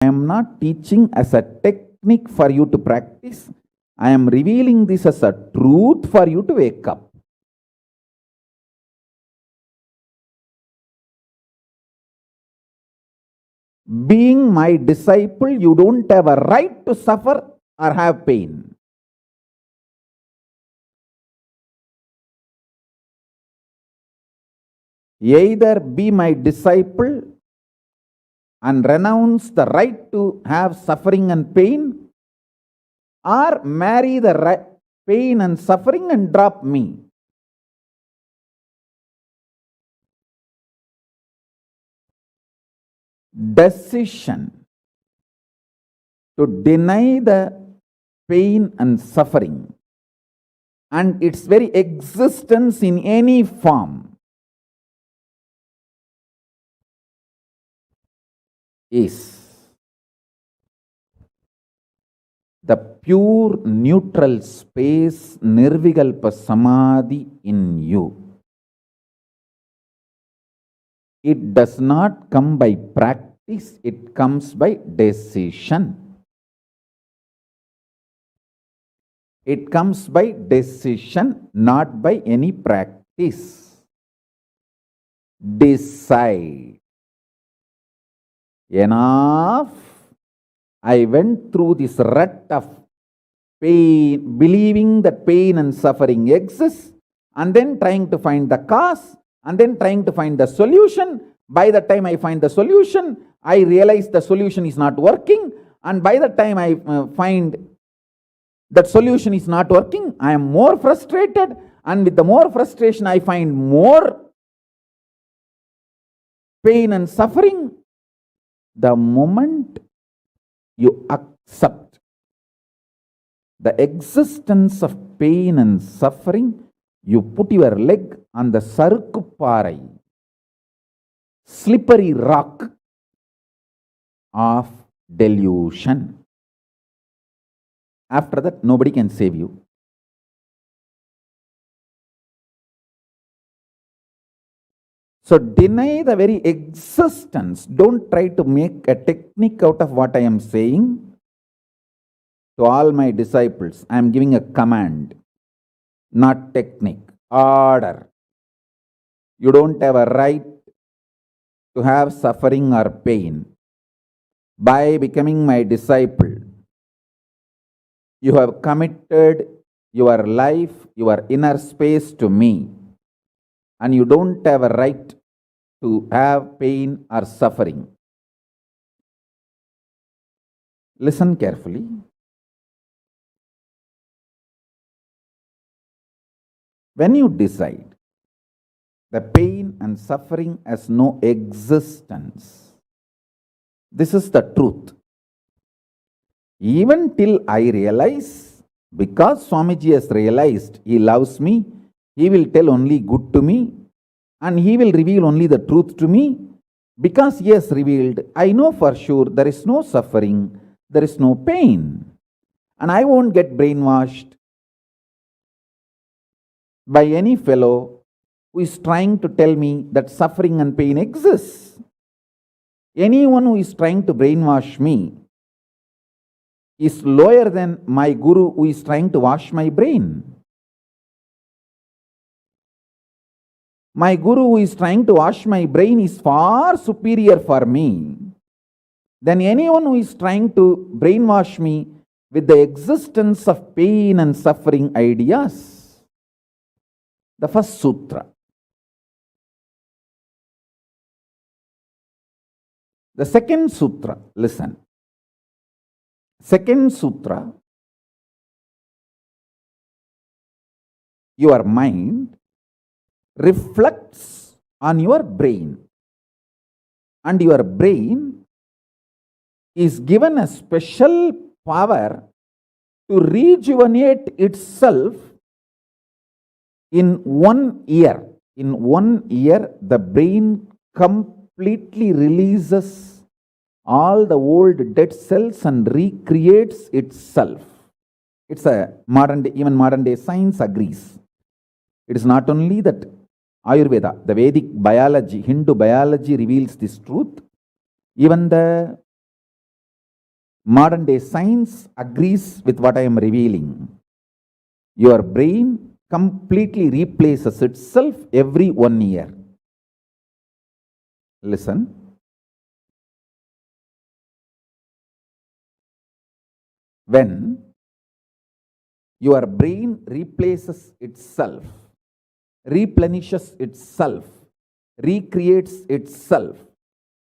I am not teaching as a technique for you to practice. I am revealing this as a truth for you to wake up. Being my disciple, you don't have a right to suffer or have pain. Either be my disciple and renounce the right to have suffering and pain, or marry the pain and suffering and drop me. Decision to deny the pain and suffering and its very existence in any form is the pure neutral space Nirvikalpa Samadhi in you. It does not come by practice, it comes by decision. It comes by decision, not by any practice. Decide. Enough. I went through this rut of pain, believing that pain and suffering exist, and then trying to find the cause, and then trying to find the solution. By the time I find the solution, I realize the solution is not working, and by the time I find that solution is not working, I am more frustrated, and with the more frustration I find more pain and suffering. The moment you accept the existence of pain and suffering, you put your leg on the Sarukupparai, slippery rock of delusion. After that, nobody can save you. So deny the very existence. Don't try to make a technique out of what I am saying. To all my disciples, I am giving a command, not technique, order. You don't have a right to have suffering or pain. By becoming my disciple, you have committed your life, your inner space to me, and you don't have a right to have pain or suffering. Listen carefully. When you decide the pain and suffering has no existence, this is the truth. Even till I realize, because Swamiji has realized he loves me, he will tell only good to me, and he will reveal only the truth to me. Because he has revealed, I know for sure there is no suffering, there is no pain, and I won't get brainwashed by any fellow who is trying to tell me that suffering and pain exists. Anyone who is trying to brainwash me is lower than my guru who is trying to wash my brain. My guru who is trying to wash my brain is far superior for me than anyone who is trying to brainwash me with the existence of pain and suffering ideas. The first sutra. The second sutra, listen. Second sutra, your mind reflects on your brain, and your brain is given a special power to rejuvenate itself in 1 year. In 1 year, the brain completely releases all the old dead cells and recreates itself. It's a modern day, even modern day science agrees. It is not only that Ayurveda, the Vedic biology, Hindu biology reveals this truth. Even the Modern day science agrees with what I am revealing. Your brain completely replaces itself every 1 year. Listen. When your brain replaces itself, replenishes itself, recreates itself,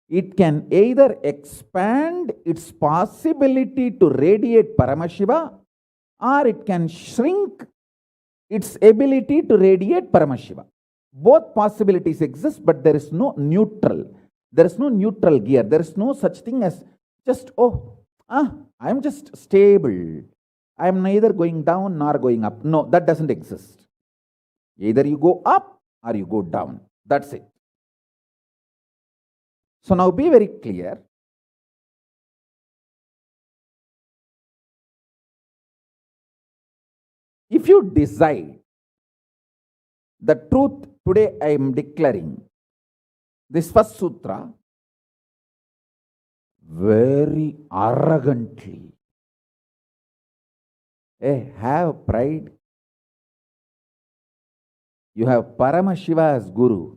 it can either expand its possibility to radiate Paramashiva, or it can shrink its ability to radiate Paramashiva. Both possibilities exist, but there is no neutral. There is no neutral gear. There is no such thing as just, I am just stable. I am neither going down nor going up. No, that doesn't exist. Either you go up or you go down. That's it. So now be very clear. If you decide the truth today, I am declaring this first sutra very arrogantly. Have pride. You have Paramashiva as Guru.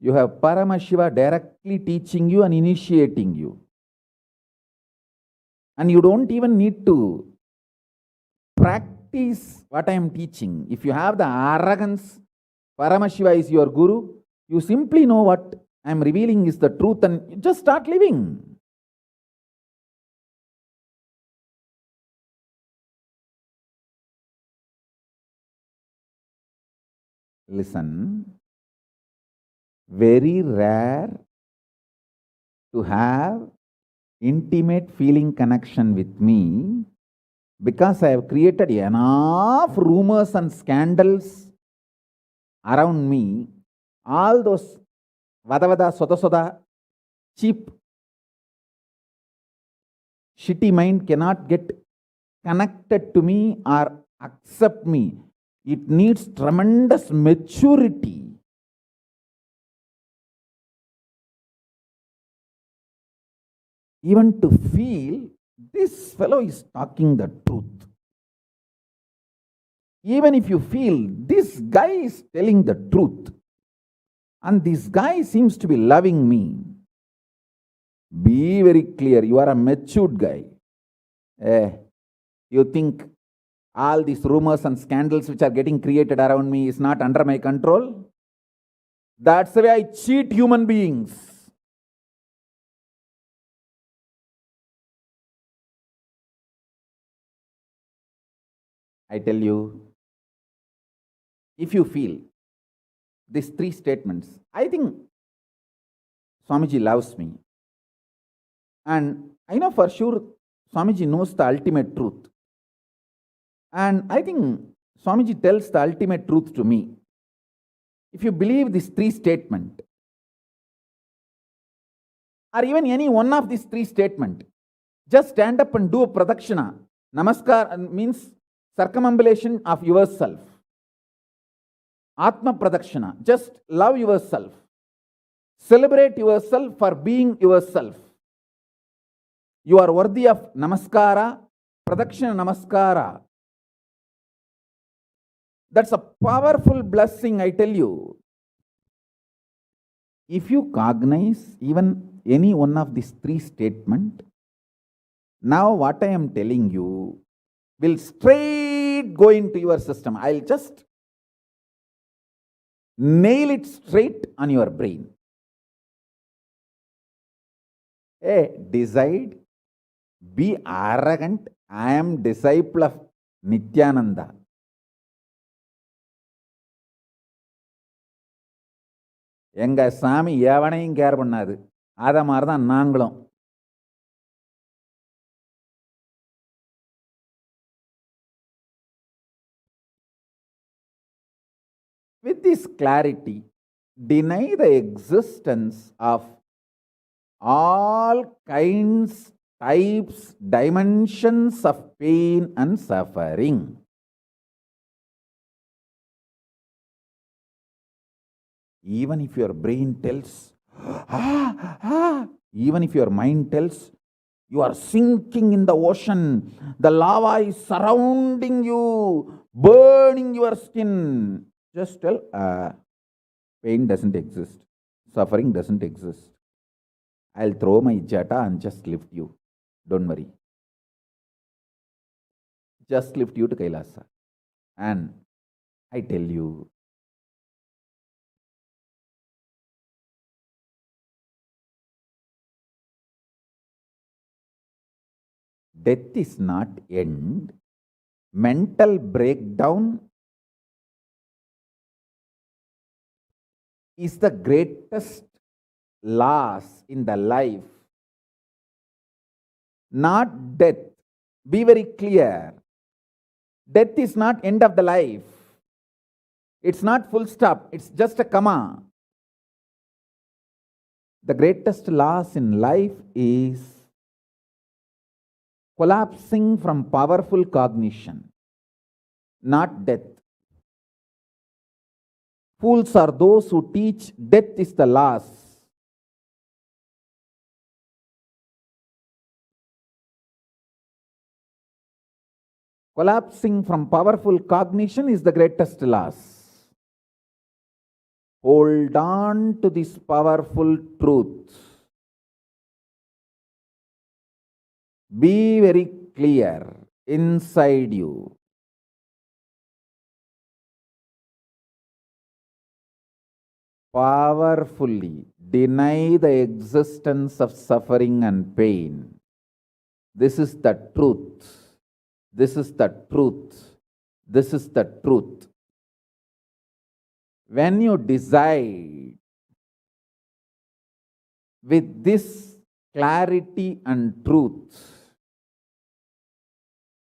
You have Paramashiva directly teaching you and initiating you. And you don't even need to practice what I am teaching. If you have the arrogance, Paramashiva is your Guru, you simply know what I am revealing is the truth and you just start living. Listen, very rare to have intimate feeling connection with me because I have created enough rumors and scandals around me. All those vada soda soda, cheap, shitty mind cannot get connected to me or accept me. It needs tremendous maturity. Even to feel this fellow is talking the truth. Even if you feel this guy is telling the truth and this guy seems to be loving me, be very clear, you are a matured guy. You think all these rumors and scandals which are getting created around me is not under my control? That's the way I cheat human beings. I tell you, if you feel these three statements, I think Swamiji loves me. And I know for sure Swamiji knows the ultimate truth. And I think Swamiji tells the ultimate truth to me. If you believe these three statements, or even any one of these three statements, just stand up and do a pradakshina. Namaskar means circumambulation of yourself. Atma pradakshina, just love yourself. Celebrate yourself for being yourself. You are worthy of namaskara, pradakshina namaskara. That's a powerful blessing, I tell you. If you cognize even any one of these three statements, now what I am telling you will straight go into your system. I'll just nail it straight on your brain. Decide, be arrogant. I am disciple of Nithyananda. எங்க சாமி எவனையும் care பண்ணாது. அத மாதிரி தான் நாங்களும். With this clarity, deny the existence of all kinds, types, dimensions of pain and suffering. Even if your brain tells, even if your mind tells, You are sinking in the ocean. The lava is surrounding you, burning your skin. Just tell, pain doesn't exist. Suffering doesn't exist. I'll throw my jata and just lift you. Don't worry. Just lift you to Kailasa. And I tell you, death is not end. Mental breakdown is the greatest loss in the life. Not death. Be very clear. Death is not end of the life. It's not full stop. It's just a comma. The greatest loss in life is collapsing from powerful cognition, not death. Fools are those who teach death is the loss. Collapsing from powerful cognition is the greatest loss. Hold on to this powerful truth. Be very clear inside you. Powerfully deny the existence of suffering and pain. This is the truth. This is the truth. This is the truth. When you decide with this clarity and truth,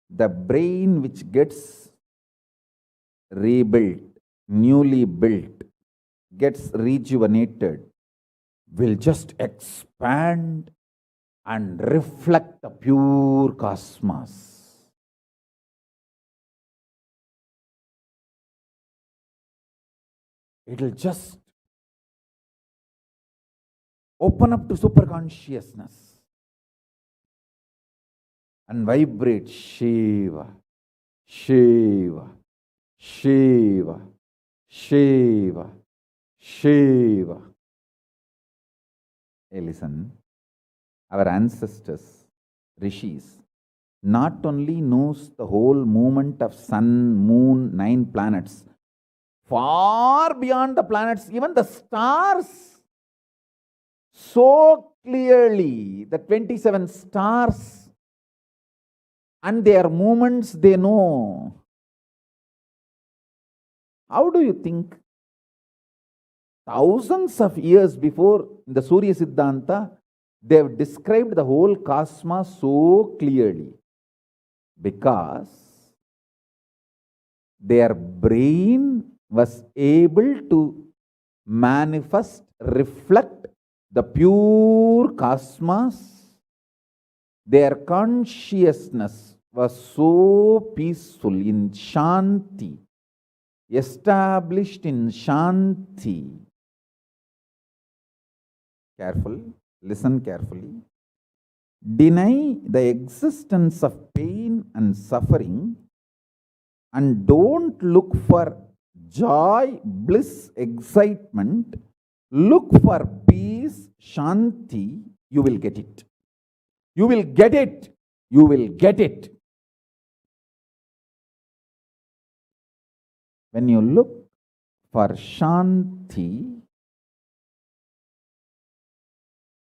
the brain which gets rebuilt, newly built, gets rejuvenated, will just expand and reflect the pure cosmos. It will just open up to superconsciousness and vibrate Shiva, Shiva, Shiva, Shiva, Shiva. Hey, listen, our ancestors, rishis, not only knows the whole movement of sun, moon, 9 planets, far beyond the planets, even the stars, so clearly, the 27 stars and their movements they know. How do you think? Thousands of years before the Surya Siddhanta, they have described the whole cosmos so clearly because their brain was able to manifest, reflect the pure cosmos. Their consciousness was so peaceful in Shanti, established in Shanti. Careful, listen carefully. Deny the existence of pain and suffering and don't look for joy, bliss, excitement. Look for peace, Shanti. You will get it. You will get it. You will get it. When you look for Shanti,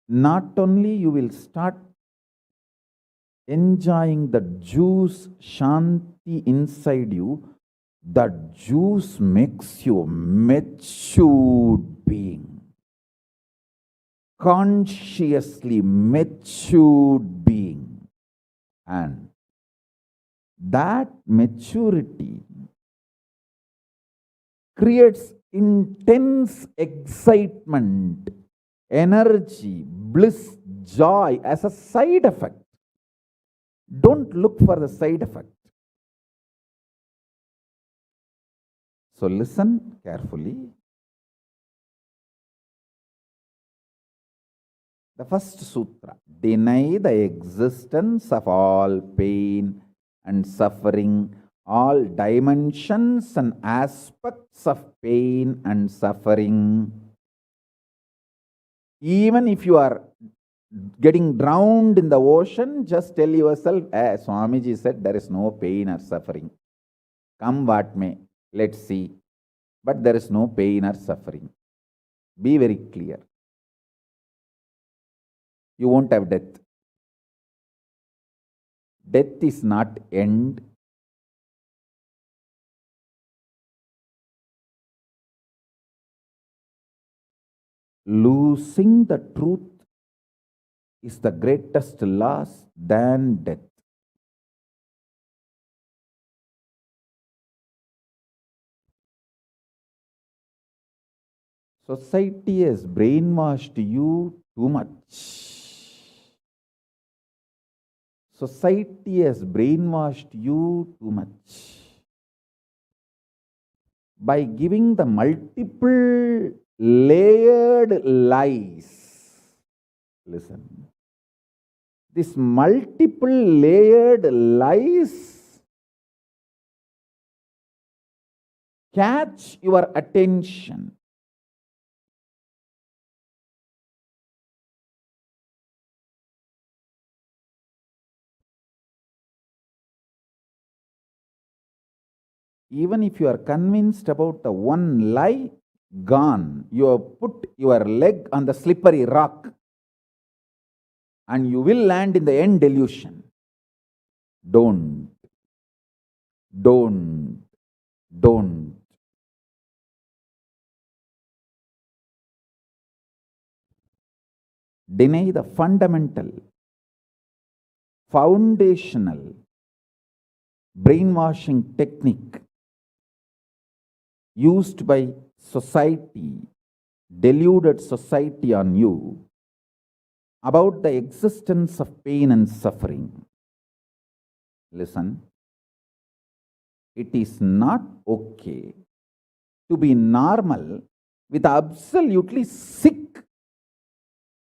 not only you will start enjoying the juice Shanti inside you, that juice makes you a matured being, consciously matured being, and that maturity creates intense excitement, energy, bliss, joy as a side effect. Don't look for the side effect. So listen carefully. The first sutra, deny the existence of all pain and suffering, all dimensions and aspects of pain and suffering. Even if you are getting drowned in the ocean, just tell yourself, Swamiji said there is no pain or suffering. Come what may, let's see. But there is no pain or suffering. Be very clear. You won't have death. Death is not end. Losing the truth is the greatest loss than death. Society has brainwashed you too much. Society has brainwashed you too much by giving the multiple layered lies. Listen. This multiple layered lies catch your attention. Even if you are convinced about the one lie, gone. You have put your leg on the slippery rock and you will land in the end delusion. Don't. Deny the fundamental, foundational brainwashing technique used by society, deluded society on you about the existence of pain and suffering. Listen, it is not okay to be normal with absolutely sick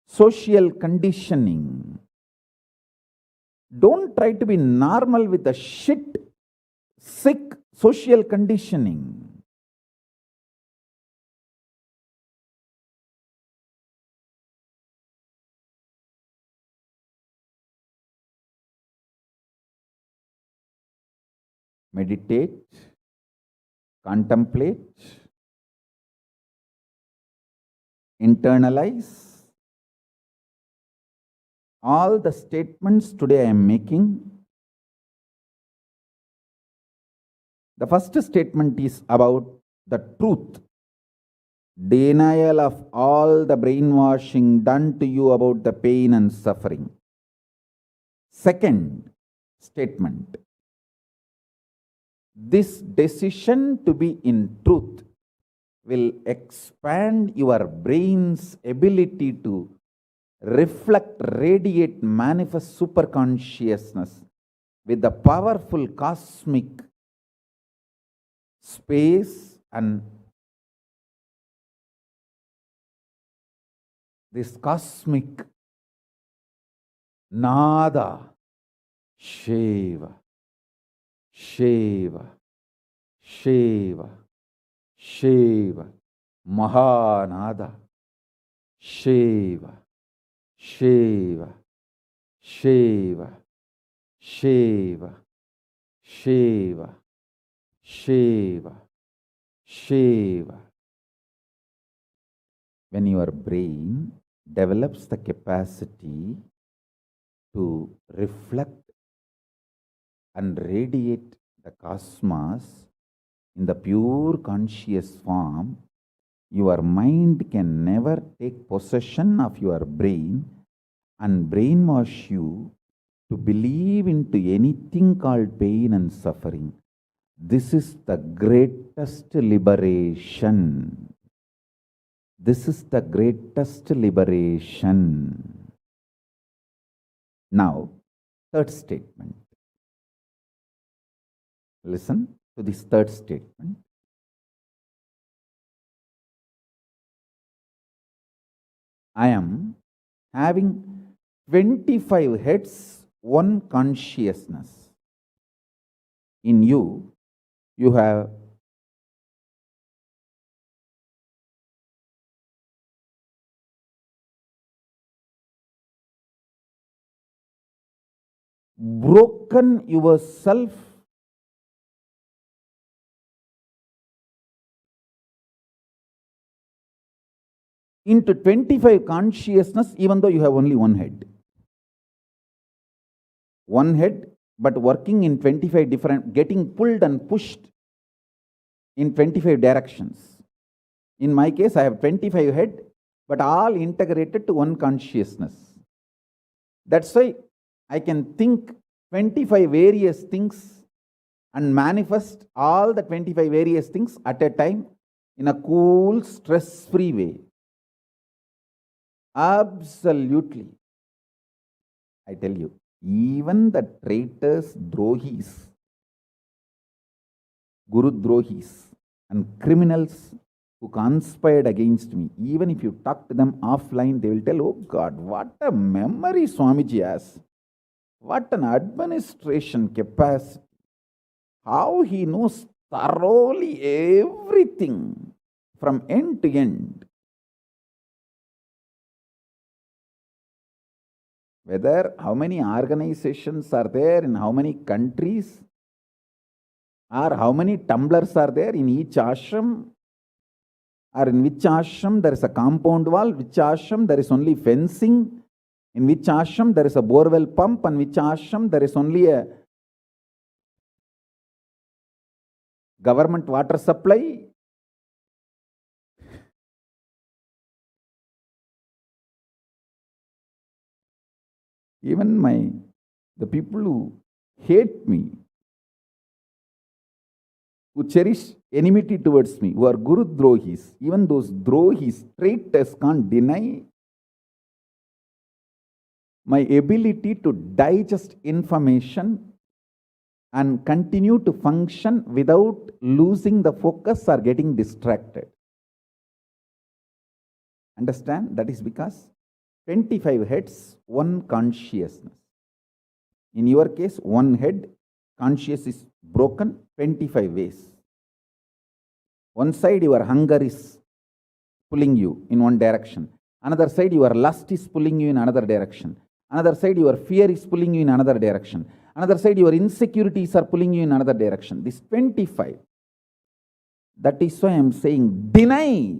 social conditioning. Don't try to be normal with the sick social conditioning. Meditate, contemplate, internalize all the statements today I am making. The first statement is about the truth. Denial of all the brainwashing done to you about the pain and suffering. Second statement. This decision to be in truth will expand your brain's ability to reflect, radiate, manifest superconsciousness with the powerful cosmic space and this cosmic nada, Shiva, Shiva, Shiva, Shiva, Mahanada, Shiva, Shiva, Shiva, Shiva, Shiva, Shiva, Shiva. When your brain develops the capacity to reflect and radiate the cosmos in the pure conscious form, your mind can never take possession of your brain and brainwash you to believe into anything called pain and suffering. This is the greatest liberation. This is the greatest liberation. Now, third statement. Listen to this third statement. I am having 25 heads, one consciousness. In you, you have broken yourself into 25 consciousness, even though you have only one head. One head, but working in 25 different, getting pulled and pushed in 25 directions. In my case, I have 25 head, but all integrated to one consciousness. That's why I can think 25 various things and manifest all the 25 various things at a time in a cool, stress-free way. Absolutely. I tell you, even the traitors, drohis, guru drohis, and criminals who conspired against me, even if you talk to them offline, they will tell, oh God, what a memory Swamiji has. What an administration capacity. How he knows thoroughly everything from end to end. Whether how many organizations are there in how many countries, or how many tumblers are there in each ashram, or in which ashram there is a compound wall, which ashram there is only fencing, in which ashram there is a borewell pump, and which ashram there is only a government water supply. Even the people who hate me, who cherish enmity towards me, who are Guru Drohis, even those Drohis, traitors, can't deny my ability to digest information and continue to function without losing the focus or getting distracted. Understand? That is because 25 heads, one consciousness. In your case, one head, conscious is broken 25 ways. One side, your hunger is pulling you in one direction. Another side, your lust is pulling you in another direction. Another side, your fear is pulling you in another direction. Another side, your insecurities are pulling you in another direction. This 25. That is why I am saying, deny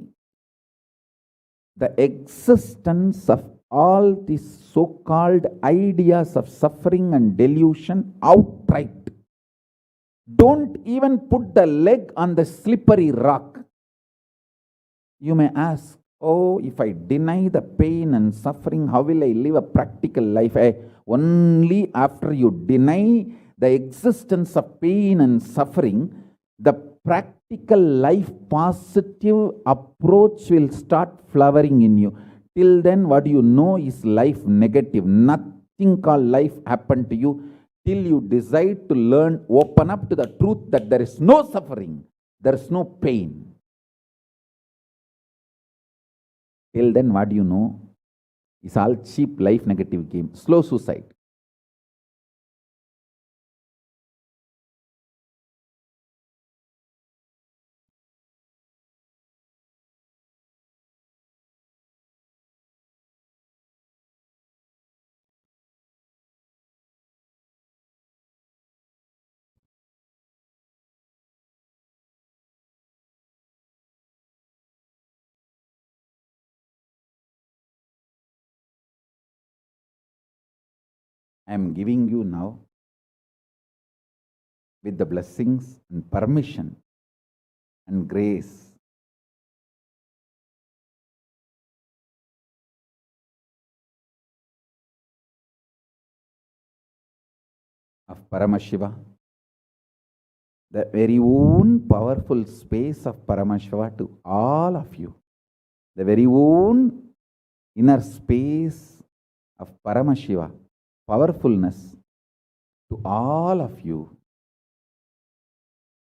the existence of all these so-called ideas of suffering and delusion outright. Don't even put the leg on the slippery rock. You may ask, oh, if I deny the pain and suffering, how will I live a practical life? Only after you deny the existence of pain and suffering, the practical life positive approach will start flowering in you. Till then, what you know is life negative. Nothing called life happened to you till you decide to learn, open up to the truth that there is no suffering, there is no pain. Till then, what you know is all cheap life negative game, slow suicide. I am giving you now, with the blessings and permission and grace of Paramashiva, the very own powerful space of Paramashiva to all of you, the very own inner space of Paramashiva, powerfulness to all of you.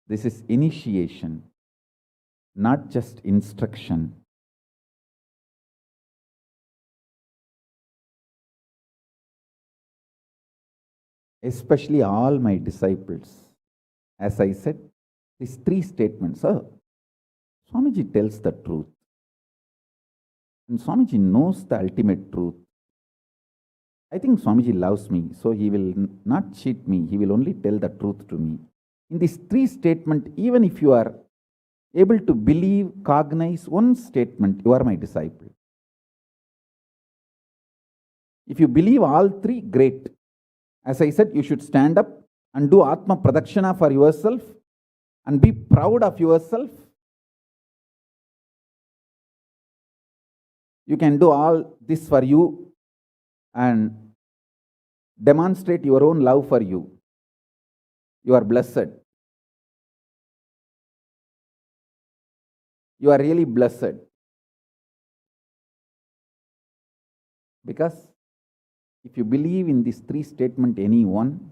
This is initiation, not just instruction. especially all my disciples. As I said, these three statements. Swamiji tells the truth. And Swamiji knows the ultimate truth. I think Swamiji loves me, so he will not cheat me. He will only tell the truth to me. In these three statements, even if you are able to believe, cognize one statement, you are my disciple. If you believe all three, great. As I said, you should stand up and do Atma Pradakshina for yourself and be proud of yourself. You can do all this for you and demonstrate your own love for you. You are blessed. You are really blessed. Because if you believe in these three statements, any one,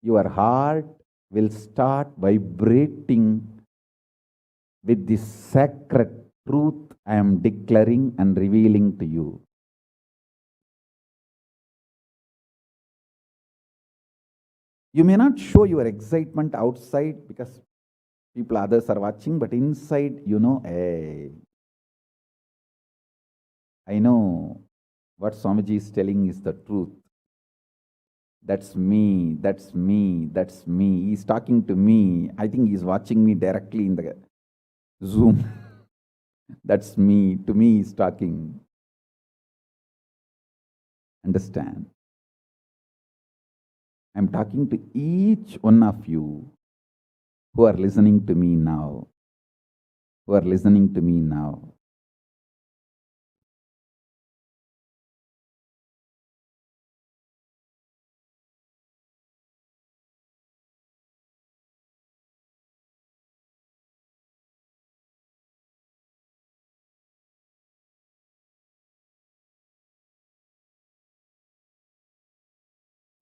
your heart will start vibrating with this sacred truth I am declaring and revealing to you. You may not show your excitement outside because others are watching, but inside, hey, I know what Swamiji is telling is the truth. That's me, that's me, that's me. He's talking to me. I think he's watching me directly in the Zoom. That's me. To me, he's talking. Understand? I'm talking to each one of you who are listening to me now. Who are listening to me now.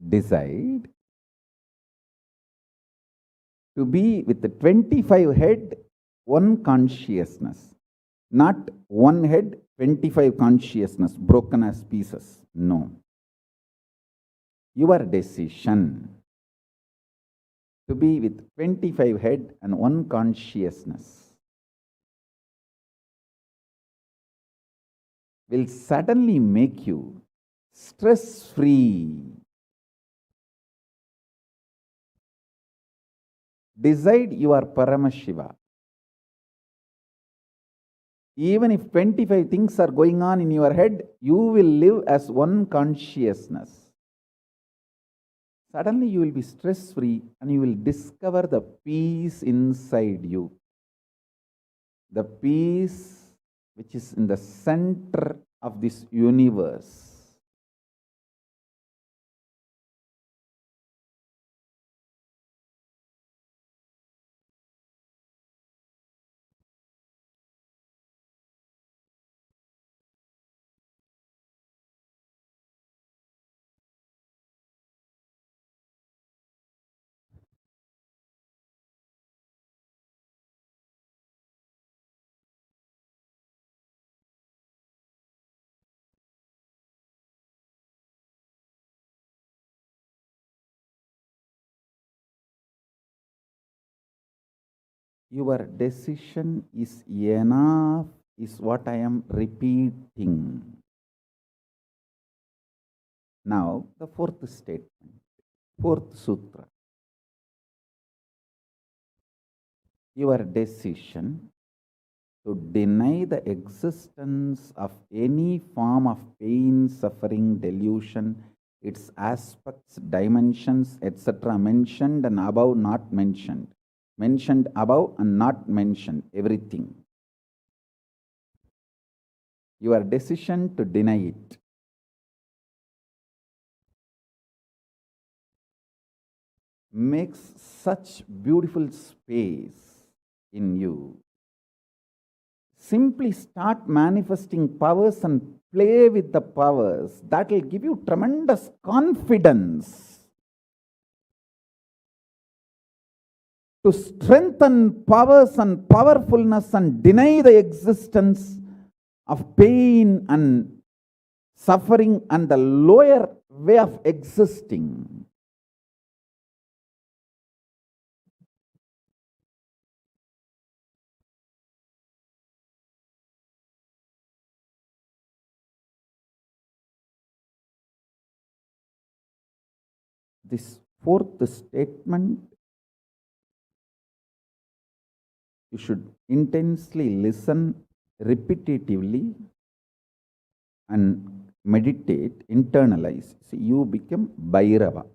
Decide to be with the 25 head, one consciousness. Not one head, 25 consciousness, broken as pieces. No. Your decision to be with 25 head and one consciousness will suddenly make you stress-free. Decide you are Paramashiva. Even if 25 things are going on in your head, you will live as one consciousness. Suddenly you will be stress-free and you will discover the peace inside you. The peace which is in the center of this universe. Your decision is enough, is what I am repeating. Now, the fourth statement, fourth sutra. Your decision to deny the existence of any form of pain, suffering, delusion, its aspects, dimensions, etc. mentioned and above not mentioned. Mentioned above and not mentioned, everything. Your decision to deny it. Makes such beautiful space in you. Simply start manifesting powers and play with the powers. That will give you tremendous confidence to strengthen powers and powerfulness and deny the existence of pain and suffering and the lower way of existing. This fourth statement, you should intensely listen repetitively and meditate, internalize. See, you become Bhairava.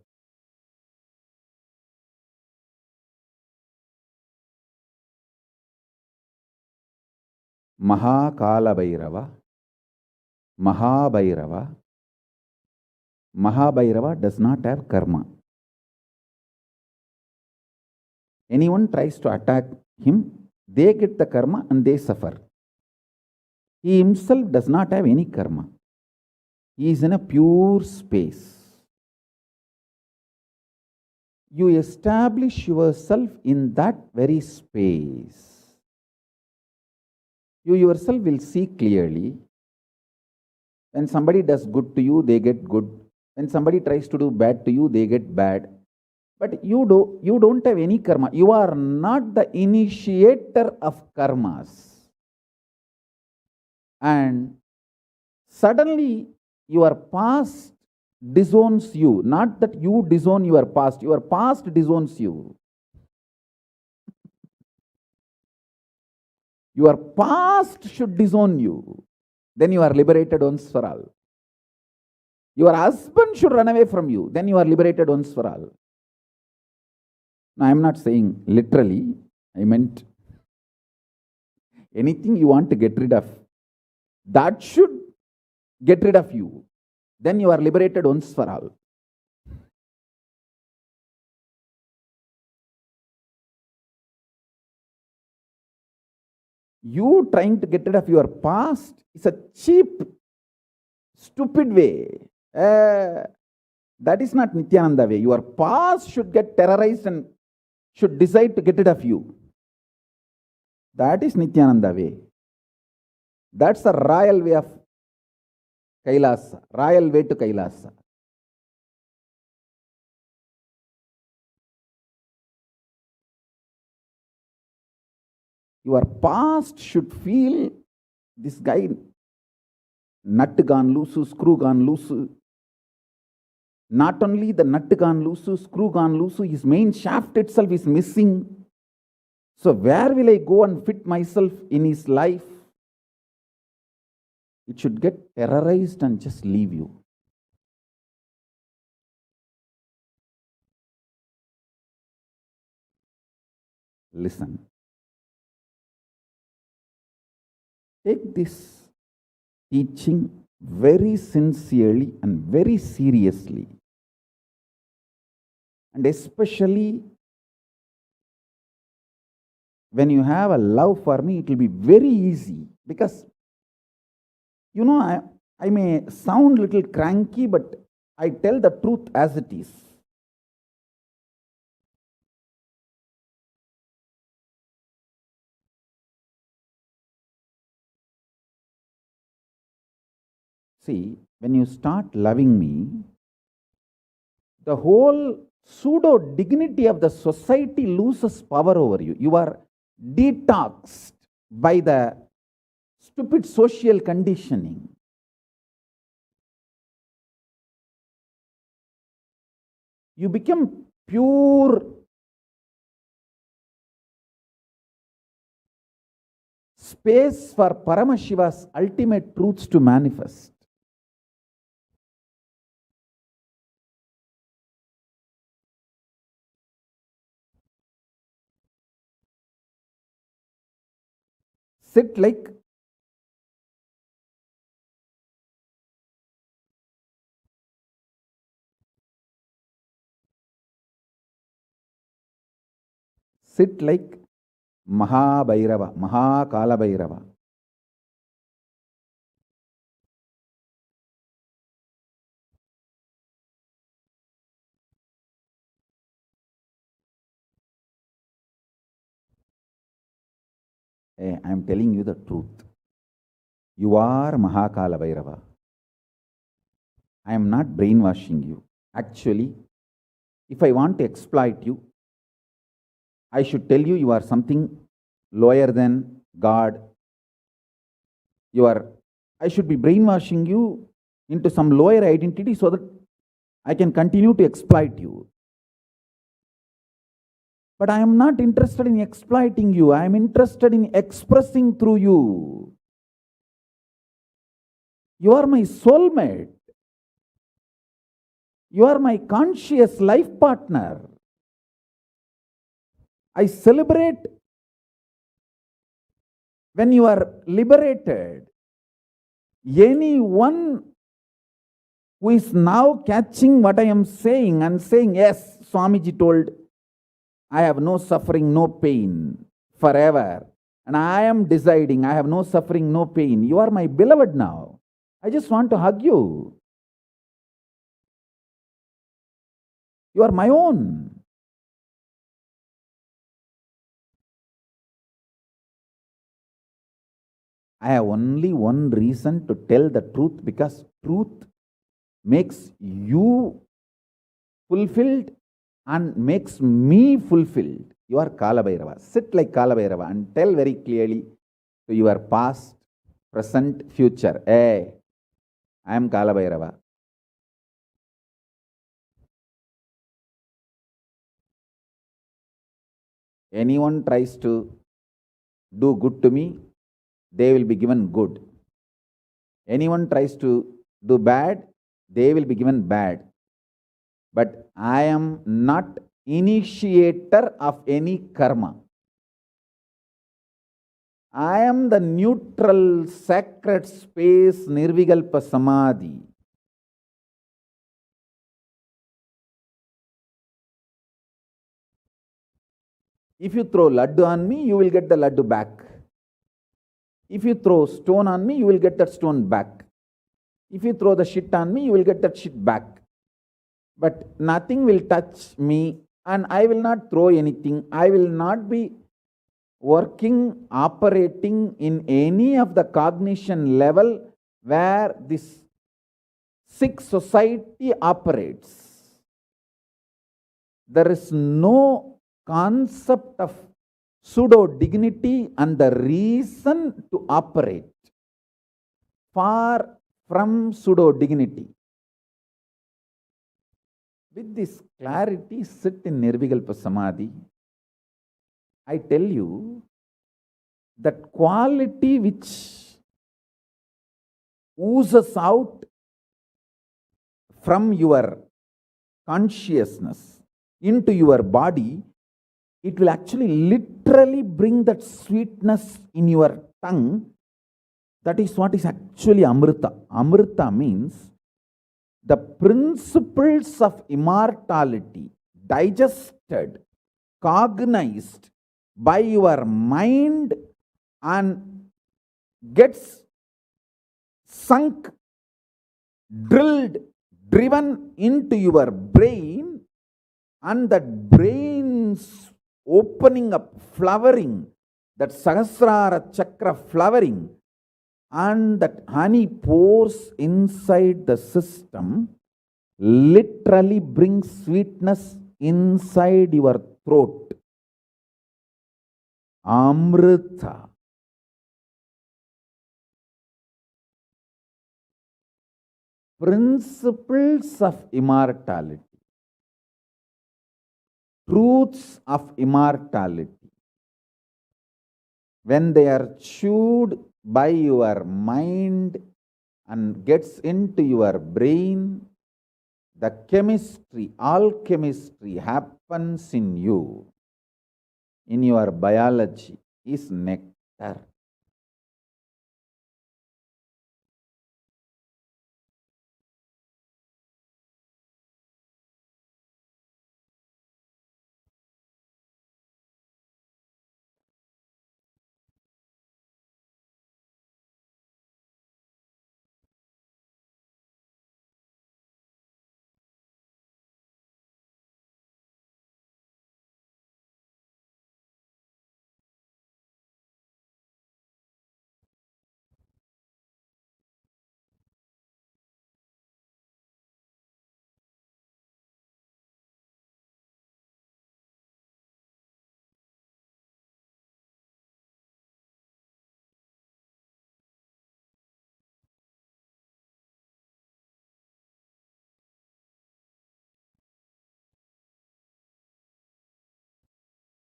Mahakala Bhairava, Mahabhairava. Mahabhairava does not have karma. Anyone tries to attack him, they get the karma and they suffer. He himself does not have any karma. He is in a pure space. You establish yourself in that very space. You yourself will see clearly. When somebody does good to you, they get good. When somebody tries to do bad to you, they get bad. But you don't have any karma. You are not the initiator of karmas. And suddenly your past disowns you. Not that you disown your past disowns you. Your past should disown you. Then you are liberated once for all. Your husband should run away from you. Then you are liberated once for all. Now, I am not saying literally. I meant anything you want to get rid of, that should get rid of you. Then you are liberated once for all. You trying to get rid of your past is a cheap, stupid way. That is not Nithyananda way. Your past should get terrorized and should decide to get rid of you. That is Nithyananda way. That's the royal way of Kailasa, royal way to Kailasa. Your past should feel, this guy, nut gone loose, screw gone loose. Not only the nut gone loose, screw gone loose, his main shaft itself is missing. So where will I go and fit myself in his life? It should get terrorized and just leave you. Listen. Take this teaching very sincerely and very seriously. And especially when you have a love for me, it will be very easy. Because, you know, I may sound a little cranky, but I tell the truth as it is. See, when you start loving me, the whole pseudo dignity of the society loses power over you. You are detoxed by the stupid social conditioning. You become pure space for Paramashiva's ultimate truths to manifest. Sit like Mahabhairava, Mahakala Bhairava. I am telling you the truth. You are Mahakala Bhairava. I am not brainwashing you. Actually, if I want to exploit you, I should tell you are something lower than God. I should be brainwashing you into some lower identity so that I can continue to exploit you. But I am not interested in exploiting you. I am interested in expressing through you. You are my soulmate. You are my conscious life partner. I celebrate when you are liberated. Anyone who is now catching what I am saying and saying, yes, Swamiji told, I have no suffering, no pain forever. And I am deciding, I have no suffering, no pain. You are my beloved now. I just want to hug you. You are my own. I have only one reason to tell the truth, because truth makes you fulfilled and makes me fulfilled. You are Kalabhairava. Sit like Kalabhairava and tell very clearly to your past, present, future. Hey, I am Kalabhairava. Anyone tries to do good to me, they will be given good. Anyone tries to do bad, they will be given bad. But I am not initiator of any karma. I am the neutral, sacred space, Nirvikalpa Samadhi. If you throw laddu on me, you will get the laddu back. If you throw stone on me, you will get that stone back. If you throw the shit on me, you will get that shit back. But nothing will touch me, and I will not throw anything. I will not be working, operating in any of the cognition level where this sick society operates. There is no concept of pseudo dignity and the reason to operate. Far from pseudo dignity. With this clarity, sit in Nirvikalpa Samadhi. I tell you that quality which oozes out from your consciousness into your body, it will actually literally bring that sweetness in your tongue. That is what is actually Amrita. Amrita means the principles of immortality digested, cognized by your mind and gets sunk, drilled, driven into your brain, and that brain's opening up, flowering, that Sahasrara Chakra flowering, and that honey pours inside the system, literally brings sweetness inside your throat. Amrita. Principles of immortality. Truths of immortality. When they are chewed by your mind and gets into your brain, the chemistry, alchemistry happens in you, in your biology, is nectar.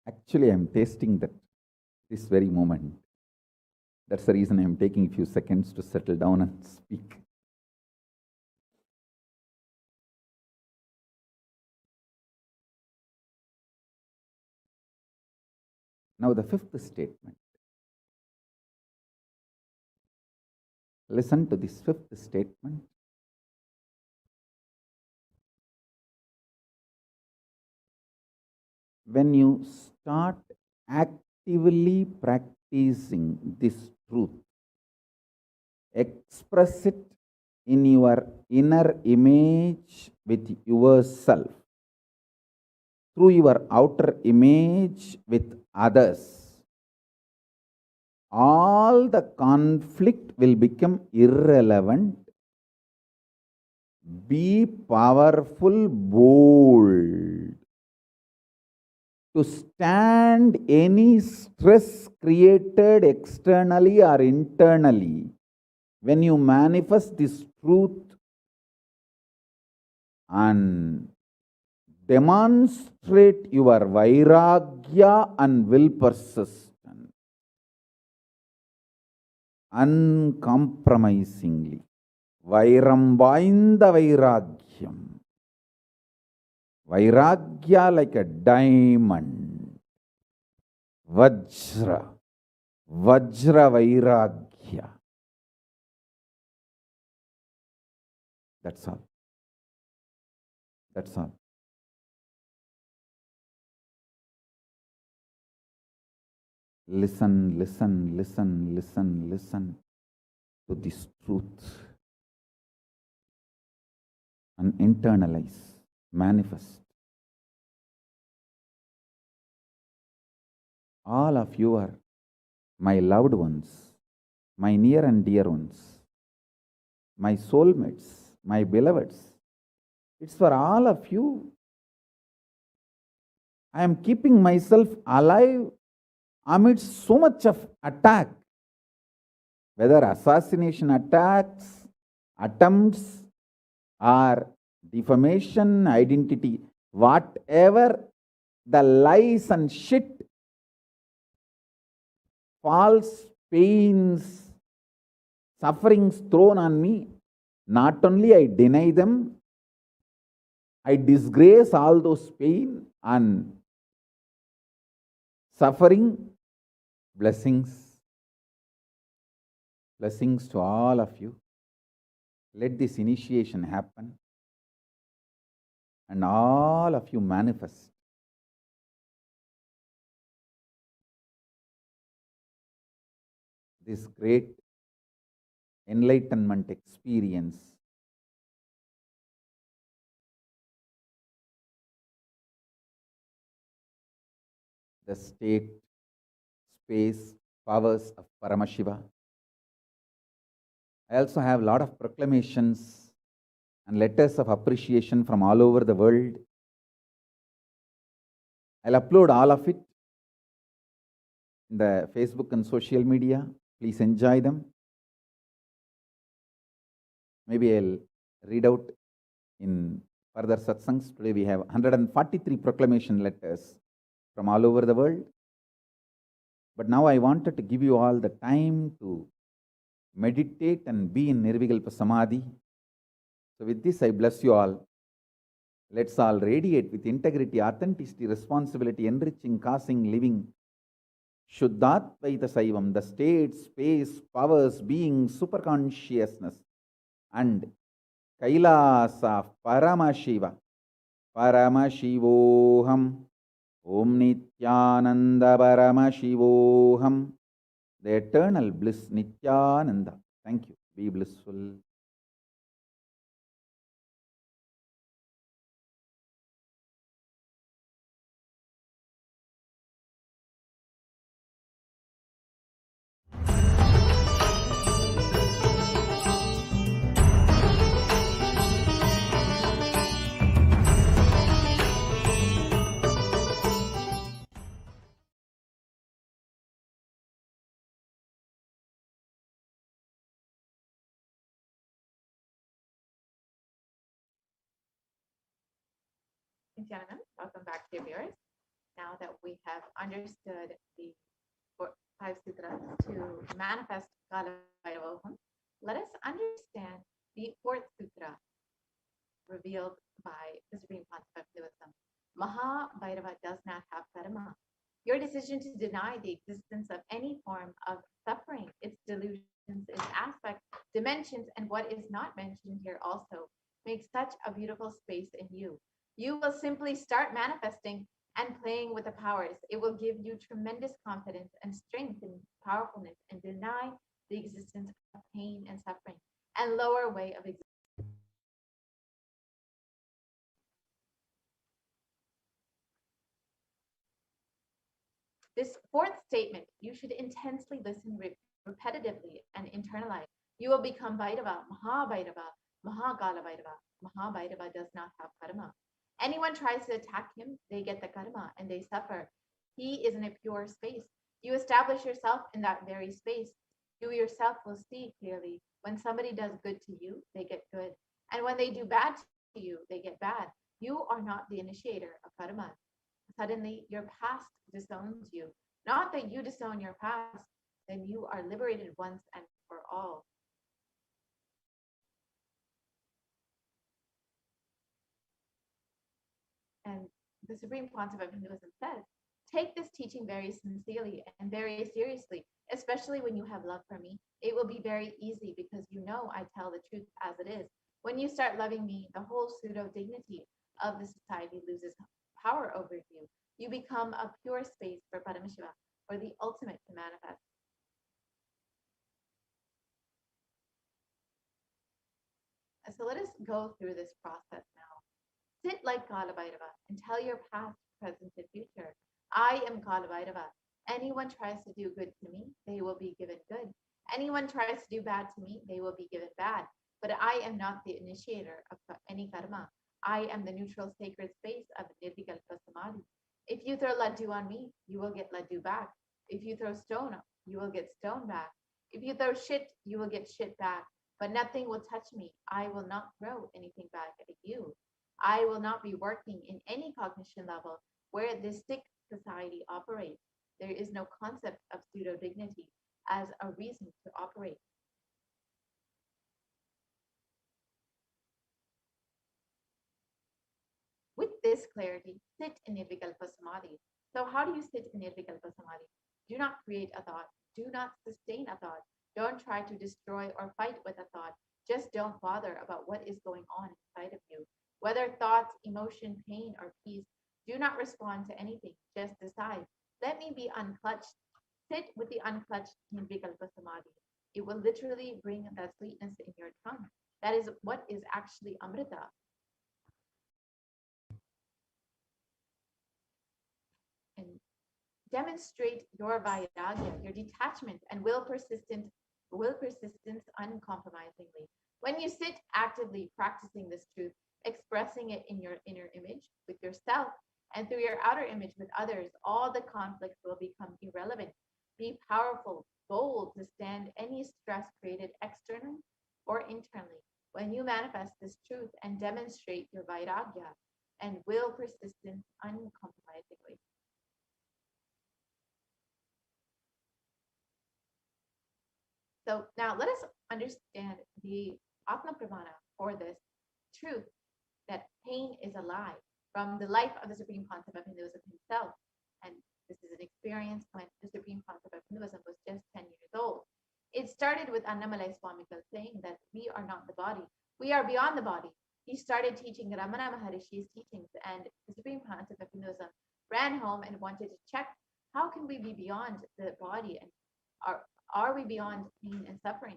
Actually, I'm tasting that this very moment. That's the reason I'm taking a few seconds to settle down and speak. Now, the fifth statement. Listen to this fifth statement. When you start actively practicing this truth, express it in your inner image with yourself, through your outer image with others, all the conflict will become irrelevant. Be powerful, bold, to stand any stress created externally or internally. When you manifest this truth and demonstrate your vairagya and will persistent, uncompromisingly, vairam vainda vairagyam, vairagya like a diamond, vajra, vajra vairagya. That's all. That's all. Listen, listen, listen, listen, listen to this truth and internalize, manifest. All of you are my loved ones, my near and dear ones, my soulmates, my beloveds. It's for all of you. I am keeping myself alive amidst so much of attack, whether assassination attacks, attempts, or defamation, identity, whatever the lies and shit, false pains, sufferings thrown on me, not only I deny them, I disgrace all those pain and suffering. Blessings, blessings to all of you. Let this initiation happen and all of you manifest this great enlightenment experience. The state, space, powers of Paramashiva. I also have a lot of proclamations and letters of appreciation from all over the world. I'll upload all of it in the Facebook and social media. Please enjoy them. Maybe I'll read out in further satsangs. Today we have 143 proclamation letters from all over the world. But now I wanted to give you all the time to meditate and be in Nirvikalpa Samadhi. So with this, I bless you all. Let's all radiate with integrity, authenticity, responsibility, enriching, causing, living. Shuddhatvaita Saivam, the state, space, powers, being, superconsciousness, and Kailasa, Paramashiva, Paramashivoham, Om Nithyananda Paramashivoham, the eternal bliss Nithyananda. Thank you. Be blissful. Nithyananda, welcome back to your viewers. Now that we have understood the five sutras to manifest Kailasa, let us understand the fourth sutra revealed by the Supreme Concept of Hinduism. Mahabhairava does not have karma. Your decision to deny the existence of any form of suffering, its delusions, its aspects, dimensions, and what is not mentioned here also makes such a beautiful space in you. You will simply start manifesting and playing with the powers. It will give you tremendous confidence and strength and powerfulness and deny the existence of pain and suffering and lower way of existence. This fourth statement, you should intensely listen repetitively and internalize. You will become Vairava, Mahabhairava, Mahakala Vairava. Mahabhairava does not have karma. Anyone tries to attack him, they get the karma and they suffer. He is in a pure space. You establish yourself in that very space. You yourself will see clearly. When somebody does good to you, they get good. And when they do bad to you, they get bad. You are not the initiator of karma. Suddenly, your past disowns you. Not that you disown your past, then you are liberated once and for all. And the supreme concept of Hinduism says, take this teaching very sincerely and very seriously, especially when you have love for me. It will be very easy because you know I tell the truth as it is. When you start loving me, the whole pseudo dignity of the society loses power over you. You become a pure space for Paramashiva, for the ultimate to manifest. So let us go through this process now. Sit like Kalabhairava and tell your past, present, and future. I am Kalabhairava. Anyone tries to do good to me, they will be given good. Anyone tries to do bad to me, they will be given bad. But I am not the initiator of any karma. I am the neutral sacred space of Nirvikalpa Samadhi. If you throw laddu on me, you will get laddu back. If you throw stone, you will get stone back. If you throw shit, you will get shit back. But nothing will touch me. I will not throw anything back at you. I will not be working in any cognition level where this sick society operates. There is no concept of pseudo dignity as a reason to operate. With this clarity, sit in Nirvikalpa Samadhi. So, how do you sit in Nirvikalpa Samadhi? Do not create a thought. Do not sustain a thought. Don't try to destroy or fight with a thought. Just don't bother about what is going on inside of you. Whether thoughts, emotion, pain, or peace, do not respond to anything. Just decide. Let me be unclutched. Sit with the unclutched Nirvikalpa Samadhi. It will literally bring that sweetness in your tongue. That is what is actually Amrita. And demonstrate your vairagya, your detachment, and will persistence uncompromisingly. When you sit actively practicing this truth, expressing it in your inner image with yourself and through your outer image with others, all the conflicts will become irrelevant. Be powerful, bold to stand any stress created externally or internally. When you manifest this truth and demonstrate your vairagya and will persistence uncompromisingly. So now let us understand the Atma Pramana for this truth that pain is a lie from the life of the Supreme Concept of Hinduism himself. And this is an experience when the Supreme Concept of Hinduism was just 10 years old. It started with Annamalai Swamigal saying that we are not the body, we are beyond the body. He started teaching Ramana Maharishi's teachings, and the Supreme Concept of Hinduism ran home and wanted to check how can we be beyond the body and are, are we beyond pain and suffering?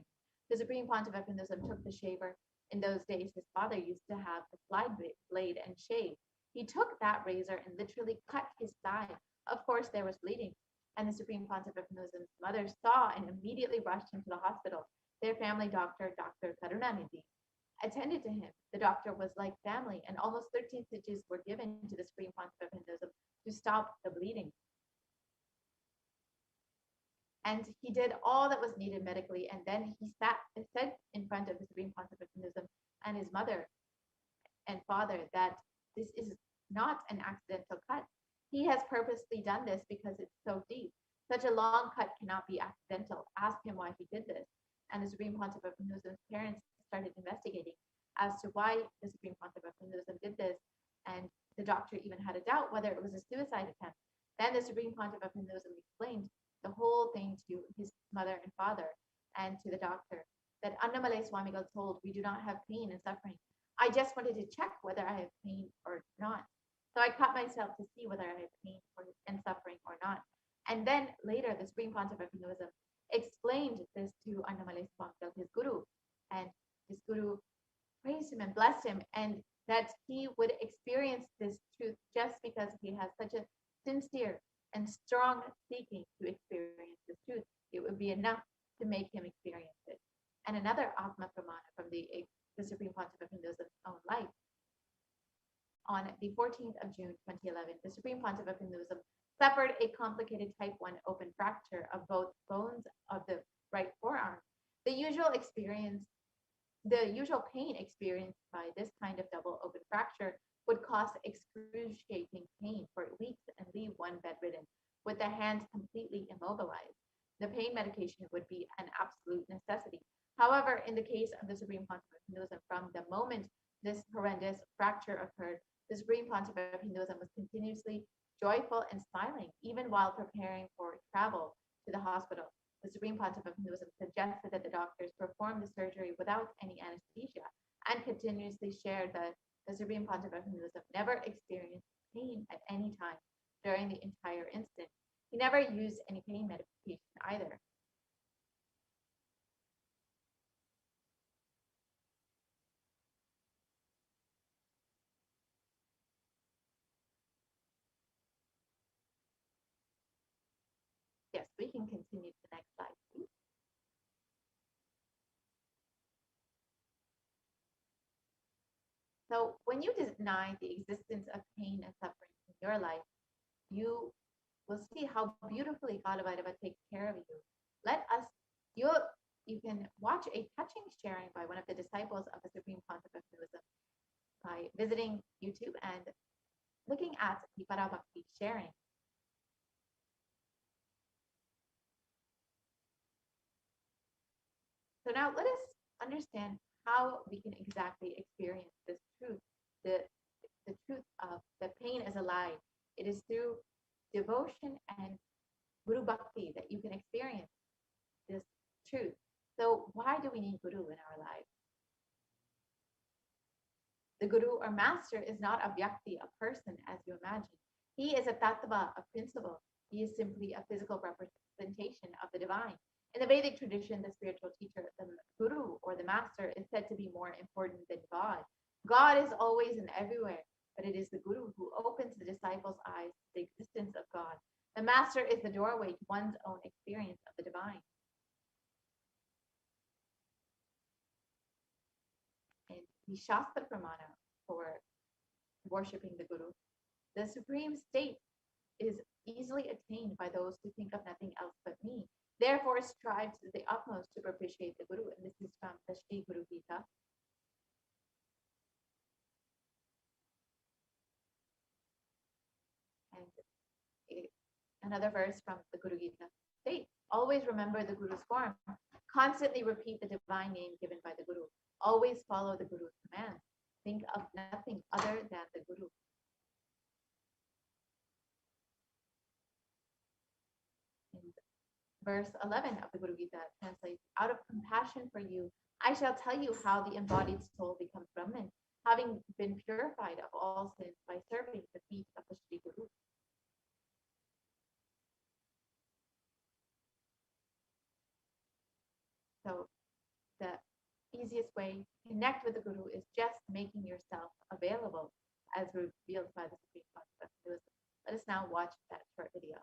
The Supreme Pontiff of Hinduism took the shaver. In those days, his father used to have the slide blade and shave. He took that razor and literally cut his thigh. Of course, there was bleeding. And the Supreme Pontiff of Hinduism's mother saw and immediately rushed him to the hospital. Their family doctor, Dr. Karunanidhi, attended to him. The doctor was like family, and almost 13 stitches were given to the Supreme Pontiff of Hinduism to stop the bleeding. And he did all that was needed medically. And then he said in front of the Supreme Pontiff of Hinduism and his mother and father that this is not an accidental cut. He has purposely done this because it's so deep. Such a long cut cannot be accidental. Ask him why he did this. And the Supreme Pontiff of Hinduism's parents started investigating as to why the Supreme Pontiff of Hinduism did this. And the doctor even had a doubt whether it was a suicide attempt. Then the Supreme Pontiff of Hinduism explained the whole thing to his mother and father and to the doctor that Annamalai Swamigal told, we do not have pain and suffering. I just wanted to check whether I have pain or not. So I cut myself to see whether I have pain and suffering or not. And then later, the Supreme Pontiff of Hinduism explained this to Annamalai Swamigal, his guru, and his guru praised him and blessed him, and that he would experience this truth just because he has such a sincere and strong seeking to experience this truth. It would be enough to make him experience it. And another Atma Pramana from the Supreme Pontiff of Hinduism's own life. On the 14th of June 2011, the Supreme Pontiff of Hinduism suffered a complicated type 1 open fracture of both bones of the right forearm. The usual pain experienced by this kind of double open fracture would cause excruciating pain for weeks and leave one bedridden, with the hand completely immobilized. The pain medication would be an absolute necessity. However, in the case of the Supreme Pontiff of Hinduism, from the moment this horrendous fracture occurred, the Supreme Pontiff of Hinduism was continuously joyful and smiling, even while preparing for travel to the hospital. The Supreme Pontiff of Hinduism suggested that the doctors perform the surgery without any anesthesia and continuously shared that the Supreme Pontiff of Hinduism never experienced pain at any time during the entire incident. He never used any pain medication either. Yes, we can continue to the next slide, please. So when you deny the existence of pain and suffering in your life, you will see how beautifully Kalabhairava takes care of you. You you can watch a touching sharing by one of the disciples of the Supreme Pontiff of Hinduism by visiting YouTube and looking at the Parabhakti sharing. So now let us understand how we can exactly experience this truth, the truth of that pain is a lie. It is through devotion and Guru Bhakti that you can experience this truth. So why do we need Guru in our lives? The Guru or Master is not a Vyakti, a person, as you imagine. He is a Tattva, a principle. He is simply a physical representation of the divine. In the Vedic tradition, the spiritual teacher, the Guru or the Master, is said to be more important than God. God is always and everywhere, but it is the Guru who opens the disciples' eyes to the existence of God. The Master is the doorway to one's own experience of the divine. In the Shastra Pramana for worshipping the Guru, the supreme state is easily attained by those who think of nothing else but me. Therefore, strive to the utmost to propitiate the Guru. And this is from the Shri Guru Gita. And another verse from the Guru Gita states, always remember the Guru's form. Constantly repeat the divine name given by the Guru. Always follow the Guru's commands. Think of nothing other than the Guru. And verse 11 of the Guru Gita translates, out of compassion for you, I shall tell you how the embodied soul becomes Brahman, having been purified of all sins by serving the feet of the Shri Guru. So the easiest way to connect with the Guru is just making yourself available as revealed by the Supreme Pontiff. Let us now watch that short video.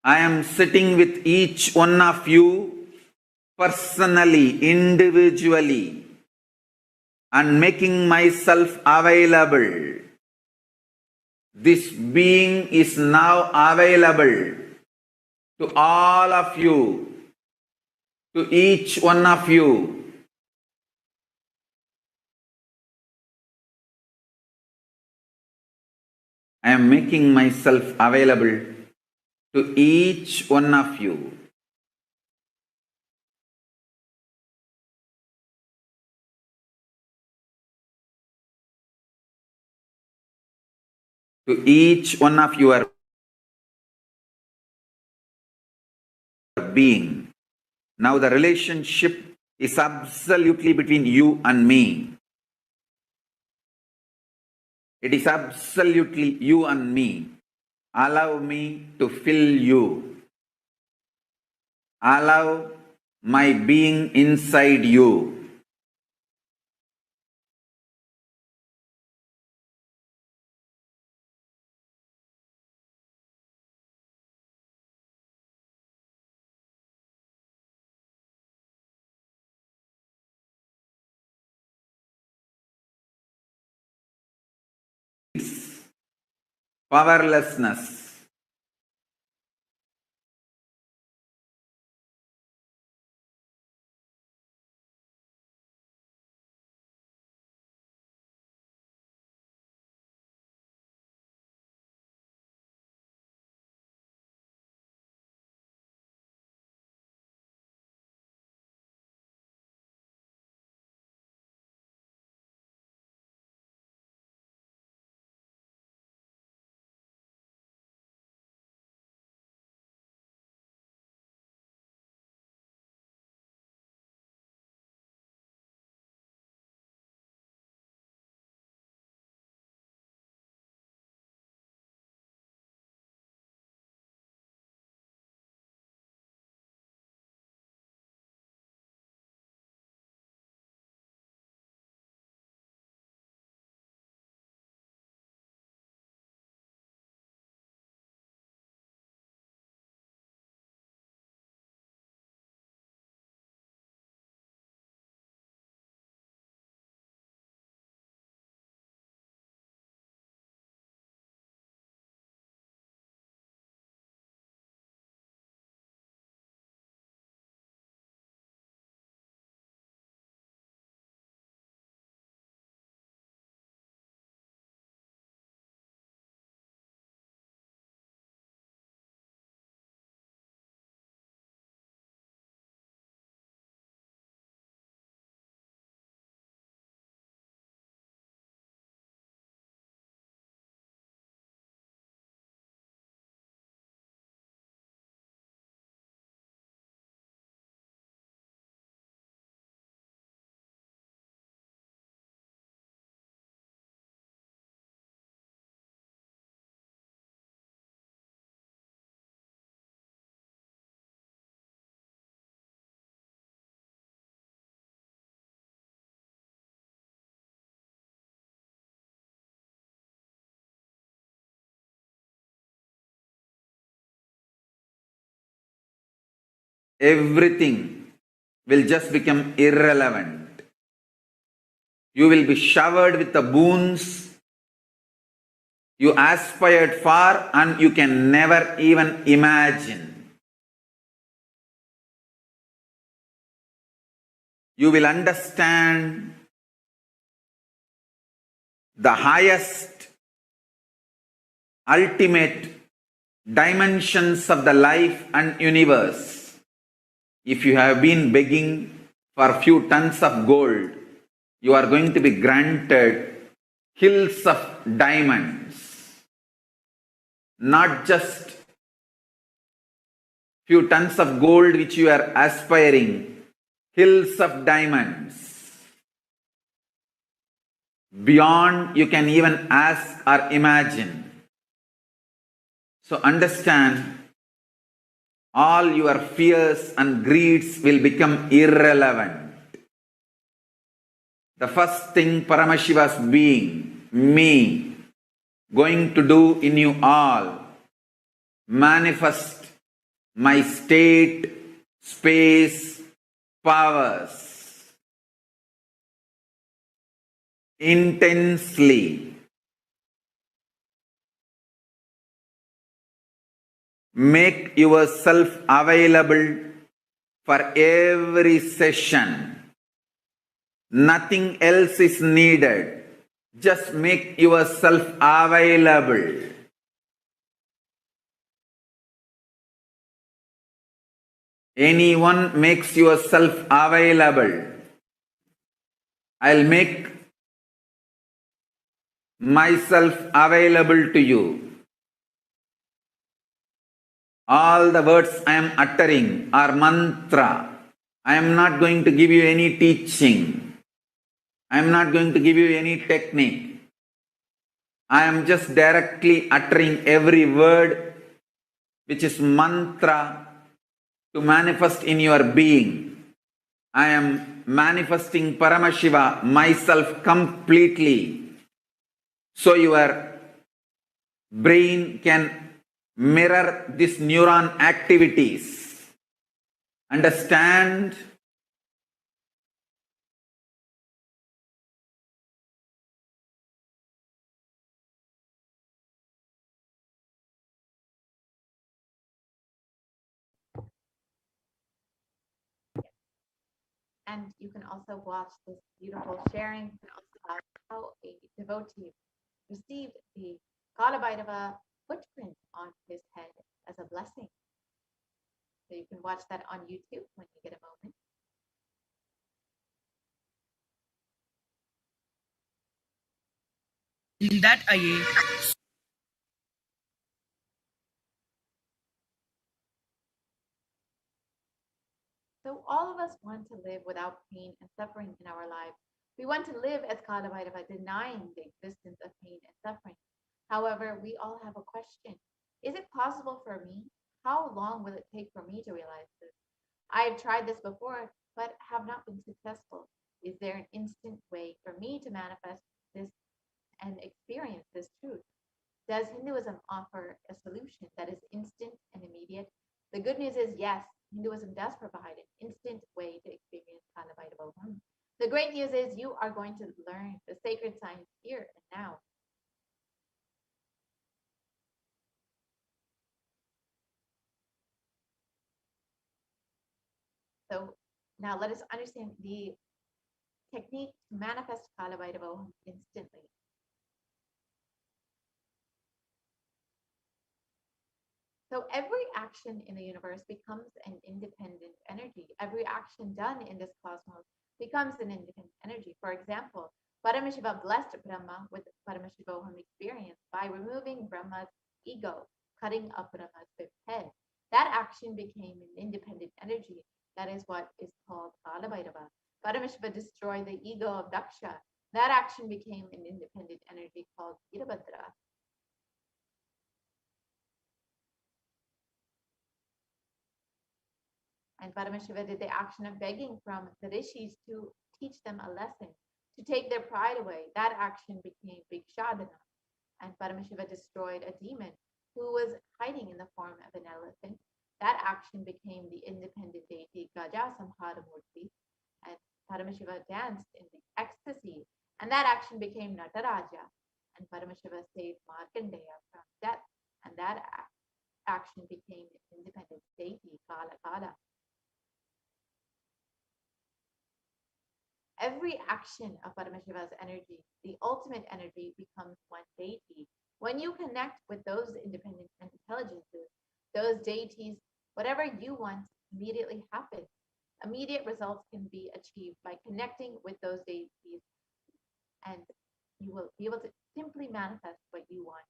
I am sitting with each one of you personally, individually, and making myself available. This being is now available to all of you, to each one of you. I am making myself available to each one of you. To each one of your being. Now the relationship is absolutely between you and me. It is absolutely you and me. Allow me to fill you. Allow my being inside you. Powerlessness. Everything will just become irrelevant. You will be showered with the boons you aspired for and you can never even imagine. You will understand the highest, ultimate dimensions of the life and universe. If you have been begging for a few tons of gold, you are going to be granted hills of diamonds. Not just few tons of gold which you are aspiring, hills of diamonds. Beyond you can even ask or imagine. So understand, all your fears and greeds will become irrelevant. The first thing Paramashiva's being, me, going to do in you all, manifest my state, space, powers intensely. Make yourself available for every session. Nothing else is needed. Just make yourself available. Anyone makes yourself available. I'll make myself available to you. All the words I am uttering are mantra. I am not going to give you any teaching. I am not going to give you any technique. I am just directly uttering every word which is mantra to manifest in your being. I am manifesting Paramashiva, myself completely, so your brain can mirror these neuron activities. Understand? And you can also watch this beautiful sharing. You can also watch how a devotee received the Kalabhairava footprint on his head as a blessing. So you can watch that on YouTube when you get a moment. In that IA. So all of us want to live without pain and suffering in our lives. We want to live as Kalabhairava, denying the existence of pain and suffering. However, we all have a question. Is it possible for me? How long will it take for me to realize this? I have tried this before, but have not been successful. Is there an instant way for me to manifest this and experience this truth? Does Hinduism offer a solution that is instant and immediate? The good news is yes, Hinduism does provide an instant way to experience Kalabhairava. The great news is you are going to learn the sacred science here and now. So now let us understand the technique to manifest Kalabhairava instantly. So every action in the universe becomes an independent energy. Every action done in this cosmos becomes an independent energy. For example, Paramashiva blessed Brahma with Paramashivoham experience by removing Brahma's ego, cutting up Brahma's fifth head. That action became an independent energy. That is what is called Kalabhairava. Paramashiva destroyed the ego of Daksha. That action became an independent energy called Virabhadra. And Paramashiva did the action of begging from the rishis to teach them a lesson, to take their pride away. That action became Vikshadana. And Paramashiva destroyed a demon who was hiding in the form of an elephant. That action became the independent deity Gaja Samharamurti. And Paramashiva danced in the ecstasy. And that action became Nataraja. And Paramashiva saved Markandeya from death. And that action became the independent deity Kala Kala. Every action of Paramashiva's energy, the ultimate energy, becomes one deity. When you connect with those independent intelligences, those deities, whatever you want immediately happens. Immediate results can be achieved by connecting with those deities, and you will be able to simply manifest what you want.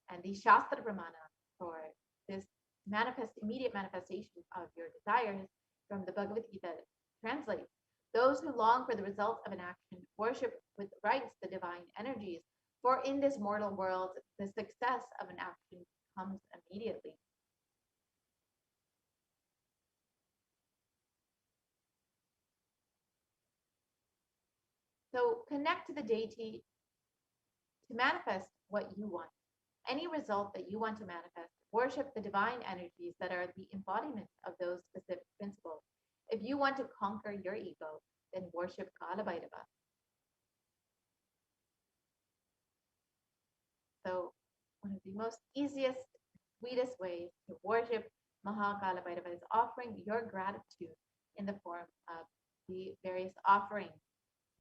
And the Shastra Brahmana for this immediate manifestation of your desires from the Bhagavad Gita translates, those who long for the result of an action worship with rites the divine energies, for in this mortal world, the success of an action comes immediately. So connect to the deity to manifest what you want. any result that you want to manifest, worship the divine energies that are the embodiment of those specific principles. If you want to conquer your ego, then worship Kala Bhairava. So one of the most easiest, sweetest ways to worship Mahakala Bhairava is offering your gratitude in the form of the various offerings.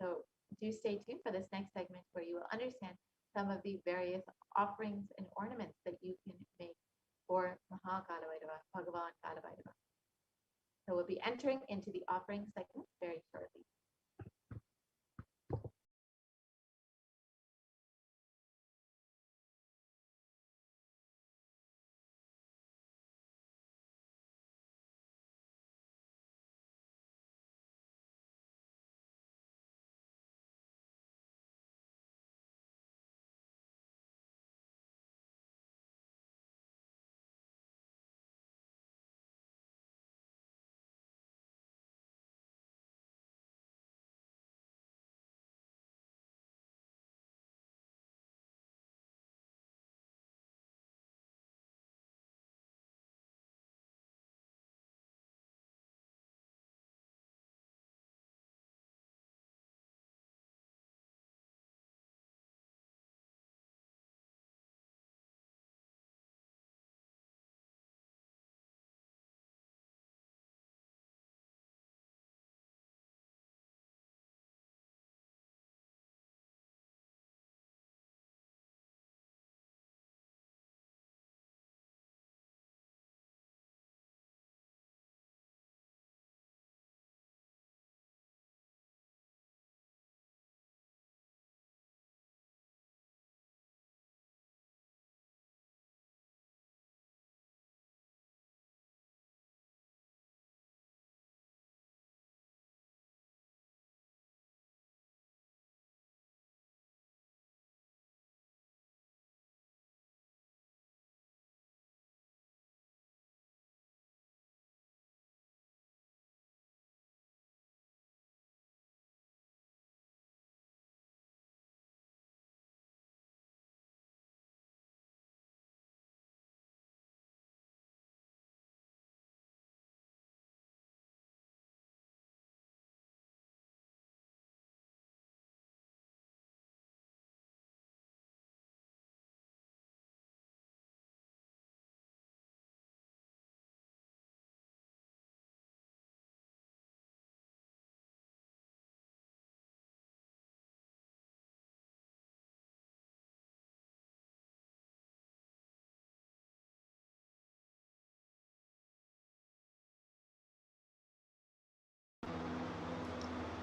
So do stay tuned for this next segment where you will understand some of the various offerings and ornaments that you can make for Mahakala Bhairava, Bhagavan Kala Bhairava. So we'll be entering into the offering segment very shortly.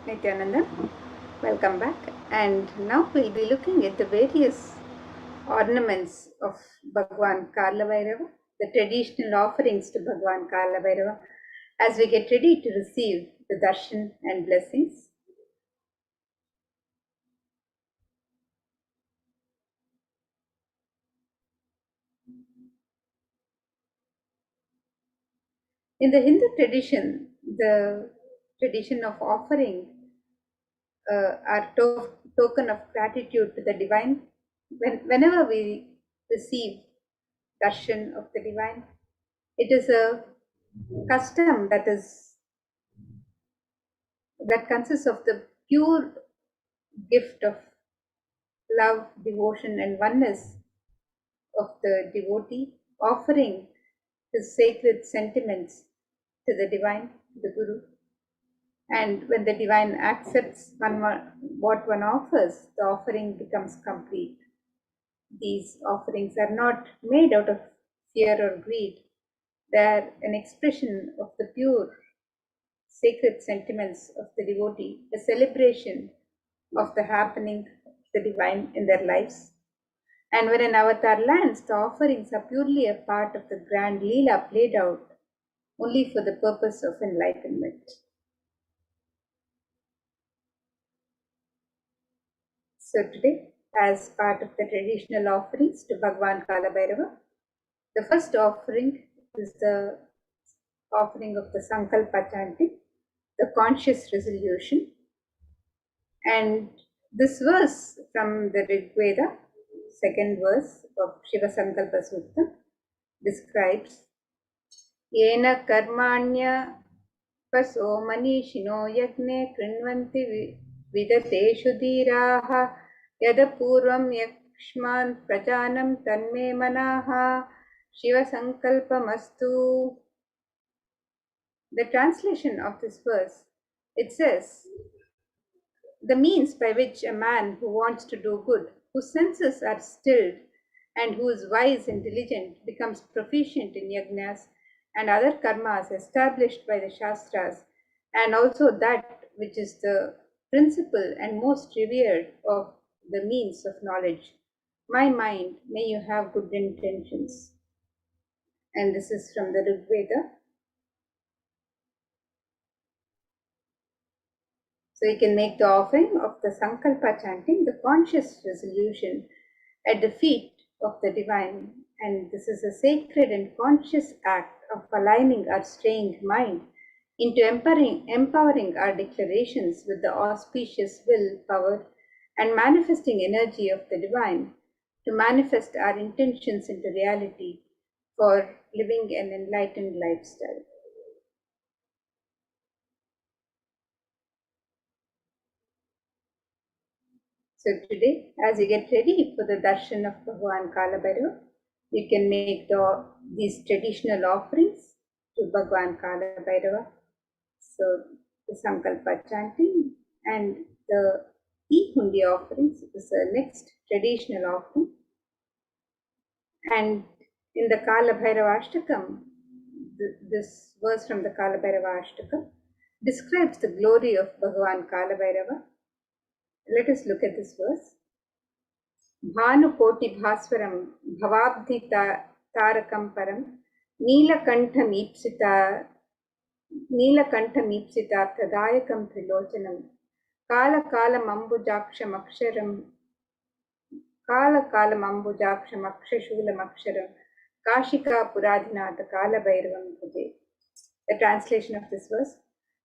Nithyananda, welcome back. And now we'll be looking at the various ornaments of Bhagwan Kala Bhairava, the traditional offerings to Bhagwan Kala Bhairava, as we get ready to receive the darshan and blessings. In the Hindu tradition, the tradition of offering our token of gratitude to the divine, whenever we receive darshan of the divine, it is a custom that consists of the pure gift of love, devotion, and oneness of the devotee, offering his sacred sentiments to the divine, the Guru. And when the divine accepts what one offers, the offering becomes complete. These offerings are not made out of fear or greed, they are an expression of the pure sacred sentiments of the devotee, a celebration of the happening of the divine in their lives. And when an avatar lands, the offerings are purely a part of the grand Leela played out only for the purpose of enlightenment. So today, as part of the traditional offerings to Bhagwan Kala Bhairava, the first offering is the offering of the Sankalpa chanting, the conscious resolution. And this verse from the Rig Veda second verse of Shiva Sankalpa Sutta describes Yena karmanya paso manishino yagne krinvanti vidadeshu dhiraha yadapurvam yakshman prajanam tanme manaha Shiva Sankalpamastu. The translation of this verse, it says, the means by which a man who wants to do good, whose senses are stilled, and who is wise and diligent, becomes proficient in yajnas and other karmas established by the Shastras, and also that which is the principal and most revered of the means of knowledge. My mind, may you have good intentions. And this is from the Rig Veda. So you can make the offering of the Sankalpa chanting, the conscious resolution at the feet of the divine. And this is a sacred and conscious act of aligning our strained mind into empowering our declarations with the auspicious will, power, and manifesting energy of the divine to manifest our intentions into reality for living an enlightened lifestyle. So today, as you get ready for the darshan of Bhagavan Kalabhairava, you can make these traditional offerings to Bhagavan Kalabhairava. So the Sankalpa chanting and the E-Hundi offerings is the next traditional offering. And in the Kalabhairava Ashtakam, this verse from the Kalabhairava Ashtakam describes the glory of Bhagavan Kalabhairava. Let us look at this verse. भानुकोटि भास्वरं भवाब्धि तारकं परं नीलकण्ठमीप्सितार्थदायकं त्रिलोचनं कालकालमम्बुजाक्षमक्षशूलमक्षरं काशिकापुराधिनाथ कालभैरवं भजे. The translation of this verse.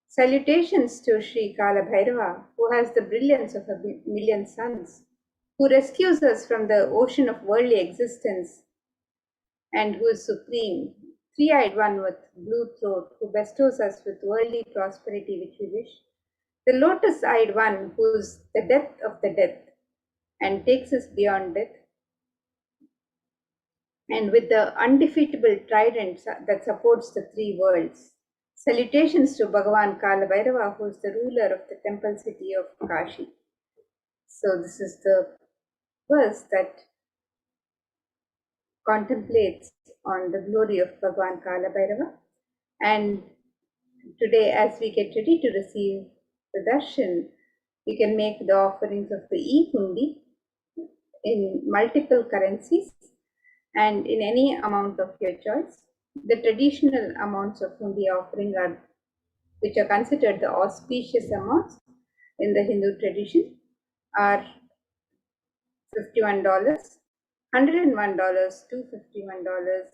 Salutations to Sri Kalabhairava, who has the brilliance of a million suns, who rescues us from the ocean of worldly existence, and who is supreme, three-eyed one with blue throat, who bestows us with worldly prosperity which we wish, the lotus-eyed one who is the death of the death and takes us beyond death, and with the undefeatable trident that supports the three worlds. Salutations to Bhagavan Kalabhairava, who is the ruler of the temple city of Kashi. So this is the verse that contemplates on the glory of Bhagavan Kalabhairava. And today, as we get ready to receive the darshan, we can make the offerings of the E-Hundi in multiple currencies and in any amount of your choice. The traditional amounts of Hundi offering which are considered the auspicious amounts in the Hindu tradition, are $51, $101, $251,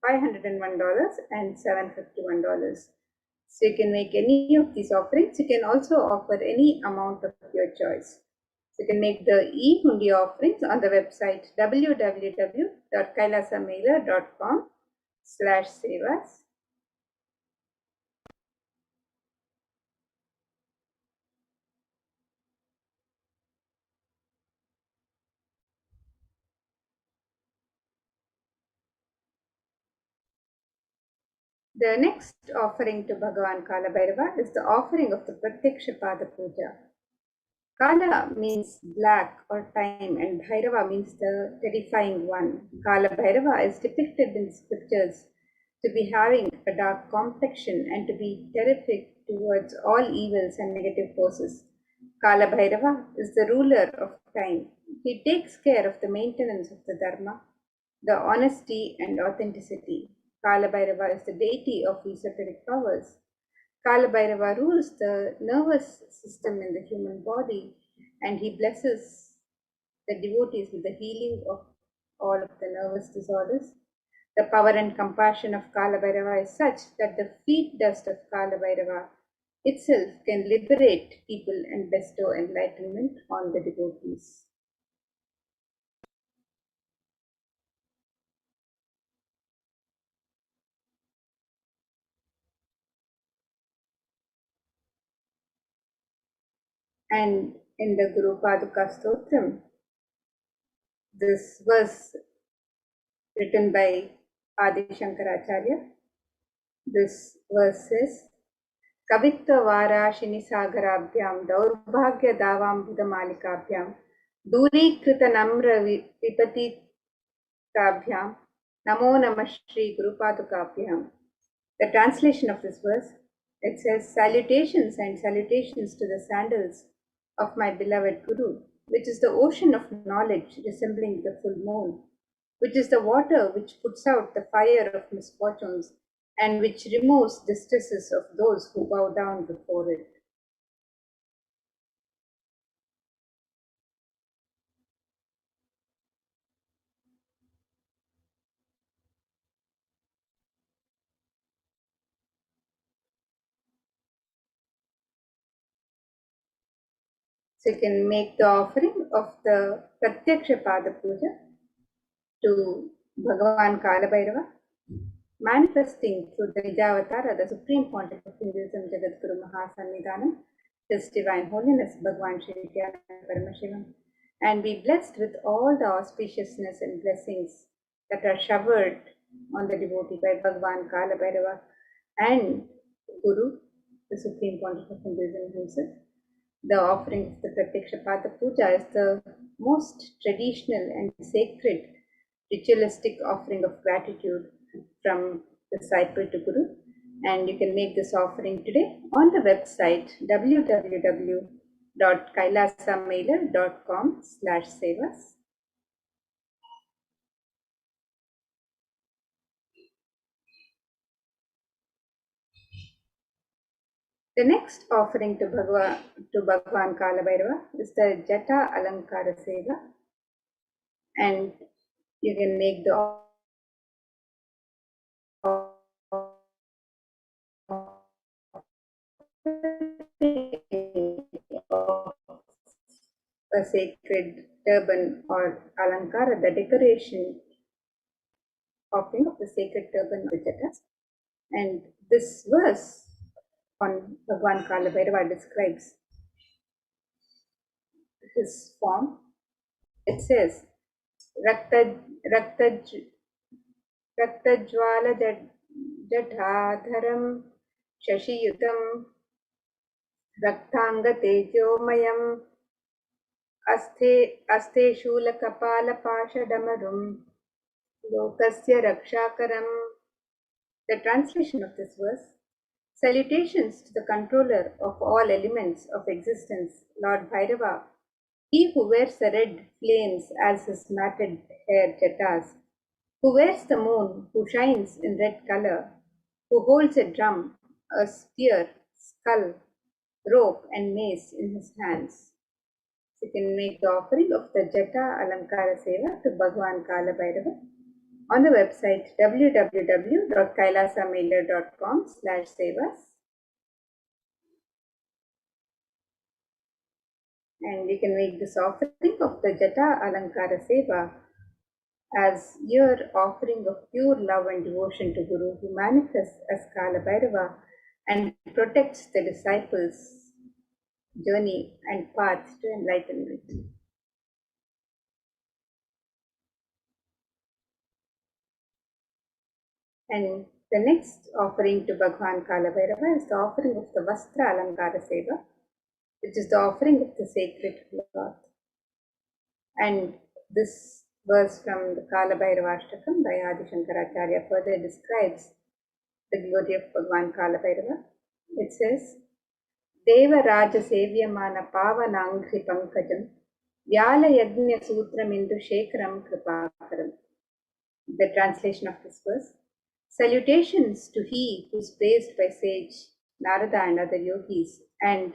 $501, and $751. So you can make any of these offerings. You can also offer any amount of your choice. So you can make the E-Hundi offerings on the website www.kailasamela.com/sevas. The next offering to Bhagavan Kalabhairava is the offering of the Pratyaksha Pada Puja. Kala means black or time, and Bhairava means the terrifying one. Kala Bhairava is depicted in scriptures to be having a dark complexion and to be terrific towards all evils and negative forces. Kala Bhairava is the ruler of time. He takes care of the maintenance of the Dharma, the honesty and authenticity. Kala Bhairava is the deity of esoteric powers. Kala Bhairava rules the nervous system in the human body, and he blesses the devotees with the healing of all of the nervous disorders. The power and compassion of Kala Bhairava is such that the feet dust of Kala Bhairava itself can liberate people and bestow enlightenment on the devotees. And in the Guru Paduka Stotram, this was written by Adi Shankaracharya. This verse says, Kavitva Varashini Sagarabhyam Daurbhagya Davam Buddha Malikabhyam Duri Krita Namra Vipati Kabhyam Namo Namah Shri Guru Padukabhyam. The translation of this verse, it says, salutations and salutations to the sandals of my beloved Guru, which is the ocean of knowledge resembling the full moon, which is the water which puts out the fire of misfortunes and which removes distresses of those who bow down before it. So you can make the offering of the Pratyaksha Pada Puja to Bhagavan Kalabhairava, manifesting through the Nijavatara, the Supreme Pontiff of Hinduism, Jagadguru Mahasannidhanam, His Divine Holiness Bhagavan Shri Nithyananda Paramashivam, and be blessed with all the auspiciousness and blessings that are showered on the devotee by Bhagavan Kalabhairava and Guru, the Supreme Pontiff of Hinduism himself. The offering of the Pratyaksha Pada Puja is the most traditional and sacred ritualistic offering of gratitude from disciple to Guru, and you can make this offering today on the website www.kailasamailer.com/sevas. The next offering to Bhagavan Kalabhairava is the Jata Alankara Seva, and you can make the a sacred turban or alankara, the decoration offering of the sacred turban of the Jatas. And this verse on Bhagavan Kalabhairava describes his form. It says, Raktajwala Jadhadharam Shashiyutam Raktanga Tejomayam Aste Shula Kapala Pashadamarum Lokasya Rakshakaram. The translation of this verse: salutations to the controller of all elements of existence, Lord Bhairava, he who wears the red flames as his matted hair jatas, who wears the moon, who shines in red color, who holds a drum, a spear, skull, rope, and mace in his hands. So you can make the offering of the Jata Alankara Seva to Bhagavan Kalabhairava on the website www.kailasamailer.com/sevas, and you can make this offering of the Jata Alankara Seva as your offering of pure love and devotion to Guru, who manifests as Kalabhairava and protects the disciples' journey and path to enlightenment. And the next offering to Bhagavan Kalabhairava is the offering of the Vastra Alankara Seva, which is the offering of the sacred cloth. And this verse from the Kalabhairava Ashtakam by Adi Shankaracharya further describes the glory of Bhagavan Kalabhairava. It says, Deva Raja Sevyamana Pavanangri Pankajam Vyala Yagnya Sutram Indu Shekaram Kripakaram. The translation of this verse: salutations to he who is praised by sage Narada and other yogis, and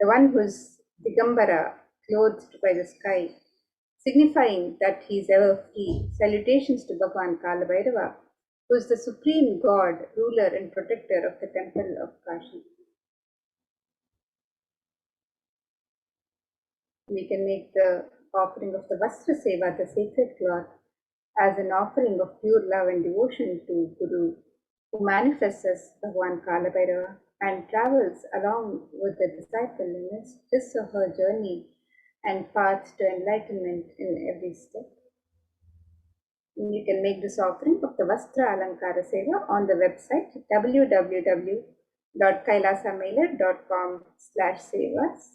the one who is Digambara, clothed by the sky, signifying that he is ever free. Salutations to Bhagavan Kalabhairava, who is the supreme god, ruler and protector of the temple of Kashi. We can make the offering of the Vastra Seva, the sacred cloth, as an offering of pure love and devotion to Guru, who manifests as Bhagavan Kalabhairava, and travels along with the disciple in his or her journey and path to enlightenment in every step. And you can make this offering of the Vastra Alankara Seva on the website www.kailasamailer.com/sevas.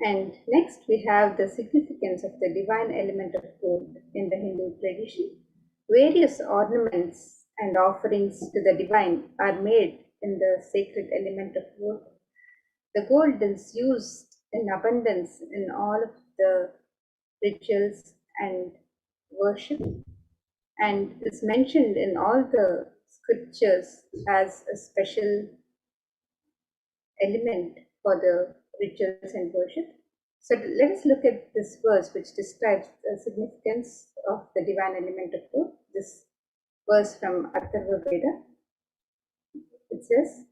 And next we have the significance of the divine element of gold in the Hindu tradition. Various ornaments and offerings to the divine are made in the sacred element of gold. The gold is used in abundance in all of the rituals and worship and is mentioned in all the scriptures as a special element for the rituals and worship. So let us look at this verse which describes the significance of the divine element of gold. This verse from Atharva Veda. It says,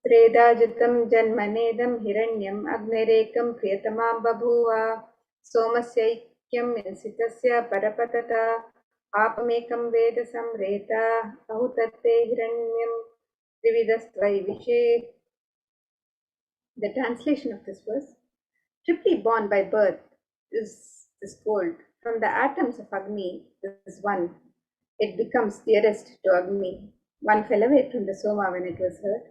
Tredajitam janmanedam hiranyam agnerekam priyatamam babhuva somasyaikyam insitasya parapatata apamekam veda samreta ahutatte hiranyam trividastvai vishe. The translation of this verse: triply born by birth is this gold. From the atoms of Agni, this one, it becomes dearest to Agni. One fell away from the Soma when it was heard.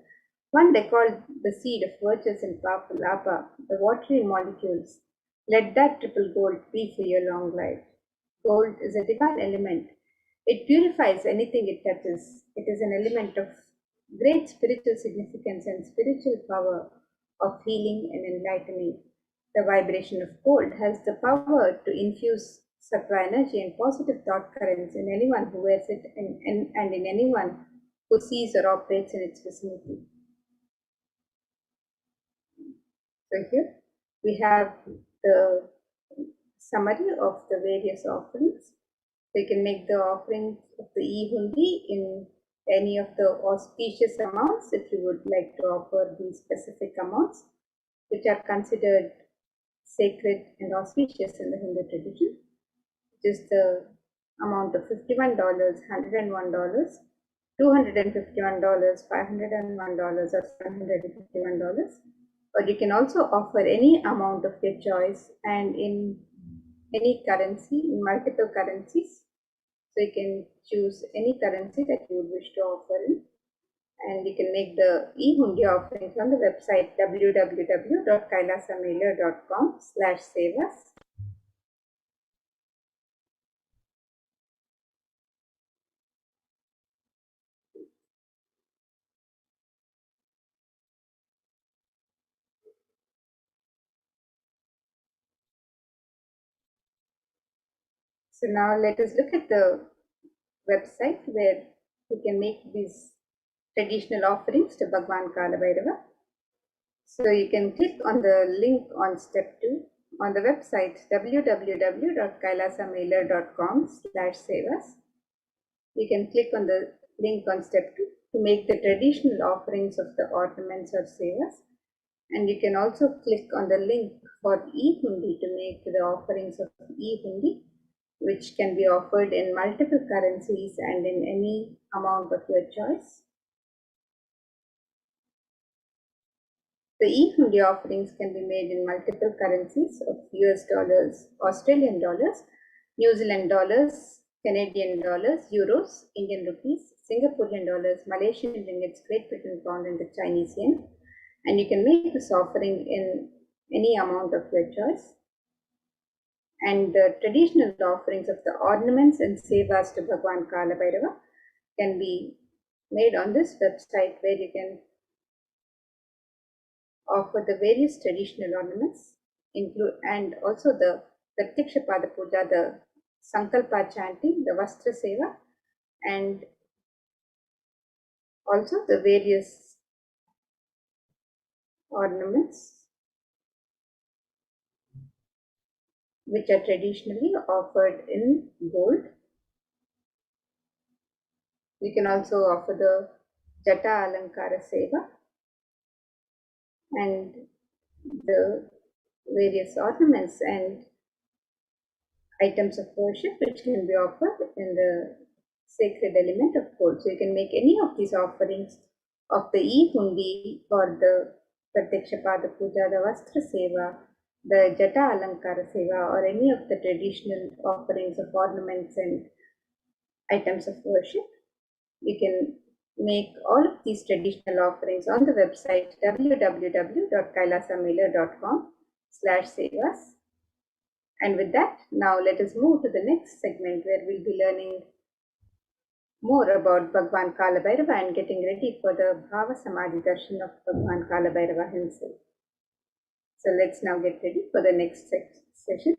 One they called the seed of virtues and Lapa, the watery molecules. Let that triple gold be for your long life. Gold is a divine element. It purifies anything it touches. It is an element of great spiritual significance and spiritual power of healing and enlightening. The vibration of gold has the power to infuse sattva energy and positive thought currents in anyone who wears it and in anyone who sees or operates in its vicinity. So here we have the summary of the various offerings. So you can make the offerings of the e-hundi in any of the auspicious amounts if you would like to offer these specific amounts which are considered sacred and auspicious in the Hindu tradition, which is the amount of $51, $101, $251, $501, or $751. Or you can also offer any amount of your choice and in any currency, in multiple currencies. So you can choose any currency that you would wish to offer in. And you can make the e-hundi offerings on the website www.kailasamailer.com/sevas. So now let us look at the website where you can make these traditional offerings to Bhagwan Kalabhairava. So you can click on the link on step 2 on the website www.kailasamailer.com/sevas. You can click on the link on step 2 to make the traditional offerings of the ornaments or sevas. And you can also click on the link for e-hundi to make the offerings of e-hundi, which can be offered in multiple currencies and in any amount of your choice. The e-hundi offerings can be made in multiple currencies of US dollars, Australian dollars, New Zealand dollars, Canadian dollars, euros, Indian rupees, Singaporean dollars, Malaysian ringgits, Great Britain pound, and the Chinese yen. And you can make this offering in any amount of your choice. And the traditional offerings of the ornaments and sevas to Bhagwan Kalabhairava can be made on this website where you can offer the various traditional ornaments, and also the Pratyaksha Pada Puja, the Sankalpa chanting, the Vastra Seva, and also the various ornaments which are traditionally offered in gold. We can also offer the Jata Alankara Seva and the various ornaments and items of worship which can be offered in the sacred element of gold. So you can make any of these offerings of the e-hundi or the Pratyaksha Pada Puja, the Vastra Seva, the Jata Alankara Seva, or any of the traditional offerings of ornaments and items of worship. You can make all of these traditional offerings on the website www.kailasamailer.com/sevas. And with that, now let us move to the next segment where we'll be learning more about Bhagwan Kalabhairava and getting ready for the Bhavasamadhi darshan of Bhagwan Kalabhairava himself. So let's now get ready for the next session.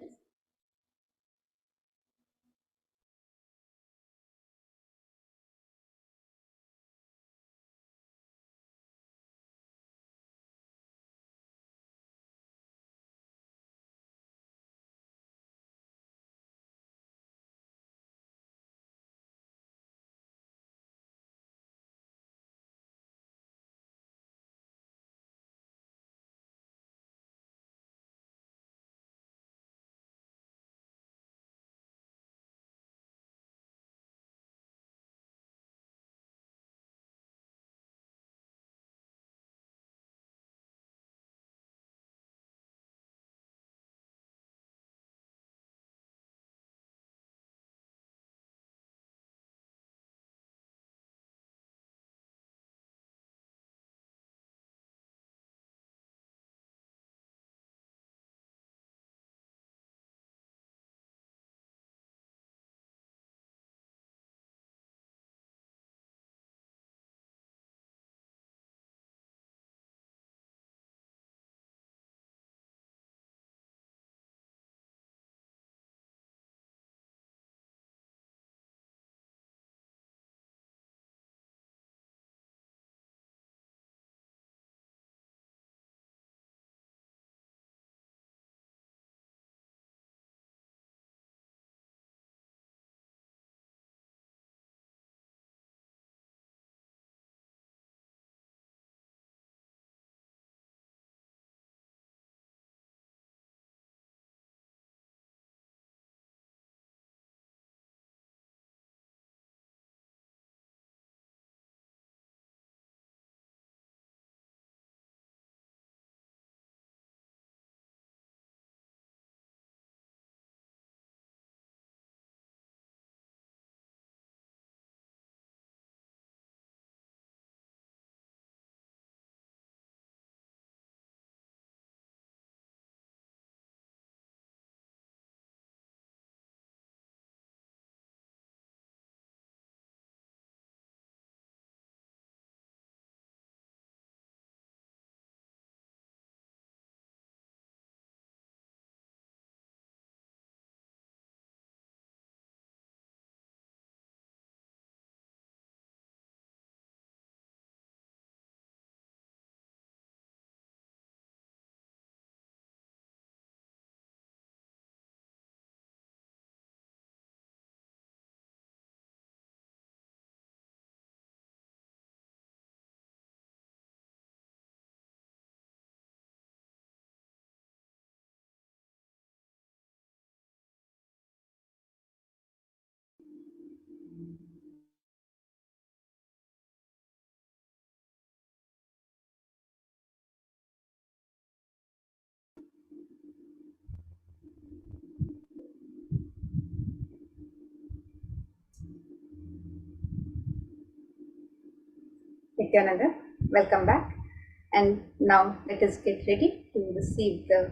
Nithyananda, welcome back. And now let us get ready to receive the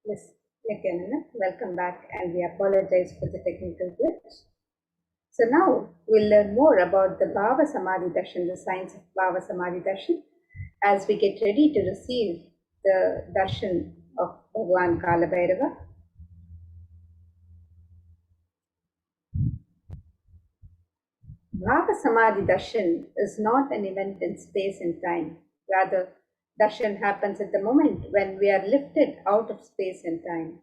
Yes, Nithyananda, welcome back, and we apologize for the technical glitch. So now we'll learn more about the BHAVASAMADHI darshan, the science of BHAVASAMADHI darshan, as we get ready to receive the darshan of Bhagwan Kalabhairava. BHAVASAMADHI darshan is not an event in space and time. Rather, darshan happens at the moment when we are lifted out of space and time.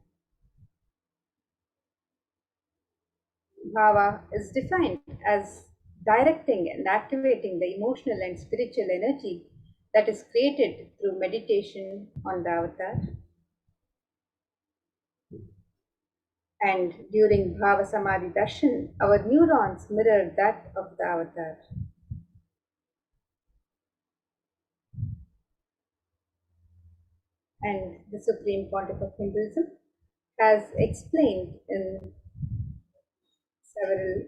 Bhava is defined as directing and activating the emotional and spiritual energy that is created through meditation on the avatar. And during Bhava Samadhi Darshan, our neurons mirror that of the avatar. And the Supreme Pontiff of Hinduism has explained in several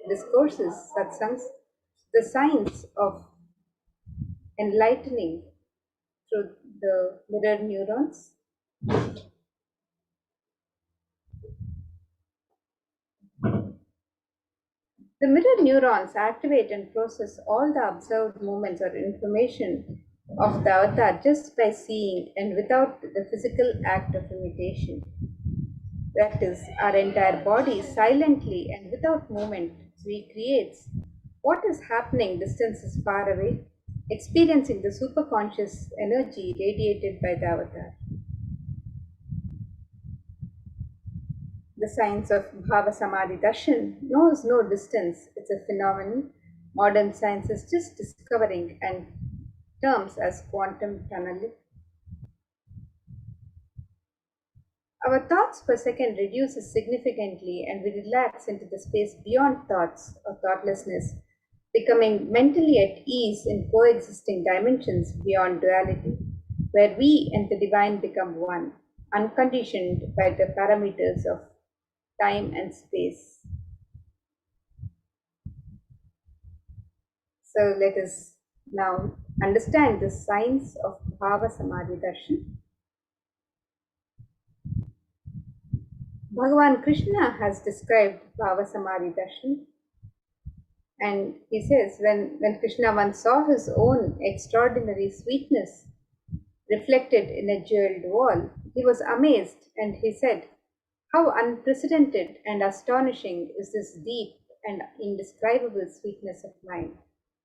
discourses, satsangs, the science of enlightening through the mirror neurons. The mirror neurons activate and process all the observed movements or information of the avatar just by seeing and without the physical act of imitation. That is, our entire body silently and without movement recreates what is happening distances far away, experiencing the superconscious energy radiated by the avatar. The science of Bhava Samadhi Darshan knows no distance. It's a phenomenon modern science is just discovering and terms as quantum tunneling. Our thoughts per second reduces significantly and we relax into the space beyond thoughts or thoughtlessness, becoming mentally at ease in coexisting dimensions beyond duality, where we and the divine become one, unconditioned by the parameters of time and space. So let us now understand the science of Bhava Samadhi Darshan. Bhagavan Krishna has described Bhava Samadhi Darshan, and he says when Krishna once saw his own extraordinary sweetness reflected in a jeweled wall, he was amazed and he said, "How unprecedented and astonishing is this deep and indescribable sweetness of mine!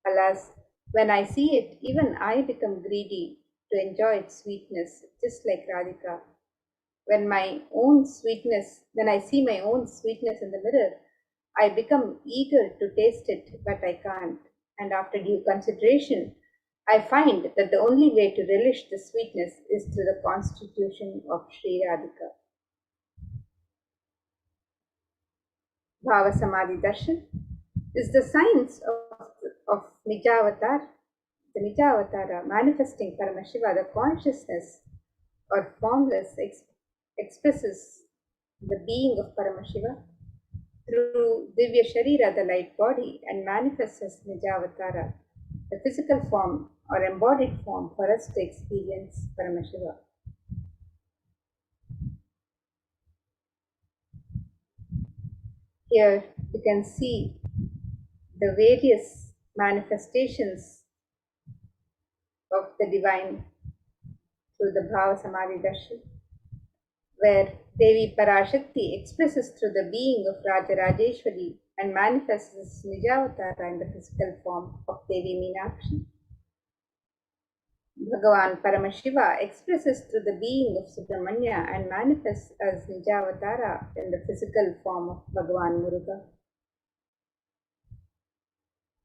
Alas, when I see it, even I become greedy to enjoy its sweetness, just like Radhika. When I see my own sweetness in the mirror, I become eager to taste it, but I can't. And after due consideration, I find that the only way to relish the sweetness is through the constitution of Sri Radhika." Bhava Samadhi Darshan is the science of Nijavatar, the Nijavatara, manifesting Paramashiva, the consciousness or formless expresses the being of Paramashiva through Divya Sharira, the light body, and manifests as Nijavatara, the physical form or embodied form for us to experience Paramashiva. Here you can see the various manifestations of the divine through the Bhava Samadhi Darshan, where Devi Parashakti expresses through the being of Raja Rajeshwari and manifests as Nijavatara in the physical form of Devi Meenakshi. Bhagavan Paramashiva expresses through the being of Subramanya and manifests as Nijavatara in the physical form of Bhagavan Muruga.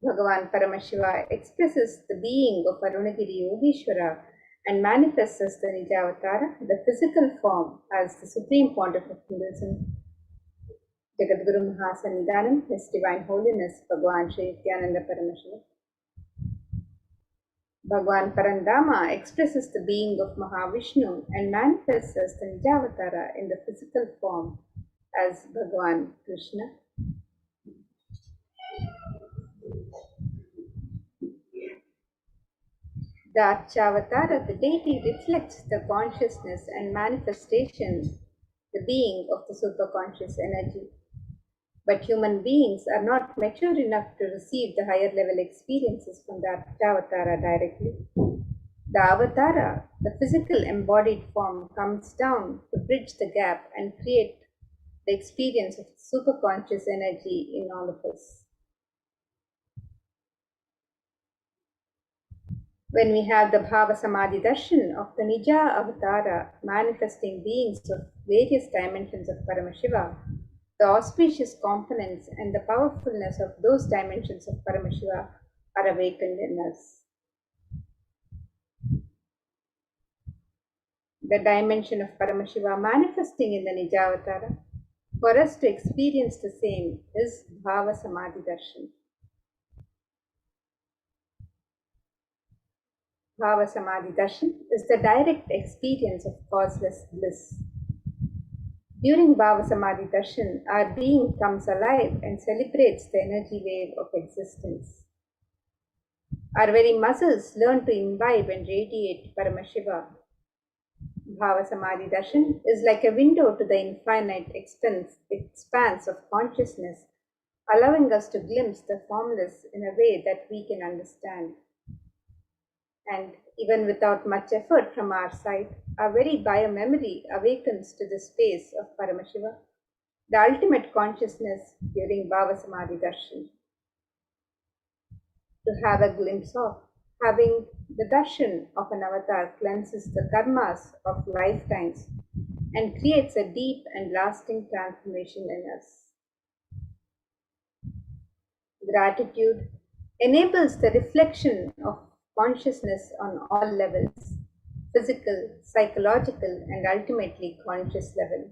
Bhagavan Paramashiva expresses the being of Arunagiri Yogeshwara and manifests as the Nijavatara, the physical form, as the Supreme Pontiff of Hinduism, Jagadguru Mahasannidhanam, His Divine Holiness, Bhagavan Sri Nithyananda Paramashivam. Bhagavan Parandama expresses the being of Mahavishnu and manifests as the Nijavatara in the physical form as Bhagavan Krishna. The Archavatara, the deity, reflects the consciousness and manifestation, the being of the superconscious energy. But human beings are not mature enough to receive the higher level experiences from the Archavatara directly. The Avatara, the physical embodied form, comes down to bridge the gap and create the experience of superconscious energy in all of us. When we have the BHAVASAMADHI darshan of the Nija Avatara manifesting beings of various dimensions of Paramashiva, the auspicious components and the powerfulness of those dimensions of Paramashiva are awakened in us. The dimension of Paramashiva manifesting in the Nijavatara, for us to experience the same, is BHAVASAMADHI darshan. BHAVASAMADHI darshan is the direct experience of causeless bliss. During BHAVASAMADHI darshan, our being comes alive and celebrates the energy wave of existence. Our very muscles learn to imbibe and radiate Paramashiva. BHAVASAMADHI darshan is like a window to the infinite expanse of consciousness, allowing us to glimpse the formless in a way that we can understand. And even without much effort from our side, our very biomemory awakens to the space of Paramashiva, the ultimate consciousness during BHAVASAMADHI darshan. To have a glimpse of, having the darshan of an avatar cleanses the karmas of lifetimes and creates a deep and lasting transformation in us. Gratitude enables the reflection of consciousness on all levels, physical, psychological, and ultimately conscious level.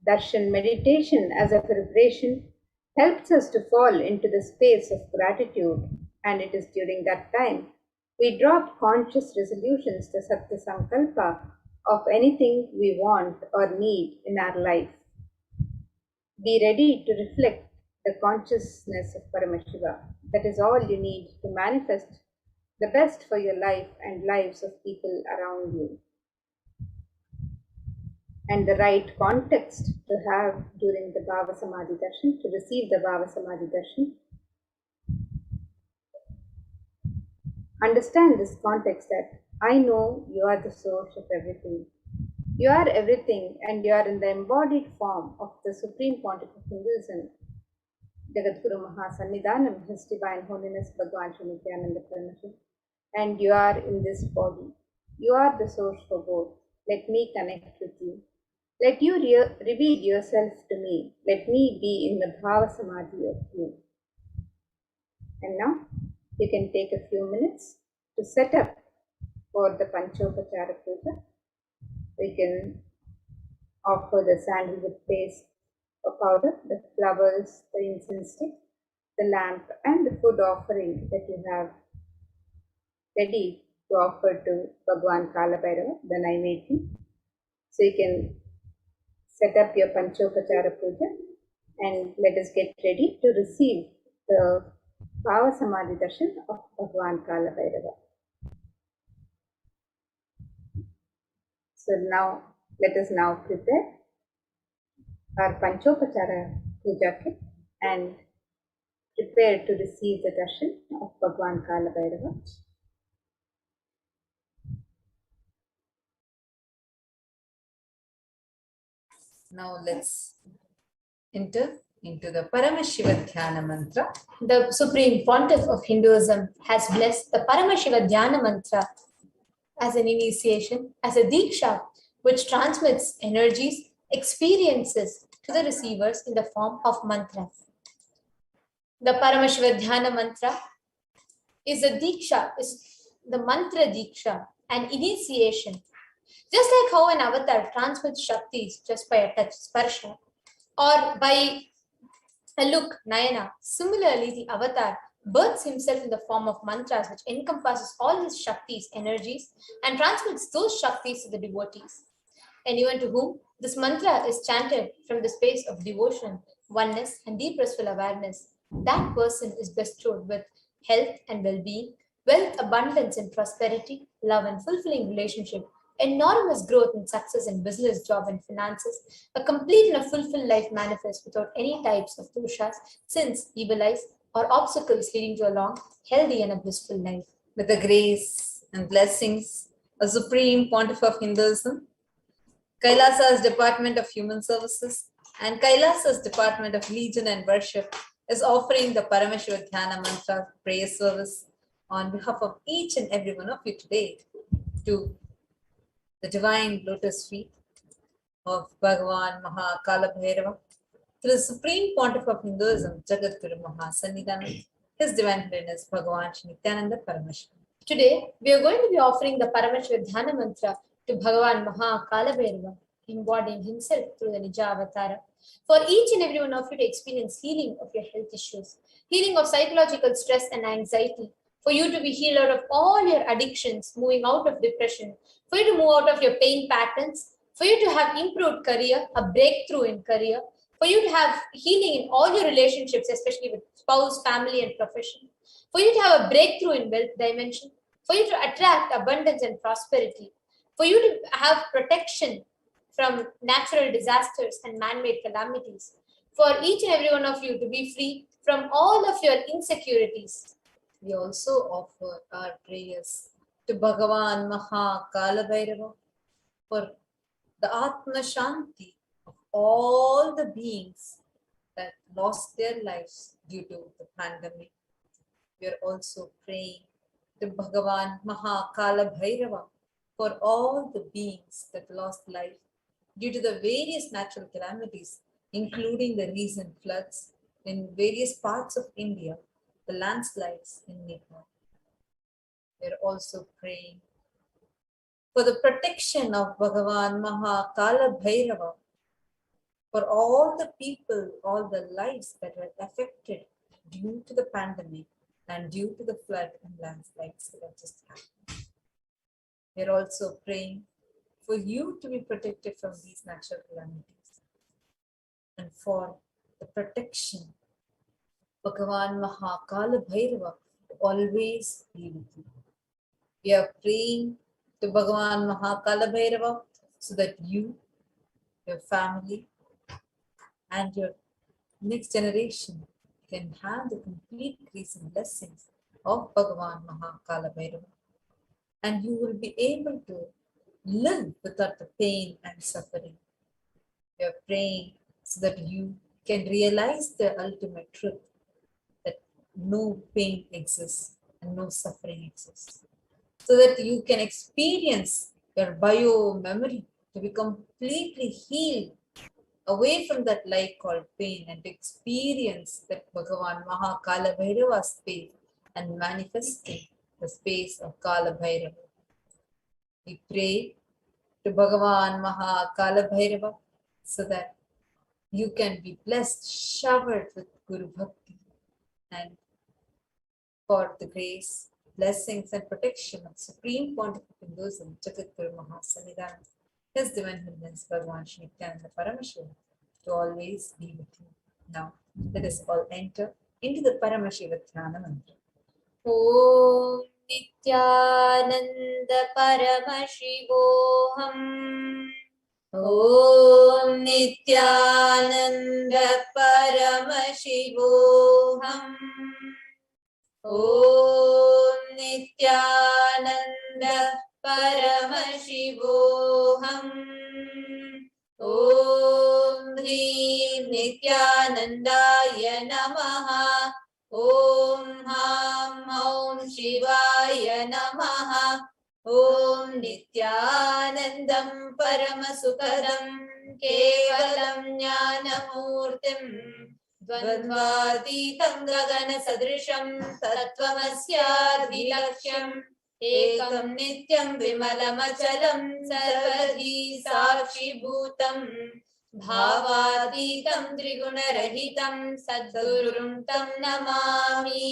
Darshan meditation as a preparation helps us to fall into the space of gratitude, and it is during that time we drop conscious resolutions to Satya Sankalpa of anything we want or need in our life. Be ready to reflect the consciousness of Paramashiva. That is all you need to manifest the best for your life and lives of people around you. And the right context to have during the BHAVASAMADHI darshan, to receive the BHAVASAMADHI darshan. Understand this context that I know you are the source of everything. You are everything, and you are in the embodied form of the Supreme Pontiff of Hinduism, Jagadguru Mahasannidhanam, His Divine Holiness Bhagwan Sri Nithyananda Paramashivam. And you are in this body. You are the source for both. Let me connect with you. Let you reveal yourself to me. Let me be in the BHAVASAMADHI of you. And now you can take a few minutes to set up for the Panchopachara Puja. We can offer the sandalwood paste or powder, the flowers, the incense stick, the lamp, and the food offering that you have ready to offer to Bhagwan Kalabhairava, the Naivedya. So you can set up your Panchopachara Puja and let us get ready to receive the BHAVASAMADHI darshan of Bhagwan Kalabhairava. So now, let us now prepare our Panchopachara Puja kit and prepare to receive the darshan of Bhagwan Kalabhairava. Now let's enter into the Paramashiva Dhyana mantra. The Supreme Pontiff of Hinduism has blessed the Paramashiva Dhyana mantra as an initiation, as a diksha, which transmits energies, experiences to the receivers in the form of mantras. The Paramashiva Dhyana mantra is a diksha, is the mantra diksha, an initiation. Just like how an avatar transmits shaktis just by a touch, sparsha, or by a look, nayana, similarly the avatar births himself in the form of mantras, which encompasses all his shaktis, energies, and transmits those shaktis to the devotees. Anyone to whom this mantra is chanted from the space of devotion, oneness, and deep restful awareness, that person is bestowed with health and well-being, Wealth, abundance, and prosperity, love and fulfilling relationship, enormous growth and success in business, job, and finances, a complete and a fulfilled life manifest without any types of doshas, sins, evil eyes, or obstacles leading to a long, healthy, and a blissful life. With the grace and blessings of Supreme Pontiff of Hinduism, Kailasa's Department of Human Services, and Kailasa's Department of Legion and Worship is offering the Paramashivoham Mantra prayer service on behalf of each and every one of you today to the divine lotus feet of Bhagavan Mahakala Bhairava, to the Supreme Pontiff of Hinduism, Jagadguru Mahasannidhanam, His Divine Holiness Bhagavan Shri Nithyananda Paramashivam. Today, we are going to be offering the Paramashivoham Mantra to Bhagavan Mahakala Bhairava, embodying himself through the Nija Avatara, for each and every one of you to experience healing of your health issues, healing of psychological stress and anxiety, for you to be healed out of all your addictions, moving out of depression, for you to move out of your pain patterns, for you to have improved career, a breakthrough in career, for you to have healing in all your relationships, especially with spouse, family, and profession, for you to have a breakthrough in wealth dimension, for you to attract abundance and prosperity, for you to have protection from natural disasters and man-made calamities, for each and every one of you to be free from all of your insecurities. We also offer our prayers to Bhagavan Mahakala Bhairava for the Atma Shanti of all the beings that lost their lives due to the pandemic. We are also praying to Bhagavan Mahakala Bhairava for all the beings that lost life due to the various natural calamities, including the recent floods in various parts of India, the landslides in Nepal. We are also praying for the protection of Bhagavan Mahakala Bhairava for all the people, all the lives that were affected due to the pandemic and due to the flood and landslides that have just happened. We are also praying for you to be protected from these natural calamities and for the protection of Bhagavan Mahakala Bhairava to always be with you. We are praying to Bhagavan Mahakala Bhairava so that you, your family, and your next generation can have the complete grace and blessings of Bhagavan Mahakala Bhairava. And you will be able to live without the pain and suffering. We are praying so that you can realize the ultimate truth that no pain exists and no suffering exists, so that you can experience your bio memory to be completely healed away from that lie called pain and experience that Bhagavan Mahakala Bhairava space and manifesting the space of Kala Bhairava. We pray to Bhagavan Mahakala Bhairava so that you can be blessed, showered with Guru Bhakti, and for the grace, blessings, and protection of Supreme Pontiff of Hinduism, Jagadguru Mahasannidhanam, His Divine Holiness Bhagavan Shri Nithyananda Paramashivam, to always be with you. Now, let us all enter into the Paramashivoham Mantra. Om Nithyananda Paramashivoham. Om Nithyananda Paramashivoham. Om Nithyananda Paramashivoham. Om Hri Nithyanandaya Namaha. Om Ham Om Shivaya Namaha. Om Nithyanandam Paramasukadam Kevalam Jnanamurtim Dvandvatitam Gagana Sadrisham Tattvamasyadvilaksham Ekam Nityam Vimalamachalam Sarvadhi Sakshi Bhutam Bhavatitam Triguణarahitam Sadgurum Tam Namami.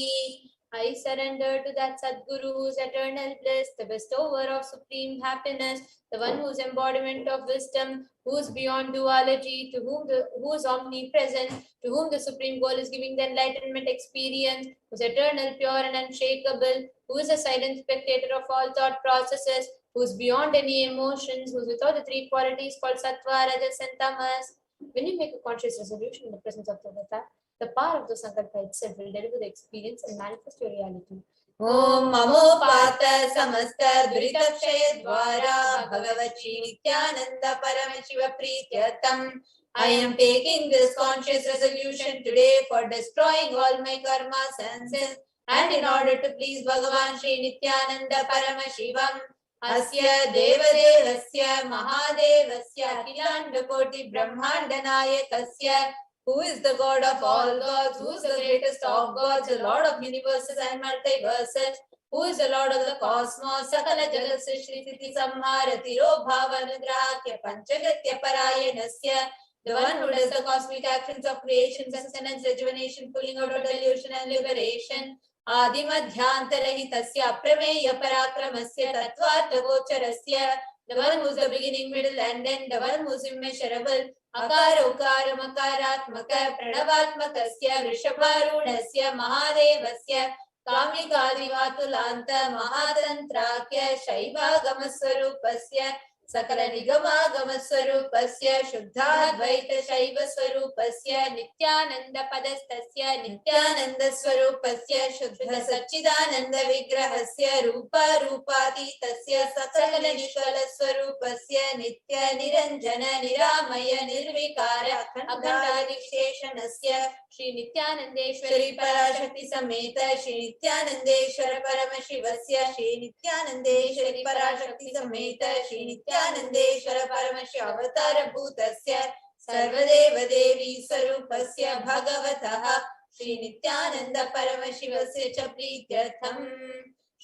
I surrender to that Sadguru whose eternal bliss, the bestower of supreme happiness, the one whose embodiment of wisdom, who is beyond duality, to whom who is omnipresent, to whom the supreme goal is giving the enlightenment experience, who is eternal, pure, and unshakable, who is a silent spectator of all thought processes, who is beyond any emotions, who is without the three qualities called sattva, rajas, and tamas. When you make a conscious resolution in the presence of Devata, the power of the sankalpa itself will deliver the experience and manifest your reality. Om Mamopata Samasta Duritakshaya Dwara Bhagavachi Nithyananda Paramashiva Prityatam. I am taking this conscious resolution today for destroying all my karmas and sins, and in order to please Bhagavan Shri Nithyananda Paramashivam. Asya Devadevasya Mahadevasya Akhilanda Koti Brahmanda Nayakasya, who is the God of all gods, who is the greatest of gods, the Lord of universes and multiverses, who is the Lord of the cosmos, Sakala Jagat Srishti Titi Samharati Robhavanugrahakya Panchagatya Parayanasya, the one who does the cosmic actions of creation, sustenance, rejuvenation, pulling out of delusion and liberation. Adimadhyantarhitasya Aprameya Parakramasya Tattvartha Gocharasya, the one who is the beginning, middle and end, the one who is immeasurable. Akara Ukara Makaratmaka Pranavatmakasya Vrishabharunasya Mahadevasya Kamikadivatulanta Mahadantrakya Shaiva Gamaswarupasya Sakala Nigama Gamaswarupasya Shuddhadvaita Shaiva Swarupasya Nithyananda Padastasya Nithyananda Swarupasya Shuddha Satchidananda Vigrahasya Rupa Rupatitasya Sakala Nishkala Swarupasya Nitya Niranjana Niramaya Nirvikara Akhanda Visheshanasya Shri Nithyanandeshwari Parashakti Sameta Shri Nithyanandeshwara Paramashivasya Shri Nithyanandeshwari Parashakti Sameta Shri Nithyanandeshwara Paramashiva Avatara Bhutasya Sarvadeva Devi Sarupasya Bhagavataha Shri Nithyananda Paramashivasya Cha Prityatham.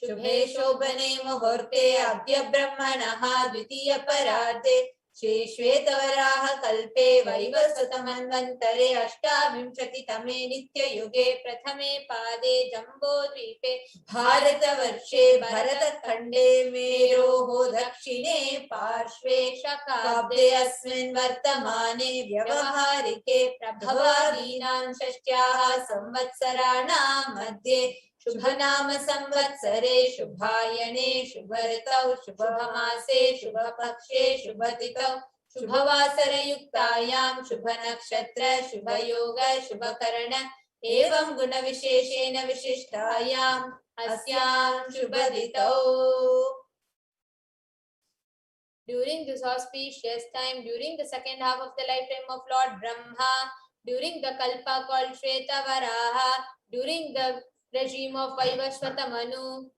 Shubhe Shobhane Muhurte Adya Brahmanaha Dvitiya Parade Shri Shvetavaraha Kalpe Vaivasatamanvantare Ashtavimshati Tame Nitya Yuge Prathame Pade Jambo Dvipe Bharata Varshe Bharata Khande Meroho Dakshine Parshve Shakabde Asmin Vartamane Vyavaharike Prabhavadinam Shashtyaha Samvatsarana Madhye Shubhanama Samvatsare Shubhayane Shubharitau Shubhamase Shubhapakshe Shubhatitau Shubhavasara Yuktayam Shubhanakshatra Shubhayoga Shubhakarana Evam Guna Visheshena Vishishtayam Asyam Shubhaditau. During this auspicious time, during the second half of the lifetime of Lord Brahma, during the Kalpa called Shvetavaraha, during the regime of Vaivasvata Manu,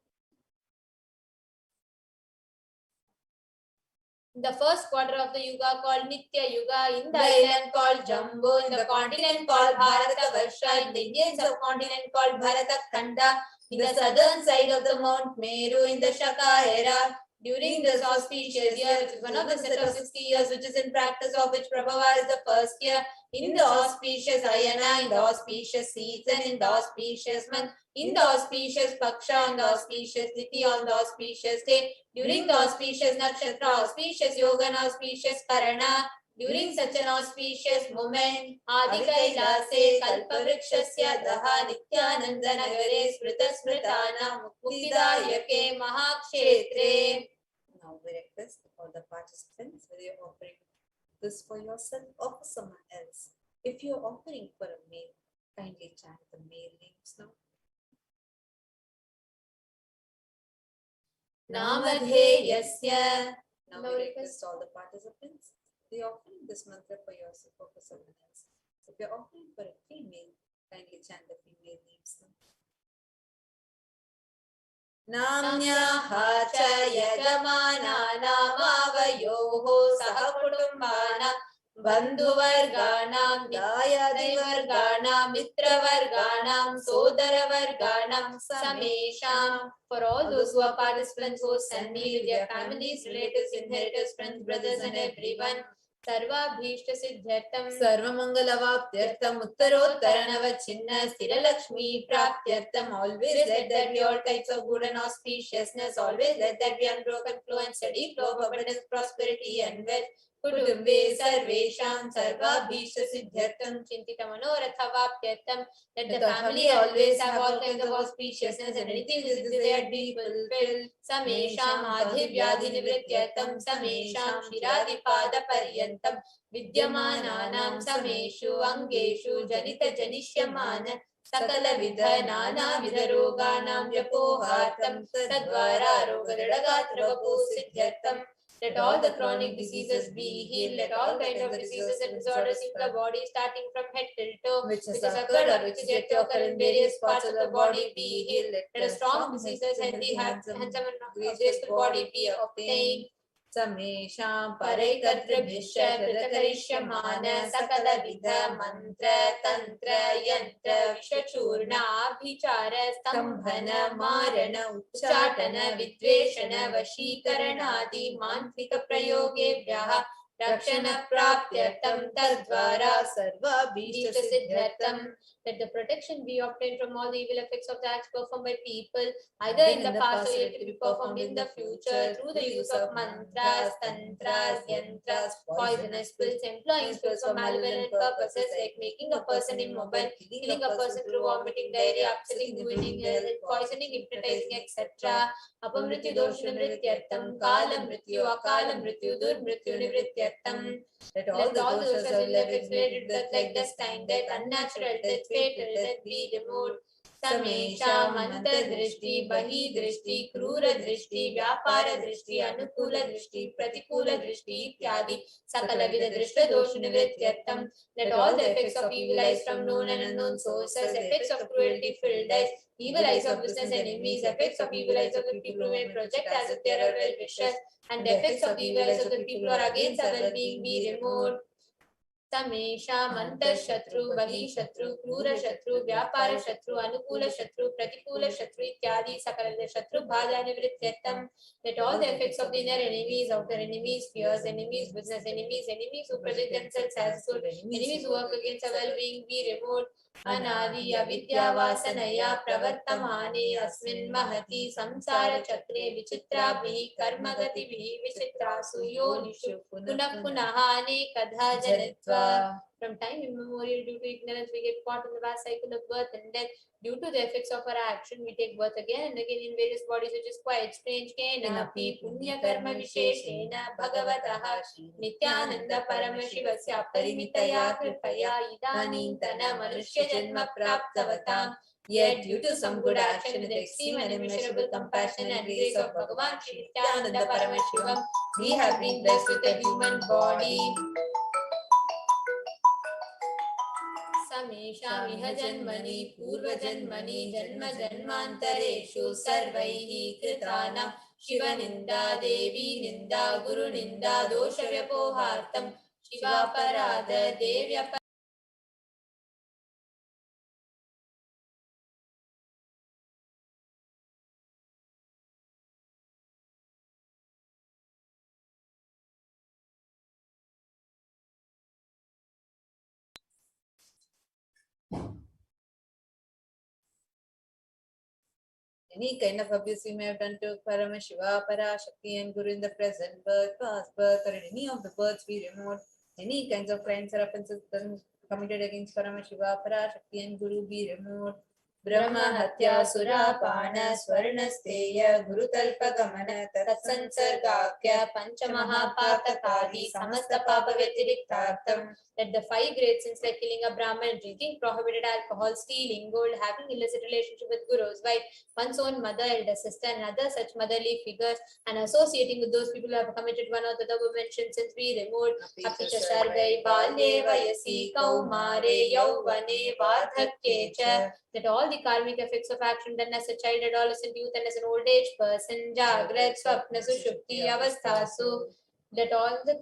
in the first quarter of the Yuga called Nitya Yuga, in the island called Jambu, in the continent called Bharata Varsha, in the Indian subcontinent called Bharata Khanda, in the southern side of the Mount Meru, in the Shaka era, during this auspicious year, which is one of the set of 60 years, which is in practice of which Prabhava is the first year, in the auspicious Ayana, in the auspicious season, in the auspicious month, in the auspicious Paksha, on the auspicious Tithi, on the auspicious day, during the auspicious Nakshatra, auspicious Yoga, and auspicious Karana, during such an auspicious moment, Adi Kailase, Kalpavrikshasya Daha Nithyananda Nagare Smrita Smritana Muktidayake Mahakshetre. Now we request all the participants, whether you're offering this for yourself or for someone else. If you're offering for a male, kindly chant the male names now. Namadheyasya. Now we request all the participants, they are offering this mantra for yourself or for someone else. If you're offering for a female, kindly chant the female names now. Namnyaha cha yagamana namavayoho sahakutumbana bandhuvarganam dayadivarganam mitravarganam sodaravarganam samesham. For all those who are participants, hosts and me with their families, relatives, inheritors, friends, brothers and everyone, Sarvabhishta Siddhyartham Sarvamangalavaptyartham Uttarottaranavachinna Sthiralakshmi Praptyartham. Always let there be all types of good and auspiciousness. Always let there be unbroken flow and steady flow of abundance, prosperity and wealth. कुटुम्बे सर्वेषां सर्वाभीष्टसिद्ध्यर्थं चिन्तितमनोरथवाप्त्यर्थं. Let the family always have all kinds of auspiciousness and anything which is desired be fulfilled. Samesham adhivyadhinivrtyartham samesham shiradipadaparyantam vidyamananam sameshu angeshu janita janishyamana sakala vidha nana vidha roganam vyapohartam tadvara rogadadagatravapo siddhyartham. Let all the chronic diseases be healed. Let all kinds of diseases and disorders in the body, starting from head till toe, which has occurred or which is yet to occur in various parts of the body, be healed. Let a strong diseases, healthy, handsome and graceful body be obtained. Samesham Paraikatravishya Pritakarishyamana Sakala Vidha Mantra Tantra Yantra Vishachurna Abhichara Stambhana Marana Uchatana Vidveshana Vashikaranadi Mantrika Prayogebhyaha Rakshana Praptyartham Tadvara Sarva Siddhartham. Let the protection be obtained from all the evil effects of the acts performed by people, either in the past or yet to be performed in the future, through the use of mantras, tantras, yantras, poisonous pills, employing spells for malevolent purposes like making a person immobile, killing a person through vomiting, diarrhea, upsetting, ruining health, poisoning, hypnotizing, etc. Apamrityu dosha nivrityartham, kala mrityu, akala mrityu, durmrityu nivrityartham. Let All the doshas of ill effects related to death like death, time death, unnatural death, fatal death be removed. Samesham antardrishti, bahidrishti, krura drishti, vyapara drishti, anukula drishti, pratikula drishti, ityadi sakala vida drishta dosha nivrityartham. Let all the effects of evil eyes from known and unknown sources, effects of cruelty filled eyes, evil eyes of business enemies, effects of evil eyes of the people who may project as if they are well wishers, and the effects of the evil eyes of the people who are against our well-being be removed. Samesham antarshatru, bahishatru, krura shatru, vyapara shatru, anukula shatru, pratikula shatru, ityadi sakala shatru bhaja nivrityartham. Let all the effects of the inner enemies, outer enemies, fears enemies, business enemies, enemies who project themselves as good, enemies who work against our well-being be removed. Anadi avidya vasanaya pravartamane asmin mahati samsara chakre vichitrabhi karmagatihi vichitrasu yonishu punah punahane kadha janitva. From time immemorial, due to ignorance, we get caught in the vast cycle of birth and death. Due to the effects of our action, we take birth again and again in various bodies, which is quite strange. Kenapi punya karma visheshena bhagavataha Nithyananda Paramashivasya Parimitaya Kripaya Idanintana Manushya Janma Praptavatam. Yet, due to some good action with extreme and immeasurable compassion and grace of Bhagavan Shri Nithyananda Paramashivam, we have been blessed with a human body. Samesham iha janmani purva janmani janma janmantareshu sarvaihi kritanam shiva ninda devi ninda guru ninda dosha vyapohartam shiva parada devya any kind of abuse we may have done to Paramashiva, Parashakti and Guru in the present birth, past birth, or in any of the births we removed, any kinds of crimes or offenses committed against Paramashiva, Parashakti and Guru be removed. Brahma Hatya Surapana Swarnasteya Guru Talpa Gamana Tatsansargakya Panchamaha Patakadi Samasta Papa Vetiriktartam. Let the 5 great sins like killing a Brahman, drinking prohibited alcohol, stealing gold, having illicit relationship with Guru's wife, one's own mother, elder sister, and other such motherly figures, and associating with those people who have committed one or the other mentioned sins be removed. Apicha sarvai balye vayasi kaumare yauvane vardhakye cha. That all the karmic effects of action done as a child, adolescent, youth, and as an old age person, Jagrat, Swapna, Sushupti, Avasthasu, that all the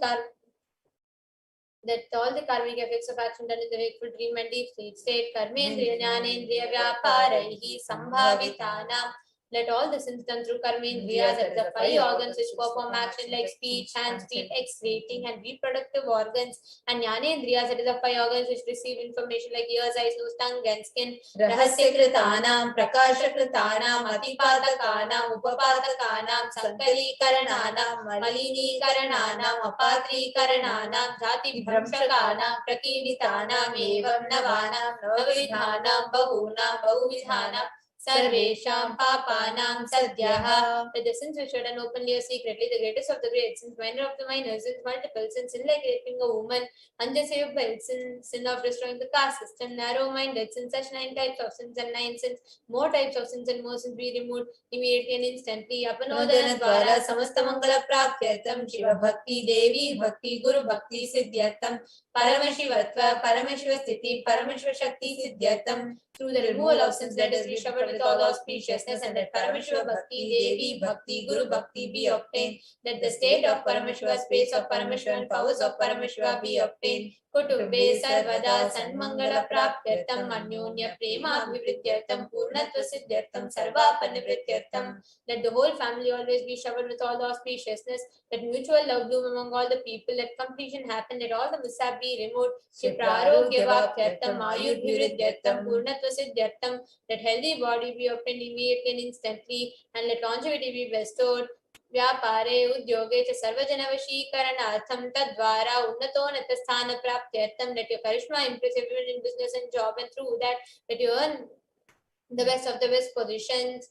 karmic effects of action done in the wakeful dream and deep sleep state, karmendriya, jnanendriya, vyaparaihi, sambhavitanam. Let all the sins done through karmendriyas, that is the five organs which perform action like speech, hands, feet, excreting and reproductive organs, and jnanendriyas, that is the five organs which receive information like ears, eyes, nose, tongue and skin. Rahasyakritaanam, prakashakritanam, atipatakanam, upapatakanam, sankalikarananam, malinikarananam, apatrikarananam, dhati bhramshakanam, prakimitanam, evam navanam, navavidhanam, bahunam, bahuvidhanam, Sarvesham papanam sadhyaha. That the sins which are done openly or secretly, the greatest of the great sins, minor of the minor sins, multiple sins, sin like raping a woman, undeserved wealth, sin of destroying the caste system, narrow-minded sins, such 9 types of sins and 9 sins, more types of sins and more sins be removed immediately and instantly. Apanodana dvara samasta mangala praptyatam Shiva bhakti devi bhakti guru bhakti siddhyatam Paramashivatva Paramashiva sthiti Paramashiva shakti siddhyatam. Through the removal of sins, let us be showered with all auspiciousness, and that Paramashiva Bhakti, Devi Bhakti, Guru Bhakti be obtained. Let the state of Paramashiva, space of Paramashiva, and powers of Paramashiva be obtained. Kutumbe Sarvada Sanmangala Praptyartam Anyonya Prema Abhivrityartam Purnatva Siddhyartam Sarva Panivrityartam. Let the whole family always be showered with all the auspiciousness. Let mutual love bloom among all the people. Let completion happen. Let all the mishap be removed. Shiprarogya Bhaktyartam Ayurvivrityartam Purnatva Siddhyartam. Let healthy body be obtained immediately and instantly, and let longevity be bestowed. व्यापारे उद्योगे च सर्वजनवशीकरणार्थं तद्वारा उन्नतोन्नतस्थानप्राप्त्यर्थं. Let your charisma impress everyone in business and job, and through that let you earn the best of the best positions.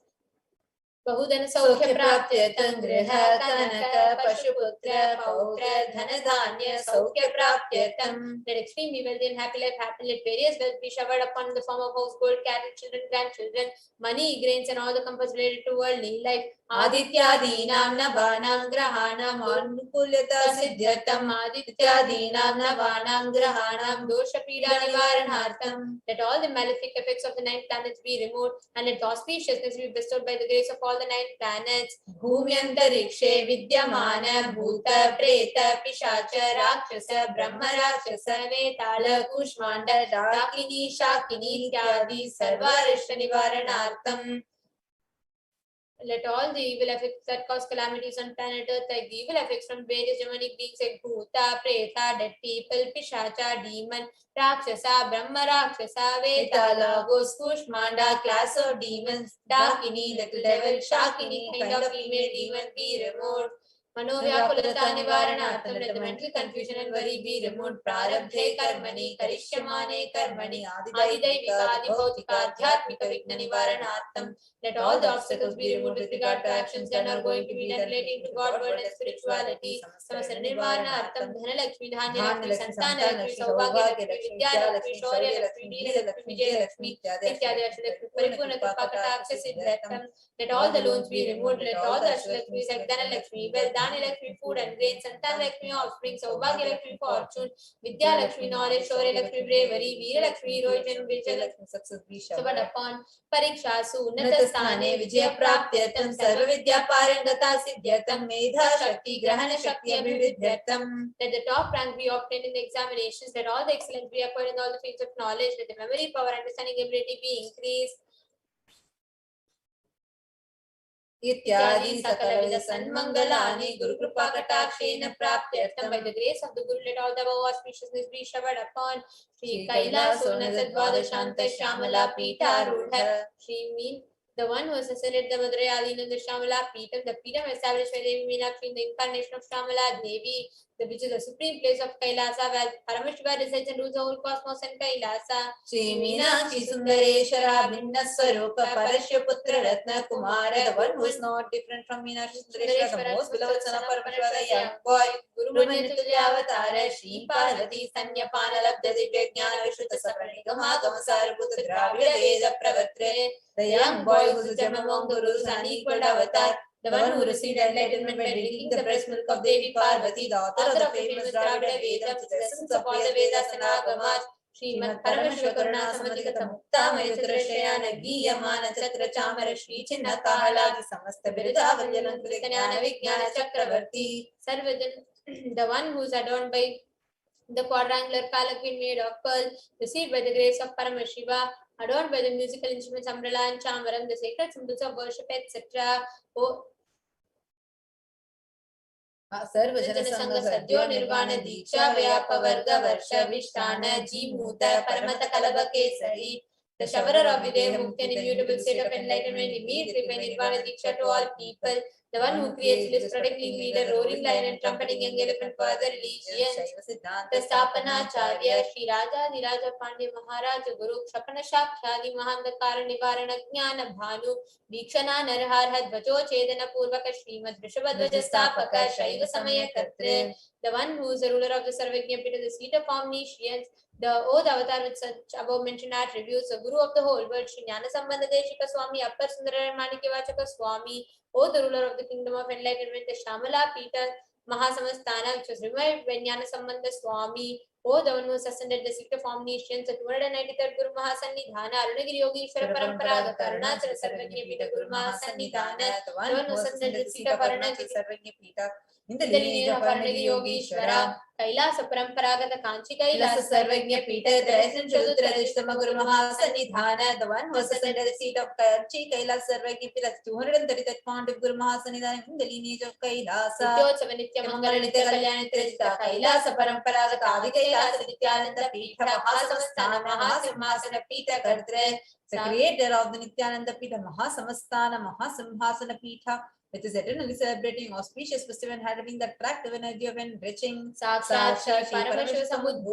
बहुधन सौख्य प्राप्त्यर्थं गृह कनक पशुपुत्र पौत्र धन धान्य सौख्य प्राप्त्यर्थं. Let extremely wealthy and happy life happen. Let various wealth be showered upon in the form of house, gold, cattle, children, grandchildren, money, grains, and all the comforts related to worldly life. आदित्यादीनां नवानां ग्रहाणां अनुकूल्यता सिद्ध्यर्थं आदित्यादीनां नवानां ग्रहाणां दोषपीडा निवारणार्थं. Let all the malefic effects of the 9 planets be removed, and let auspiciousness be bestowed by the grace of all the 9 planets. भूम्यन्तरिक्षे विद्यमान भूत प्रेत पिशाच राक्षस ब्रह्म राक्षस वेताल कूष्माण्ड डाकिनी शाकिनी इत्यादि सर्वारिष्ट निवारणार्थं. Let all the evil effects that cause calamities on planet Earth, like the evil effects from various demonic beings like Bhuta, Preta, dead people, Pishacha, demon, Rakshasa, Brahma Rakshasa, Vetala, ghost, Kushmanda, class of demons, Dakini, little devil, Shakini, kind of female demon be removed. मनोव्याकुलता निवारणार्थं. Let the mental confusion and worry be removed. प्रारब्धे कर्मणि करिष्यमाणे कर्मणि आदिदैविक आदिभौतिक आध्यात्मिक विघ्न निवारणार्थं. Let all the obstacles be removed with regard to actions done or going to be done relating to God, word and spirituality. समस्त निवारणार्थं धनलक्ष्मी धान्यलक्ष्मी संतानलक्ष्मी सौभाग्यलक्ष्मी विद्यालक्ष्मी शौर्यलक्ष्मी वीरलक्ष्मी विजयलक्ष्मी इत्यादि अष्टलक्ष्मी परिपूर्ण कृपा कटाक्ष सिद्ध्यर्थं. Let all the loans be removed. Let all the Ashtalakshmis like Dhanalakshmi, wealth, Dhanilakshmi, food and grain, Santanalakshmi, offspring, Saubhagyalakshmi, fortune, Vidyalakshmi, knowledge, Shauralakshmi, bravery, Veeralakshmi, heroism, Vijayalakshmi, success be showered upon. Parikshasu, Unnatasthane, Vijaya Praptyartham, Sarva Vidya Parangata Siddhyartham, Medha Shakti, Grahana Shakti Abhividyartham. Let the top rank be obtained in the examinations. Let all the excellence be acquired in all the fields of knowledge. Let the memory, power, understanding, ability be increased. इत्यादि सकलविध सन्मंगलानि गुरु कृपा कटाक्षेन प्राप्त्यर्थं. By the grace of the Guru, let all the above auspiciousness be showered upon. Shri Kailasa Dvadashanta Shamala Pita Shri mean the one who assassinated the Madurai Adina, the Shamala Peetam, the Peetam established by Devi Meenakshi in the incarnation of Shamala Devi, which is the supreme place of Kailasa, where Paramashiva resides and rules the whole cosmos and Kailasa. Shri Meenakshi Sundareshwara Bhinna Swarupa Parashya Putra Ratna Kumara, the one who is not different from Meenakshi Sundareshwara, the most beloved son of Paramashiva, the young boy, Guru Manyatulya Avatara, Shri Parvati Sanyapana Labdha Divya Jnana Vishuddha Saparanigama Gamasara Putra Dravida Veda Pravatre, the young boy who is a gem among Gurus, unequaled avatar, the one who received enlightenment by drinking the breast milk of Devi Parvati, the author of the famous Dravida Vedam, the essence of all the Vedas and Agamas, Srimad Paramashiva Karuna Samadhikata Mukta Mayudrashayana Giyamana Chatra Chamara Shri Chinna Kahaladi Samasta Birida Valyalankuta Jnana Vijnana Chakravarti, Sarvajan, the one who is adorned by the quadrangular palanquin made of pearl, received by the grace of Paramashiva, adorned by the musical instruments, umbrella and chamvaram, the sacred symbols of worship, etc. Oh, सर्वजन संघ सद्यो निर्वाण दीक्षा व्यापवर्ग वर्ष विष्टान Jimuta परमत कलभ Kesari. The showerer of Videha Mukti, an immutable state of enlightenment, immediately by Nirvana Diksha to all people. The one who creates bliss, protecting leader, roaring lion, and trumpeting young elephant for the religions. The Stapanacharya, Shri Raja Niraja Pandya Maharaj Guru, Kshapana Shakshadi Mahandakara Nivarana Jnana Bhanu, Vikshana Narharha Dvajo Chedana Purvaka Srimad Vrishabhadvaja Stapaka Shaiva Samaya Katre. The one who is the ruler of the Sarvajña Pita, the seat of omniscience, the oath avatar with such above mentioned attributes, the guru of the whole world, Shri Jnana Sambandha Deshika Swami, Appar Sundara Manikya Swami, O the ruler of the kingdom of enlightenment, the Shamala Pita Mahasamastana, which was revived by Jnana Sambandha Swami, O the one who ascended the seat of omniscience, the 293rd Guru Mahasannidhana, Arunagiri Yogeshwara Paramparaga, Arunachala Sarvajña Pita Guru Mahasannidhana, the one who ascended the seat of Arunachala Sarvajña Pita, in the lineage of Arunagiri Yogeshwara, Kailasa Paramparaga, Kanchi Kailasa Sarvajña Pita, the Rajan Chadutradishtama Guru Mahasannidhana, the one who ascended the seat of Kanchi Kailasa Sarvajña Pita, 233rd fount of Guru Mahasannidhana, in the lineage of Kailasa. Nityotsava Nitya Mangala Nitya Kalyana Nitya Kailasa Paramparaga, Adi Kailasa Nithyananda Pita, Mahasamastana Mahasimhasana Pita Kartre, the creator of the Nithyananda Pita, Mahasamastana Mahasimhasana Pita, which is eternally celebrating auspicious festival and having the attractive energy of enriching Sakshat Shri Paramashivoham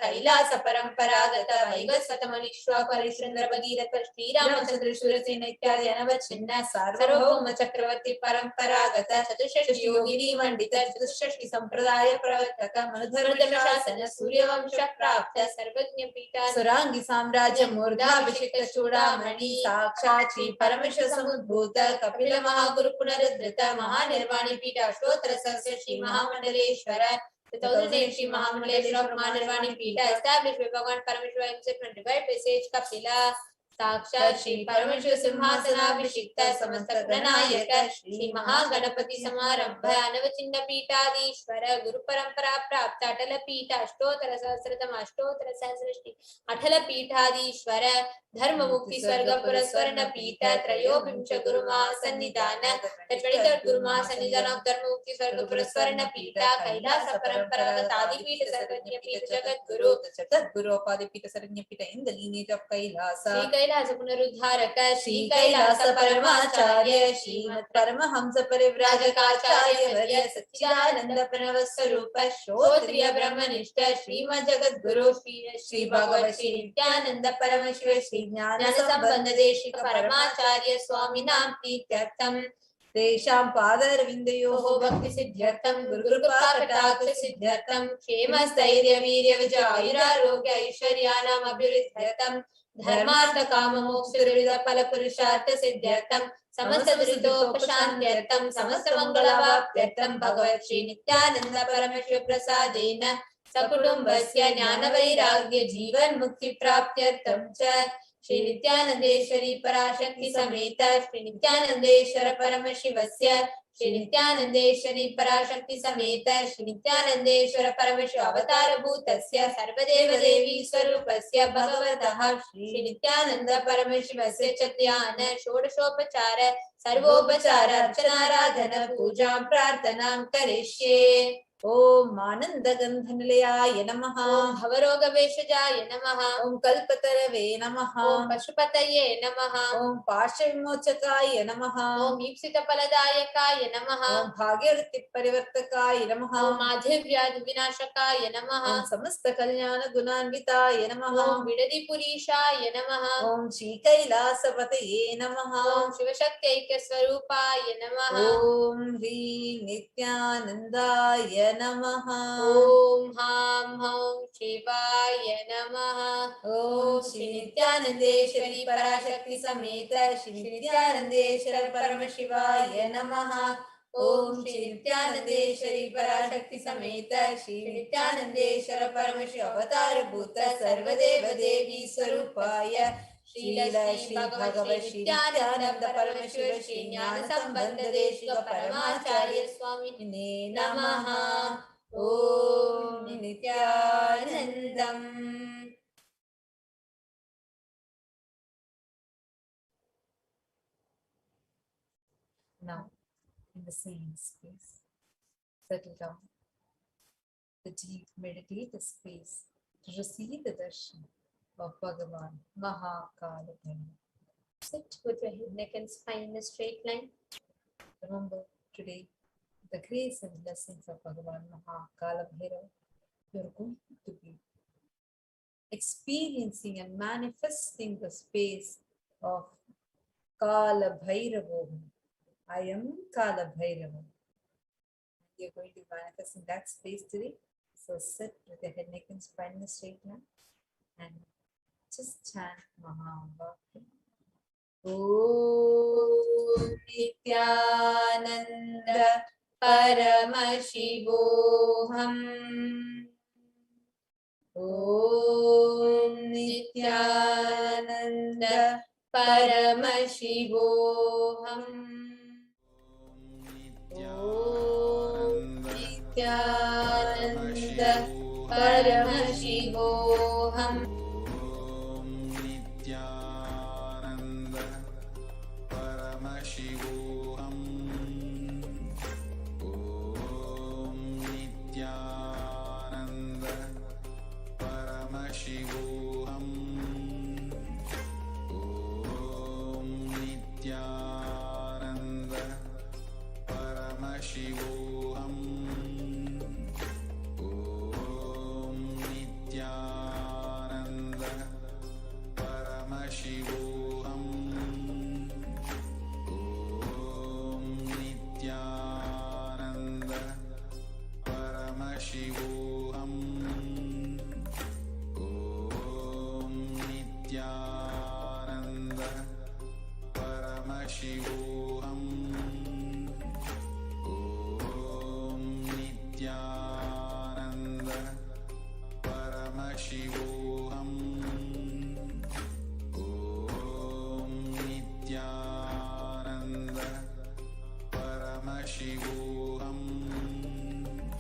Kailasa Paramparagata Vaivasvata Manishwa Parishchandra Bhagirath Shri Ramachandra Surasena Ityadi Anavachinna Sarvabhauma Chakravarti Paramparagata Chatushashti Yogini Vandita Chatushashti Sampradaya Pravartaka Manudharma Shasana Suryavamsha Prapta Sarvajña Pita Surangi Samrajya Murdha Vishikta Chudamani Sakshat Shri Paramashivoham Kapila Mahaguru Punarudhrita Mahanirvani Pita Ashtotra Sasya Shri Mahamandaleshwara. The 1008 Shri Mahamangaleshwara of Mahanirvani Pita established by Bhagavan Paramashiva himself and revived by sage Kapila. Sakshat Shri Paramashiva Simhasana Abhishikta Samasta Ganayaka Shri Mahaganapati Samarambha Anavachinna Pitadishwara Guru Parampara Prapta Atala Pita Ashtotra Sahasratam Ashtotra Sahasrashti Atala Pitadishwara Dharma Mukti Swarga Puraswarna Pita Trayobhimcha Guru Mahasannidhana. The 23rd Guru Mahasannidhana of Dharma Mukti Swarga Puraswarna Pita Kailasa Paramparaga Adi Pita Sarvajña Pita Jagat Guru, the 4th Guru of Adi Pita Sarvajña Pita in the lineage of Kailasa. Kailasa Punarudharaka Shri Kailasa Paramacharya Srimad Paramahamsa Parivrajaka Varya Satchidananda Pranavaswarupa Shrotriya Brahmanishta Srimad Jagat Guru Shri Bhagavat Shri Nithyananda Paramashiva Shri Jnana Sambandha Deshika Paramacharya Swami Nam Tityartham Tesham Padarvindayoho Bhakti Siddhyartham Guru Kripa Kataksha Siddhyartham Kshema Stairya Virya Vijayira Rogya Aishwaryanam Abhiruddhyartham Dharmartha Kama Moksha Vividha Phala Purushartha Siddhyartham Samasta Dritopashantyartham Samasta Mangalavaptyartham Bhagavat Shri Nithyananda Paramashiva Prasadena Sakutumbasya Jnana Vairagya Jivan Mukti Praptyartham Cha Shri Nithyanandeshwari Parashakti Sameta Shri Nithyanandeshwara Paramashivasya Shri Nithyanandeshwari Parashakti Sameta Shri Nithyanandeshwara Paramashiva Avatara Bhutasya Sarvadeva Devi Swarupasya Bhagavataha Shri Nithyananda Paramashivasya Chatyana Shodashopachara Sarvopachara Archanaradhana Pujam Prarthanam Karishye. Om Anandagandhanilaya Namaha. Om Bhavarogaveshajaya Namaha. Om Kalpatarave Namaha. Om Pashupataye Namaha. Om Pashvimochakaya Namaha. Om Ipsitapaladayakaya Namaha. Om Bhagyavritti Parivartakaya Namaha. Om Madhivyad Vinashakaya Namaha. Om Samasta Kalyana Gunanvitaya Namaha. Om Vidadipurishaya Namaha. Om Shri Kailasa Namaha. Om Shivashakti Swarupaya Namaha. Om Hri Nithyanandaya Namaha. Om Ham Ham Shivaya Namaha. Om Shri Nithyanandeshwari Parashakti Sameta Shri Nithyanandeshwara Paramashivaya Namaha. Om Shri Nithyanandeshwari Parashakti Sameta Shri Nithyanandeshwara Paramashiva Avatara Bhuta Sarvadeva Devi Swarupaya Srila Shri Bhagavat Shri Nithyananda Paramashiva Shri Jnana Sambandha Deshika Paramacharya Swami Namaha. Om Nithyanandam. the same space. Settle down. The deep meditative space to receive the darshan of Bhagavan Mahakala Bhairava. Sit with your head, neck, and spine in a straight line. Remember today the grace and blessings of Bhagavan Mahakala Bhairava. You are going to be experiencing and manifesting the space of Kala Bhairavoham. I am Kala Bhairava. You're going to manifest in that space today. So sit with your head, neck, and spine in a straight line and just chant Mahavakya. Om Nithyananda Paramashivoham. Om Nithyananda Paramashivoham. Om Nithyananda Paramashivoham.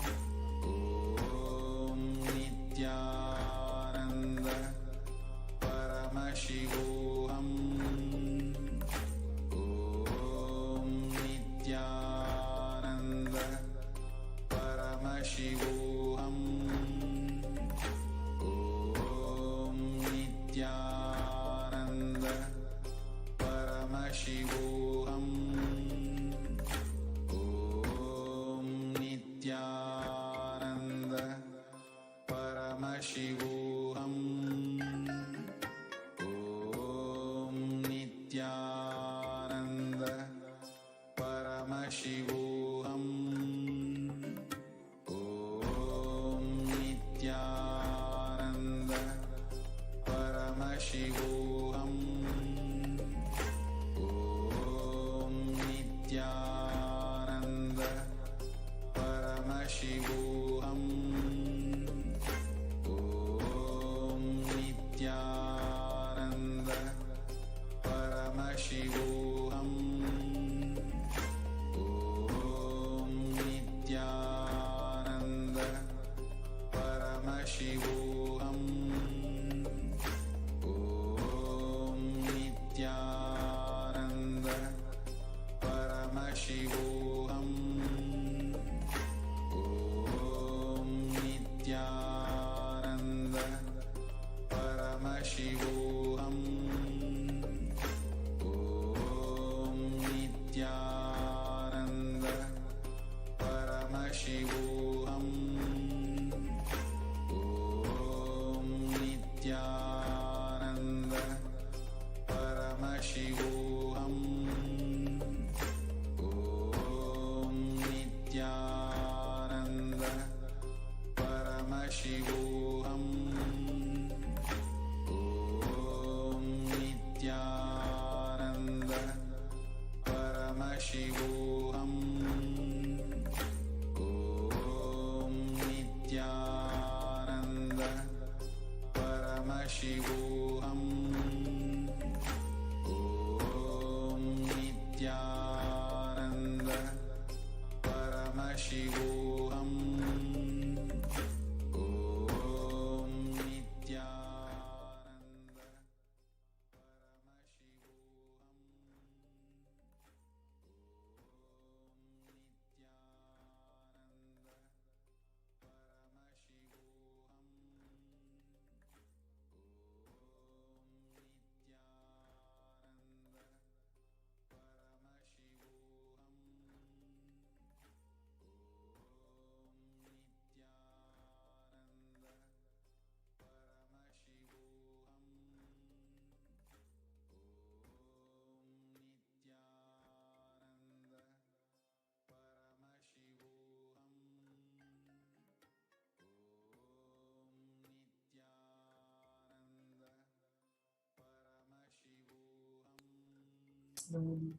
slowly.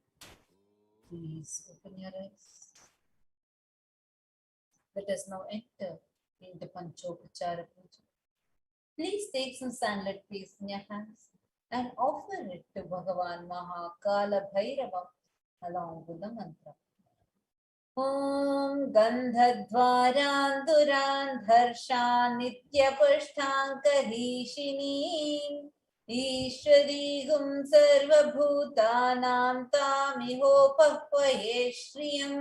Please open your eyes. Let us now enter into Panchopachara Puja. Please take some sunlit paste in your hands and offer it to Bhagavan Mahakala Bhairava along with the mantra. Om Gandhadvaran Duran Dharshan Nityapushtankahishini Ishwari Gum Sarva Bhutanam Tamihopahvaye Shriyam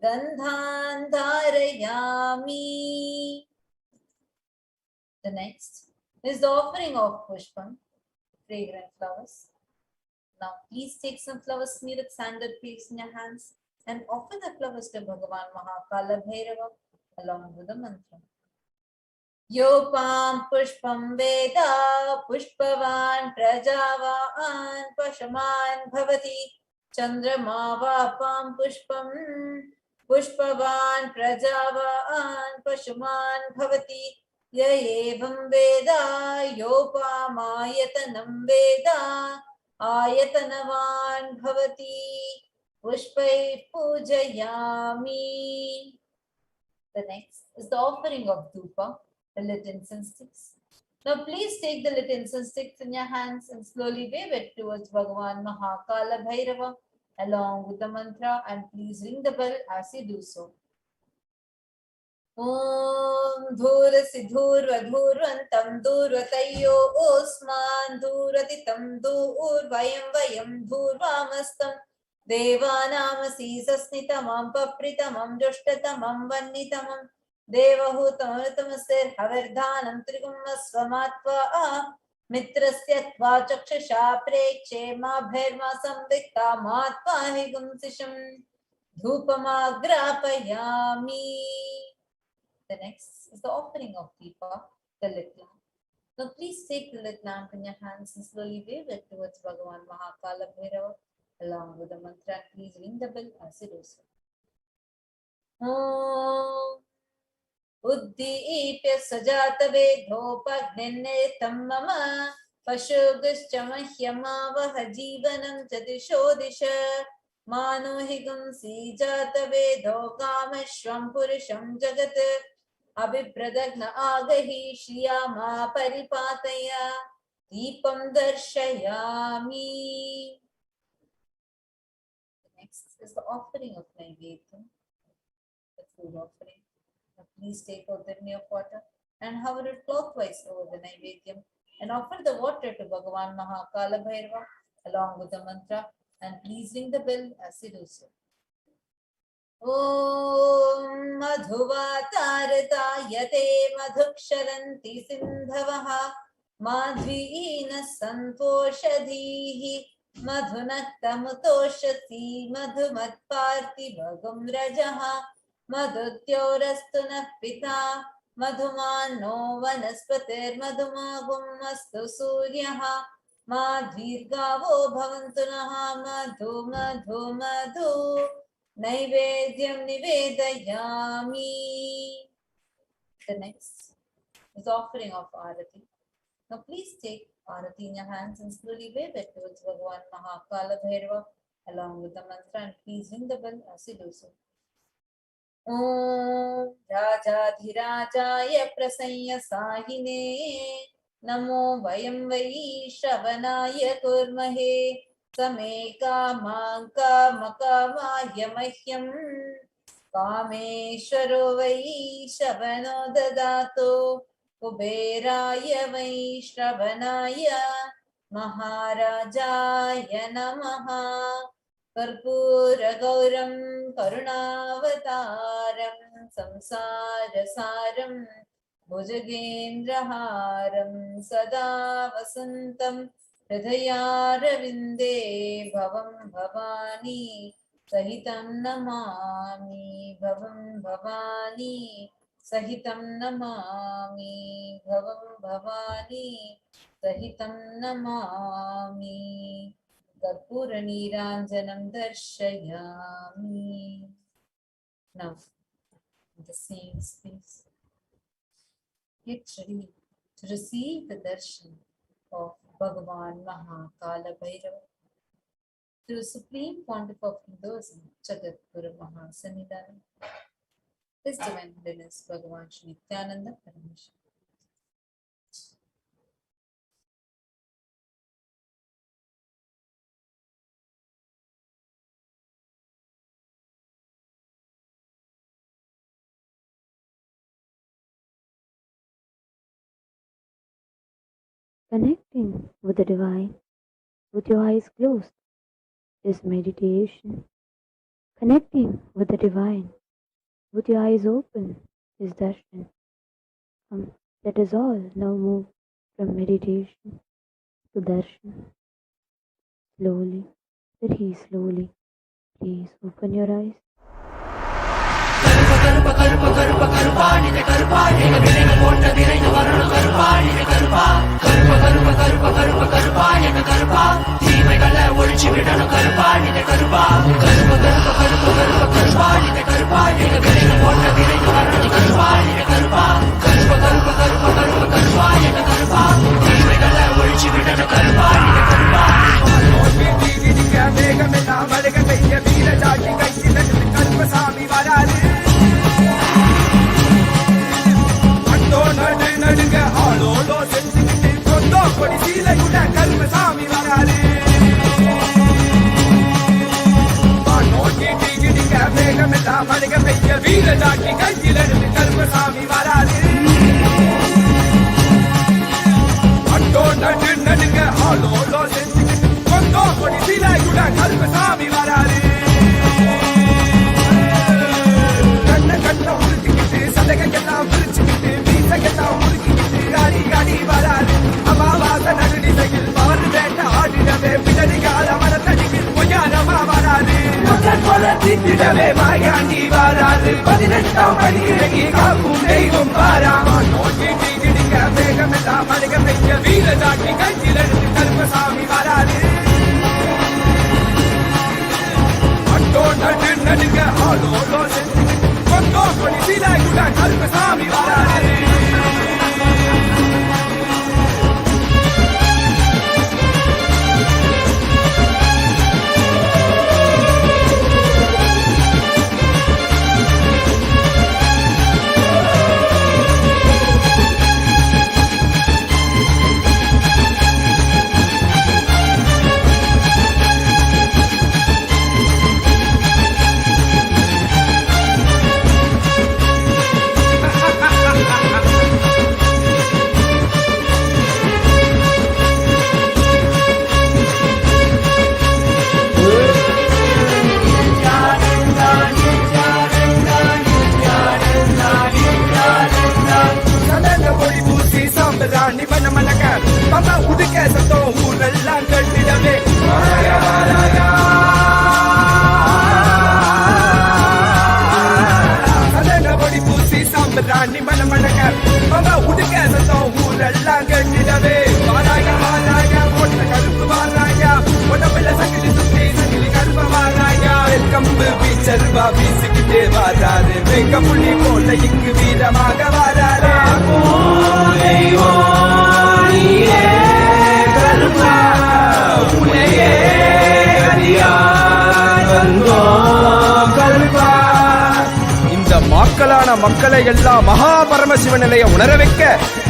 Gandhan Dharayami. The next is the offering of Pushpam, fragrant flowers. Now please take some flowers smeared with sandal paste in your hands and offer the flowers to Bhagavan Mahakala Bhairava along with the mantra. Yopam Pushpam Veda Pushpavan Prajavan Pashaman Bhavati Chandrama Vapam Pushpam Pushpavan Prajavan Pashaman Bhavati Yayevam Veda Yopamayatanam Veda Ayatanavan Bhavati Pushpai Pujayami. The next is the offering of Dhupa, the lit incense sticks. Now please take the lit incense sticks in your hands and slowly wave it towards Bhagavan Mahakala Bhairava along with the mantra, and please ring the bell as you do so. Om Dhurasi Dhurvantam Dhurvatayyo Osman Dhuratitam Dhurvayam Vayam Dhurvamastam Devanamasi Sasnitamam Papritamam Jushtatamam Vannitamam Devahutamritamasir Havardhanam Trigumasvamatva Mitrasya Tva Chakshasha Prekshe Ma Bherma Samvikta Matva Higumsisham Dhupamagrapayami. The next is the offering of Deepa, the lit lamp. Now please take the lit lamp in your hands and slowly wave it towards Bhagavan Mahakala Bhairava along with the mantra. Please ring the bell as you do so. Om Uddipya Sajata Vedhopagnennetam Mama Pashugascha Mahyamavaha Jivanam Chatishodisha Manohigam Sijata Vedho Kamashvam Purusham Jagat Abhipradagna Agahi Shriyama Paripataya Deepam Darshayami. The next is the offering of Naivedyam, the food offering. Now please take out the near water and hover it clockwise over the Naivedyam and offer the water to Bhagavan Mahakala Bhairava along with the mantra, and please ring the bell as you do so. Om Madhuvatartayate Madhuksharanti Sindhavaha Madhvina Santoshadhihi Madhunaktamutoshati Madhumatparti Bhagam Rajaha Madhutyorastuna Pita Madhumano Vanaspatir Madhumagum Astu Suryaha Madhvirgavo Bhavantunaha Madhu Madhu Madhu Naivedyam Nivedayami. The next is offering of Arati. Now please take Arati in your hands and slowly wave it towards Bhagavan Mahakala Bhairava along with the mantra, and please ring the bell as you do so. Om Rajadhirajaya Prasanya Sahine Namo Vayam Vai Shravanaya Kurmahe Same Kamaka Makamaya Mahyam Kameshwaro Vai Shavano Dadato Kuberaya Vai Shravanaya Maharajaya Namaha Karpura Gauram Karunavataram Samsara Saram Bhujagendraharam Sada Vasantam Hridayaravinде Bhavam Bhavani Sahitam Namami Bhavam Bhavani Sahitam Namami Bhavam Bhavani Sahitam Namami Karpura Niranjanam Darshayami. Now, in the same space, get ready to receive the darshan of Bhagavan Mahakala Bhairava. through Supreme Pontiff of Hinduism, Jagat Guru Mahasanidhanam, His Divine Holiness Bhagavan Shri Nithyananda Paramashivam. Connecting with the divine with your eyes closed is meditation. Connecting with the divine with your eyes open is darshan. Let us all now move from meditation to darshan. Slowly, very slowly, please open your eyes. மக்களை எல்லாம் மகா பரமசிவ நிலைய உணர வைக்க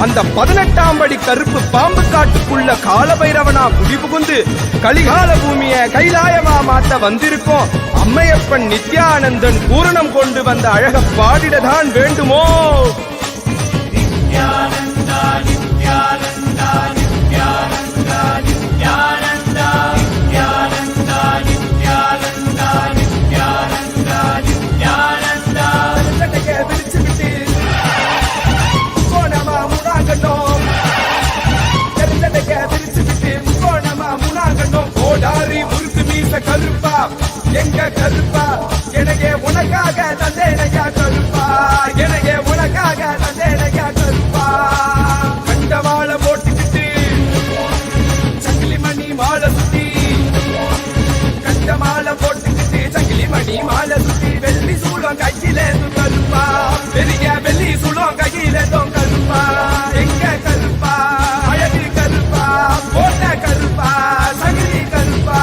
அந்த 18ஆம் படி கருப்பு பாம்பு காட்டுக்குள்ள காலபைரவனா குடிபுகுந்து கலிகால பூமிய கைலாயமா மாத்த வந்திருக்கோம். அம்மையப்பன் நித்யானந்தன் பூரணம் கொண்டு வந்த அழக பாடிடதான் வேண்டுமோ? நித்யானந்தா நித்யானந்தா நித்யானந்தா நித்யானந்தா நித்யானந்தா நித்யானந்தா நித்யானந்தா நித்யானந்தா விரிச்சு விட்டு போனமா முனாகட்டும் தெரிஞ்சதைக்க விரிச்சு விட்டு போனமா முனாகட்டும். கோடாரி முறுக்கு மீச கருப்பா எங்க கருப்பா எனக்கே உனக்காக தந்தேனையா கருப்பா எனக்கே உனக்காக தந்தேனையா கருப்பா. கண்டவாள போட்டுக்கிட்டு சங்கிலி மணி மாலை சுத்தி கண்ட மாலை போட்டுக்கிட்டு சங்கிலி மணி மாலை சுத்தி வெள்ளி சூளம் கையில கருப்பா பெரிய வெள்ளி சூளம் கையில கருப்பா எங்க கருப்பா அழகு கருப்பா போட்ட கருப்பா சங்கிலி கருப்பா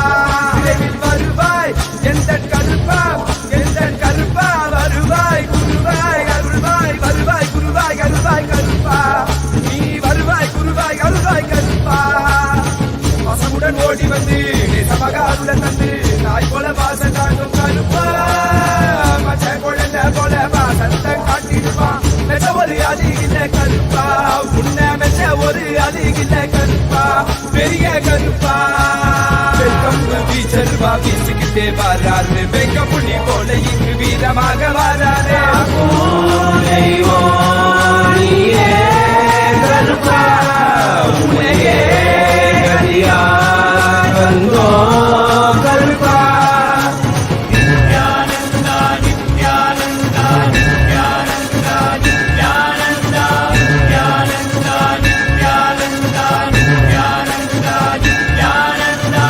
நேசமுடன் ஓடி வந்து நேசமகாருடன் தந்து நாய் போல வாச காட்டும் கருப்பா மச்ச குழந்தை போல வாசத்தை காட்டிடுவான் மெச்ச ஒரு அதிகில்ல கருப்பா உன்ன மெச்ச ஒரு அதிகில்ல கருப்பா பெரிய கருப்பா வெல்கம் வீச்சருவா வீசுகிட்டே வராரு வெங்க புள்ளி போல இங்கு வீரமாக வராரு கருப்பா உன்னையே கரியா வந்தோ கருப்பா நித்யானந்தா நித்யானந்தா நித்யானந்தா நித்யானந்தா நித்யானந்தா நித்யானந்தா நித்யானந்தா நித்யானந்தா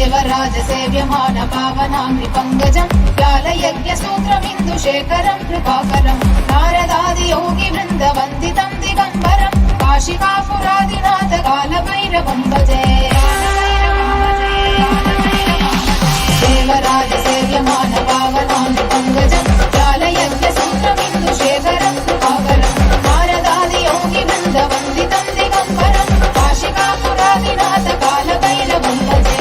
देवराजसेव्यमान पावनाम्रि पङ्कजं व्यालयज्ञसूत्रमिन्दुशेखरं कृपाकरं नारदादियोगिवृन्दवन्दितं दिगम्बरं काशिकापुरादिनाथ कालभैरवं भजे देवराजसेव्यमान पावनाम्रि पङ्कजं व्यालयज्ञसूत्रमिन्दुशेखरं कृपाकरं नारदादियोगिवृन्दवन्दितं दिगम्बरं काशिकापुरादिनाथ कालभैरवं भजे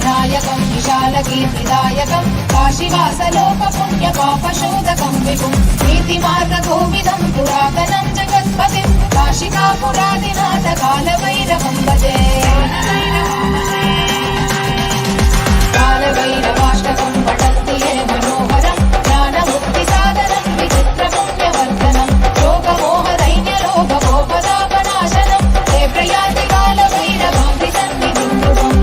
नायकं विशालकीर्तिदायकं काशीवासलोकपुण्यपापशोधकं विपुं नीतिमार्गकोविदं पुरातनं जगत्पतिं काशिकापुरादिनाथ कालभैरवं भजे कालभैरवाष्टकं पठन्ति ये मनोहरं ज्ञानमुक्तिसाधनं विचित्रपुण्यवर्धनं शोकमोहदैन्यलोभकोपदापनाशनं ते प्रयान्ति कालभैरवामृतन्निधिं ध्रुवम्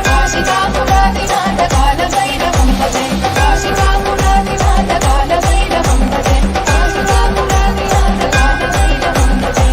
काशिकापुरादिनाथ कालभैरवं भजे काशिकापुरादिनाथ कालभैरवं भजे काशिकापुरादिनाथ कालभैरवं भजे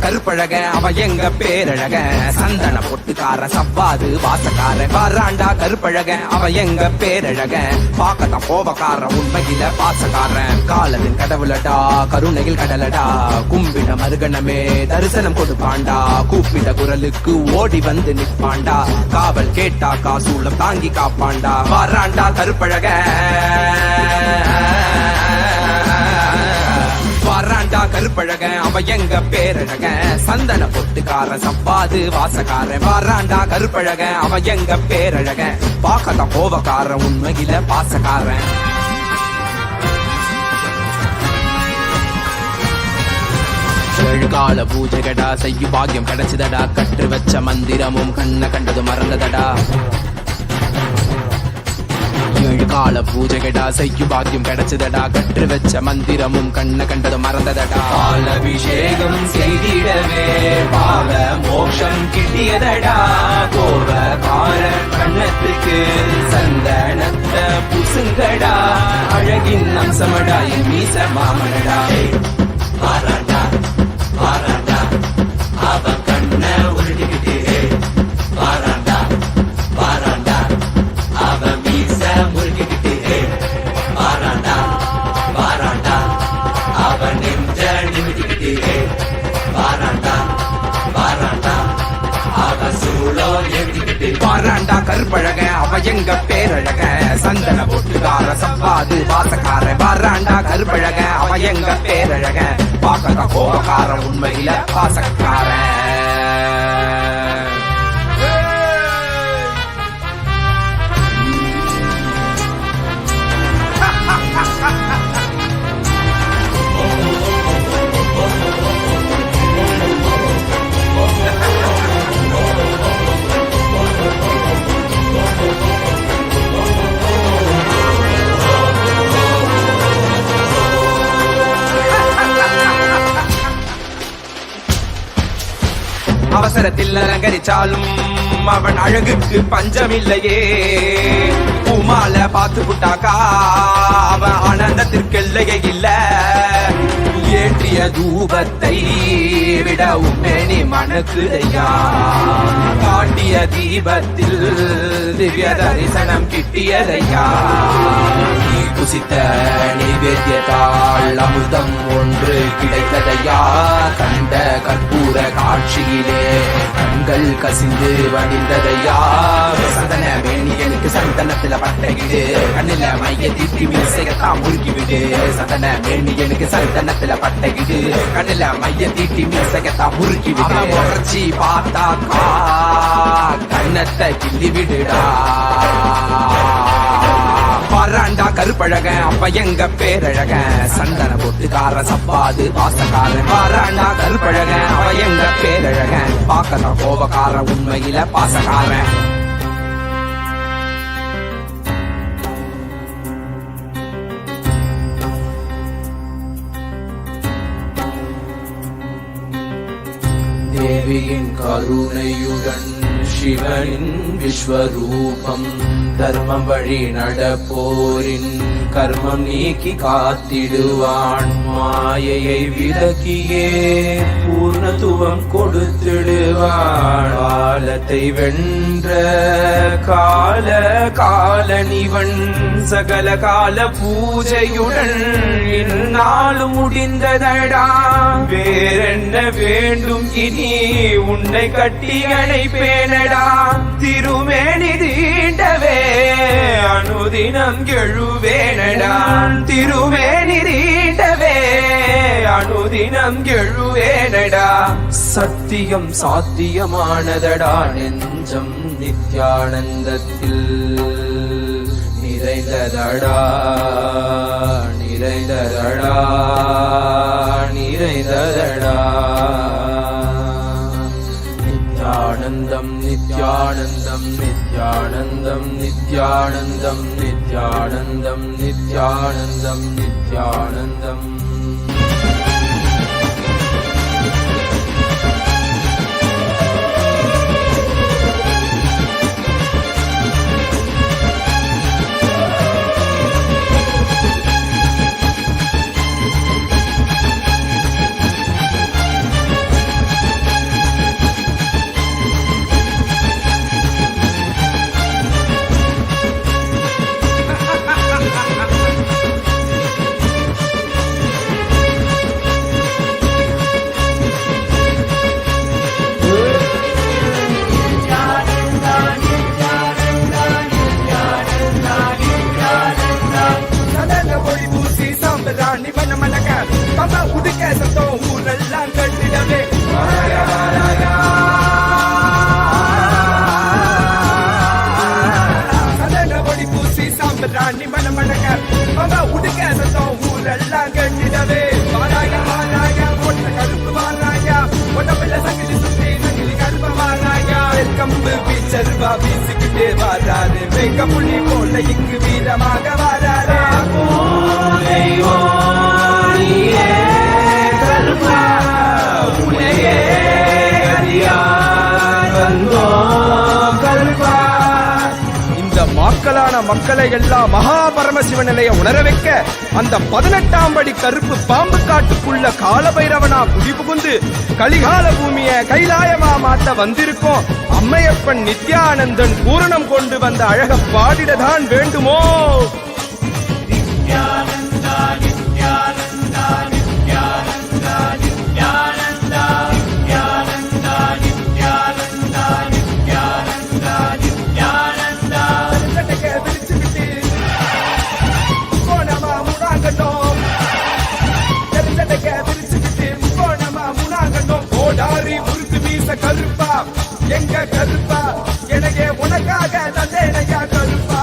கருப்பழக அவ எங்க பேரழக சந்தன பொட்டுக்கார சவ்வாது வாசக்கார வராண்டா கருப்பழக அவ எங்க பேரழக பாக்கத்தான் கோபக்கார உண்மையில பாசக்காரன் காலத்தின் கடவுளடா கருணையில் கடலடா கும்பிட மருகணமே தரிசனம் கொடுப்பாண்டா கூப்பிட குரலுக்கு ஓடி வந்து நிற்பாண்டா காவல் கேட்டா காசூலம் தாங்கி காப்பாண்டா வராண்டா கருப்பழக வராண்டா கருப்பழக அவ எங்க பேரழக சந்தன பொட்டுக்கார சப்பாது வாசக்கார வராண்டா கருப்பழக அவ எங்க பேரழக பாக்கத்தான் கோபக்கார உண்மையில பாசக்காரன் ஏழுகால பூஜைகடா செய்யும் பாக்கியம் கிடைச்சதடா கற்று வச்ச மந்திரமும் கண்ண கண்டது மறந்ததடா ஏழுகால பூஜைகடா செய்யும் பாக்கியம் கிடைச்சதடா கற்று வச்ச மந்திரமும் கண்ண கண்டது மறந்ததடா அபிஷேகம் செய்திடவே பாவ மோட்சம் கிட்டியதடா கோபக்கார கண்ணத்துக்கு சந்தனத்தை புசுங்கடா அழகின் அம்சமடா என் மீச மாமனடா பாராண்டா பாராண்டா அவ கண்ண உருட்டிக்கிட்டே பாராண்டா பாராண்டா அவ மீச முருகிக்கிட்டே பாராண்டா பாராண்டா அவ நெஞ்ச நிமித்திக்கிட்டே பாராண்டா பாராண்டா அவ சூழோ எழுதிக்கிட்டே பாராண்டா கருப்பழக அவ எங்க பேரழக சந்தன பொட்டுக்கார சப்பாது வாசக்கார வராண்டா கருப்பழக அவ எங்க பேரழக பாக்கத கோபக்கார உண்மையில பாசக்கார அவசரத்தில் அலங்கரிச்சாலும் அவன் அழகுக்கு பஞ்சமில்லையே பூமால பார்த்து புட்டாக்கா அவன் ஆனந்தத்திற்கெல்லையே இல்ல ஏற்றிய தூபத்தை விட உண்மைனி மணக்குதையா காட்டிய தீபத்தில் திவ்ய தரிசனம் கிட்டியதையா குசித்த நைவேத்தியத்தால் அமுதம் ஒன்று கிடைத்ததையா கண்ட கற்பூர காட்சியிலே கண்கள் கசிந்து வடிந்ததையா சதன வேணியனுக்கு சந்தனத்துல பட்டகிடு கண்ணில மைய தீட்டி மீசையத்தான் முறுக்கிவிடு சதன வேணியனுக்கு சந்தனத்துல பட்டகிடு கண்ணில மைய தீட்டி மீசையத்தான் முறுக்கிவிடு முறைச்சி பார்த்தாக்கா கண்ணத்தை கிள்ளி விடுடா வராண்டா கருப்பழக அப்ப எங்க பேரழக சந்தன பொட்டுக்கார சப்பாது வாசக்கார வராண்டா கருப்பழக அவ எங்க பேரழக பாக்கத கோபக்கார உண்மையில பாசக்காரன் தேவியின் கருணையுடன் சிவனின் விஸ்வரூபம் தர்மம் வழி நடப்போரின் கர்மம் நீக்கி காத்திடுவான் மாயையை விலக்கியே பூர்ணத்துவம் கொடுத்திடுவான் காலத்தை வென்ற கால காலனிவன் சகல கால பூஜையுடன் இந்நாளும் முடிந்ததடா வேறென்ன வேண்டும் இனி உன்னை கட்டி அணைப்பேனடா திருமேனி தீண்டவே அனுதினம் எழுவேனடா திருமேனி தீண்டவே அனுதினம் எழுவேனடா சத்தியம் சாத்தியமானதடா நெஞ்சம் நித்யானந்தத்தில் நிறைந்ததடா நிறைந்ததடா நிறைந்ததடா நித்யானந்தம் நித்யானந்தம் நித்யானந்தம் நித்யானந்தம் நித்யானந்தம் நித்யானந்தம் நித்யானந்தம் வீசிக்கிட்டு வாராரு வெங்க புள்ளி போல இங்கு வீரமாக வாராரு இந்த மக்களான மக்களை எல்லாம் மகா பரமசிவ நிலைய உணர வைக்க அந்த 18ஆம் படி கருப்பு பாம்பு காட்டுக்குள்ள காலபைரவனா குடி புகுந்து கலிகால பூமிய கைலாயமா மாத்த வந்திருக்கோம் அம்மையப்பன் நித்யானந்தன் பூரணம் கொண்டு வந்த அழக பாடிடதான் வேண்டுமோ நித்யானந்தா நித்யானந்தா நித்யானந்தா நித்யானந்தா நித்யானந்தா நித்யானந்தா நித்யானந்தா நித்யானந்தா சட்டக்க விரிச்சுக்கிட்டு போனமா முனாங்கட்டும் சட்டக்க விரிச்சுக்கிட்டு போனமா முனாங்கட்டும் ஓடாரி முறுக்கு வீச கருப்பா எங்க கருப்பா எனக்கு உனக்காக தந்தேனையா கருப்பா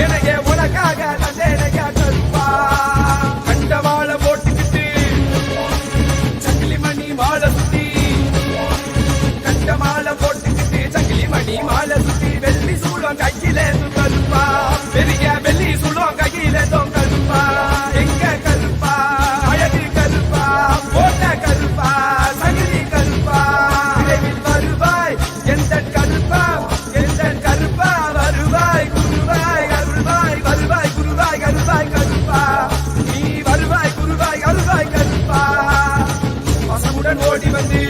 எனக்கு உனக்காக தந்தேனையா கருப்பா கண்டவாள போட்டுக்கிட்டு சங்கிலி மணி மாலை சுத்தி கண்ட மாலை போட்டுக்கிட்டு சங்கிலி மணி மாலை சுத்தி வெள்ளி சூளம் கையில கருப்பா பெரிய வெள்ளி சூளம் கையில கருப்பா எங்க கருப்பா அழகு கருப்பா போட்ட கருப்பா சங்கிலி கருப்பா விரைவில் வருவாய் எந்த கருப்பா எந்த கருப்பா வருவாய் குருவாய் அருள்வாய் வருவாய் குருவாய் அருள்வாய் கருப்பா நீ வருவாய் குருவாய் அருள்வாய் கருப்பா பசமுடன் ஓடி வந்து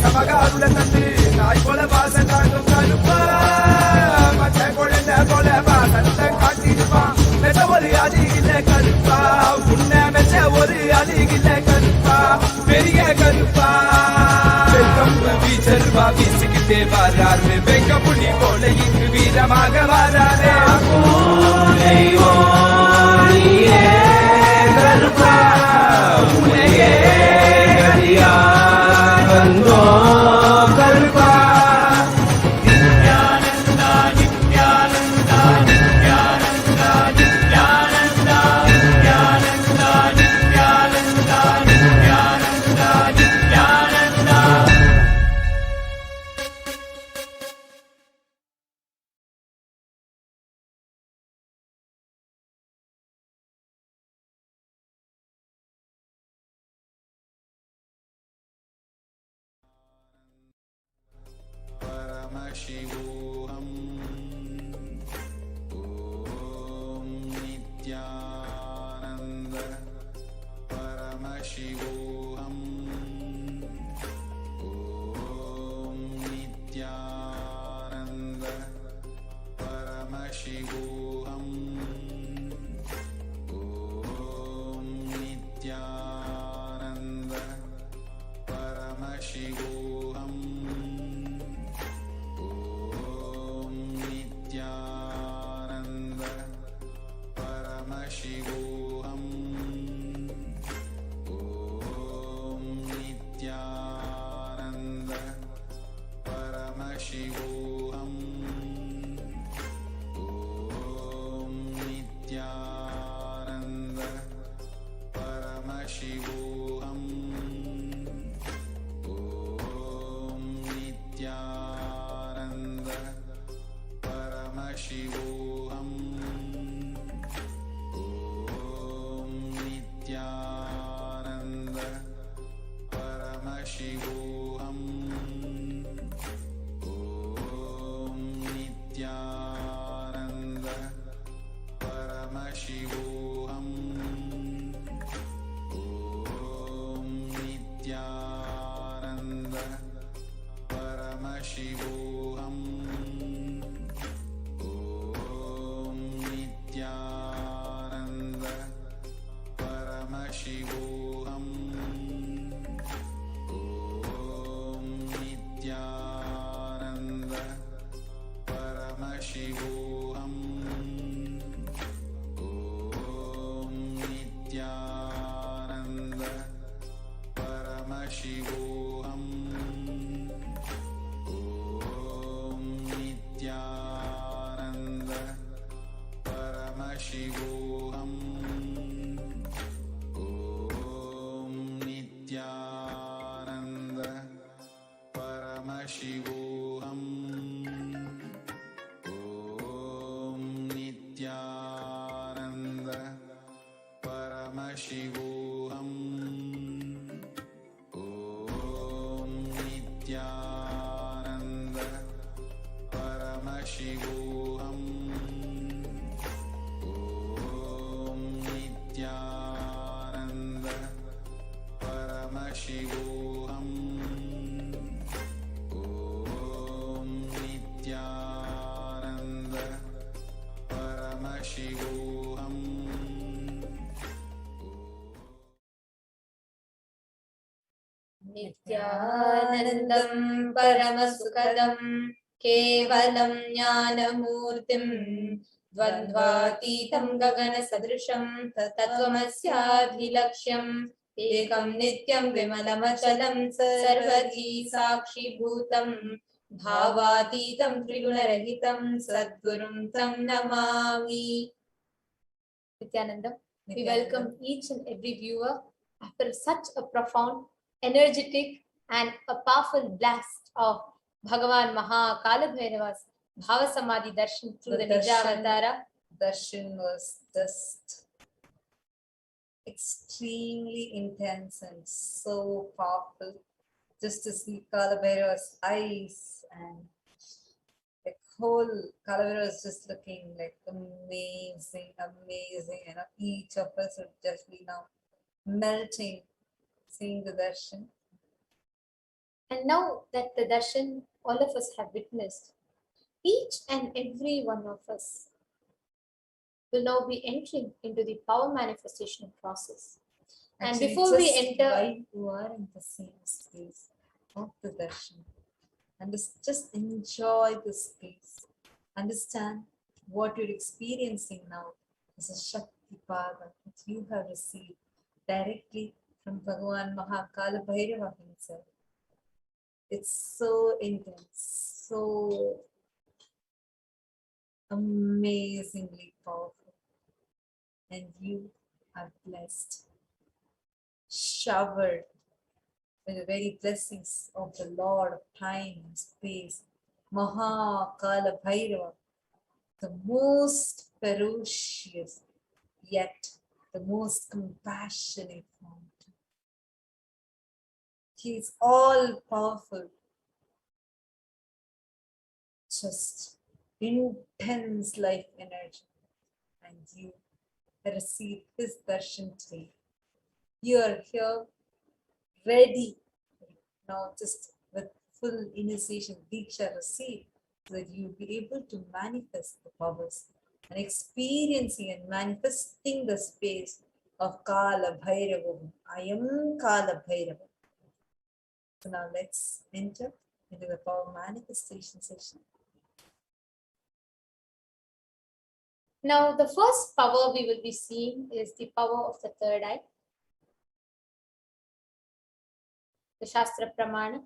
சமகாருடன் தந்து தாய் போல பாச காட்டும் கருப்பா மற்ற குழந்தை போல பாசத்தை காட்டிடுவான் மெச்ச ஒரு அழகில கருப்பா உன்னை மெச்ச ஒரு அழகில கருப்பா பெரிய கருப்பா வீச்சருவா வீசிக்கிட்டே வாராரு வெங்க புள்ளி போல இங்கு வீரமாக வாராரு கருப்பா உன்னையே வந்தோ கருப்பா Nithyananda Nithyananda Nithyananda Nithyananda Nithyananda Nithyananda Nithyananda Nithyananda Paramashivoham Om Nithyananda Paramashivoham Om Nithyananda Paramashivoham Om Nithyananda Paramashivoham Om Nithyananda Paramashivoham Om Nithyananda Paramashivoham Om Nithyananda Paramashivoham. Om Nithyananda Paramashivoham. Om Nithyananda Paramashivoham. Om Nithyananda Paramashivoham. Nithyanandam Paramasukadam Kevalam Jnanamurtim Dvandvatitam Gagana Sadrisham Tattvamasyaadhilaksham Ekam Nityam Vimalamachalam Sarvadhi Sakshi Bhutam Bhavatitam Trigunarahitam Sadgurum Tam Namami. Nithyanandam, we welcome each and every viewer after such a profound, energetic and a powerful blast of Bhagavan Maha Kalabhairava's Bhavasamadhi Darshan through the Nijavatara. Darshan was just extremely intense and so powerful. Just to see Kalabhairava's eyes and like whole Kalabhairava was just looking like amazing. You know, each of us would just be now melting seeing the darshan. And now that the darshan all of us have witnessed, each and every one of us will now be entering into the power manifestation process. And before we enter, while you are in the same space of the darshan, and just enjoy the space, understand what you're experiencing now is a Shakti Pada that you have received directly from Bhagavan Mahakala Bhairava himself. It's so intense, so amazingly powerful, and you are blessed, showered with the very blessings of the Lord of time and space, Mahakala Bhairava, the most ferocious yet the most compassionate fountain. He is all powerful, just intense life energy, and you receive his darshan today. You are here ready now, just with full initiation Diksha received, so that you will be able to manifest the powers and experiencing and manifesting the space of Kala Bhairava. I am Kala Bhairava. So now let's enter into the power manifestation session. Now the first power we will be seeing is the power of the third eye. The Shastra Pramana.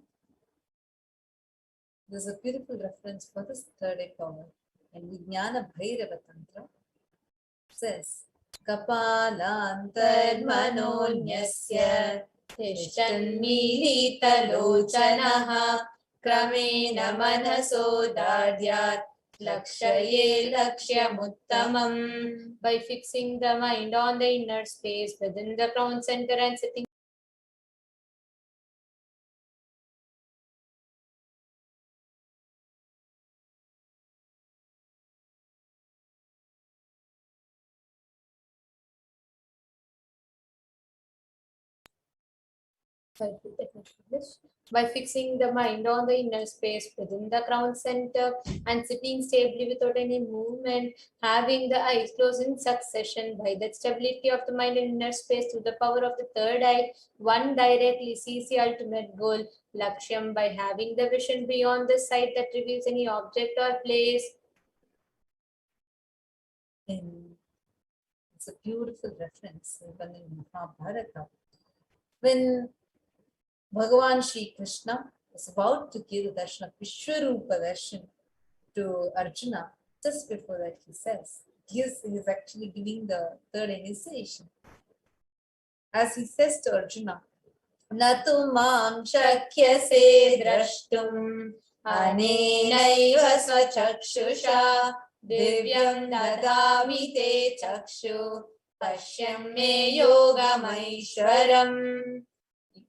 There's a beautiful reference for this third eye power. And Vijnana Bhairava Tantra says, Kapalantar manonyasya Tishtanmilita lochanaha Kramena manaso dadyat Lakshaye lakshyamuttamam. By fixing the mind on the inner space within the crown center and sitting by fixing the mind on the inner space within the crown center and sitting stably without any movement, having the eyes closed in succession. By that stability of the mind in inner space through the power of the third eye, one directly sees the ultimate goal, Lakshyam, by having the vision beyond the sight that reveals any object or place. It's a beautiful reference even in Mahabharata. When Bhagavan Shri Krishna was about to give the darshan of Vishwarupa darshan to Arjuna, just before that he says, he is actually giving the third initiation. As he says to Arjuna, Natu mam shakyase drashtum anenaiva svachakshusha Divyam dadami te chakshu pashyam me yogamaishwaram.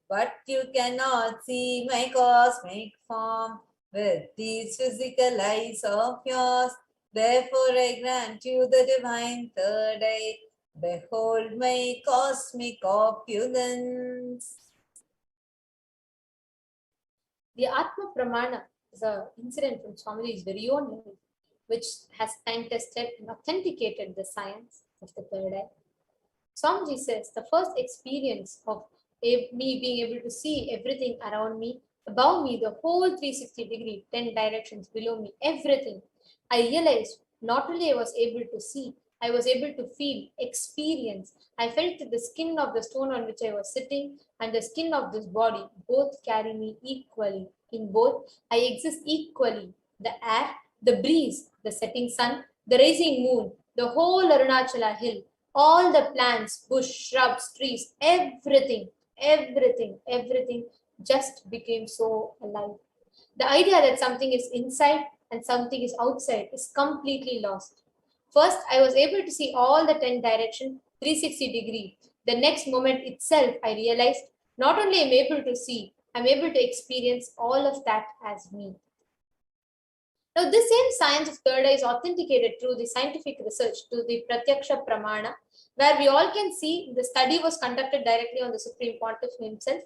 But you cannot see my cosmic form with these physical eyes of yours. Therefore I grant you the divine third eye. Behold my cosmic opulence. The Atma Pramana is an incident from Swamiji's very own life, which has time tested and authenticated the science of the third eye. Swamiji says the first experience of me being able to see everything around me, above me, the whole 360-degree, 10 directions below me, everything, I realized not only I was able to see, I was able to feel, experience. I felt that the skin of the stone on which I was sitting and the skin of this body both carry me equally. In both, I exist equally. The air, the breeze, the setting sun, the rising moon, the whole Arunachala hill, all the plants, bush, shrubs, trees, everything, everything just became so alive. The idea that something is inside and something is outside is completely lost. First, I was able to see all the 10 direction, 360-degree. The next moment itself, I realized not only am I able to see, I'm able to experience all of that as me. Now, this same science of third eye is authenticated through the scientific research to the Pratyaksha Pramana, where we all can see the study was conducted directly on the Supreme Pontiff himself,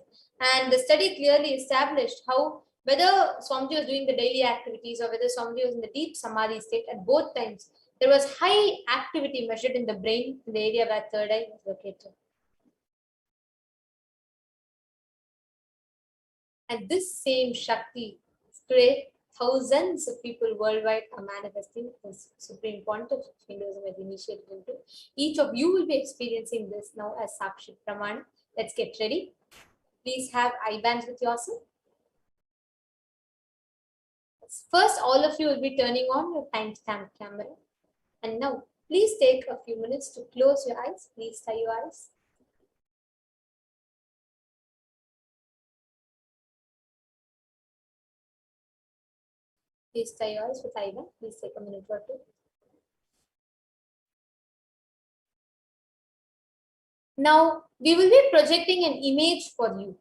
and the study clearly established how whether Swamiji was doing the daily activities or whether Swamiji was in the deep samadhi state, at both times there was high activity measured in the brain in the area where third eye was located. And this same Shakti today, thousands of people worldwide are manifesting this Supreme Pontiff Hinduism has initiated into. Each of you will be experiencing this now as Sakshi Praman. Let's get ready. Please have eye bands with yourself. First, all of you will be turning on your timestamp camera. And now, please take a few minutes to close your eyes. Please tie your eyes. Please tie your eyes with eye band. Please take a minute or two. Now, we will be projecting an image for you,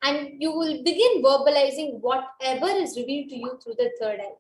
and you will begin verbalizing whatever is revealed to you through the third eye.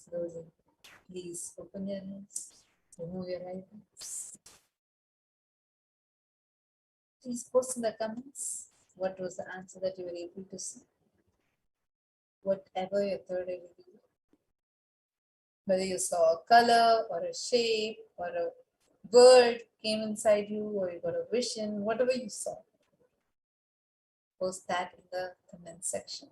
closing. Please open your eyes, remove your eyelids. Please post in the comments what was the answer that you were able to see. Whatever your third eye revealed. Whether you saw a color or a shape or a word came inside you or you got a vision, whatever you saw. Post that in the comment section.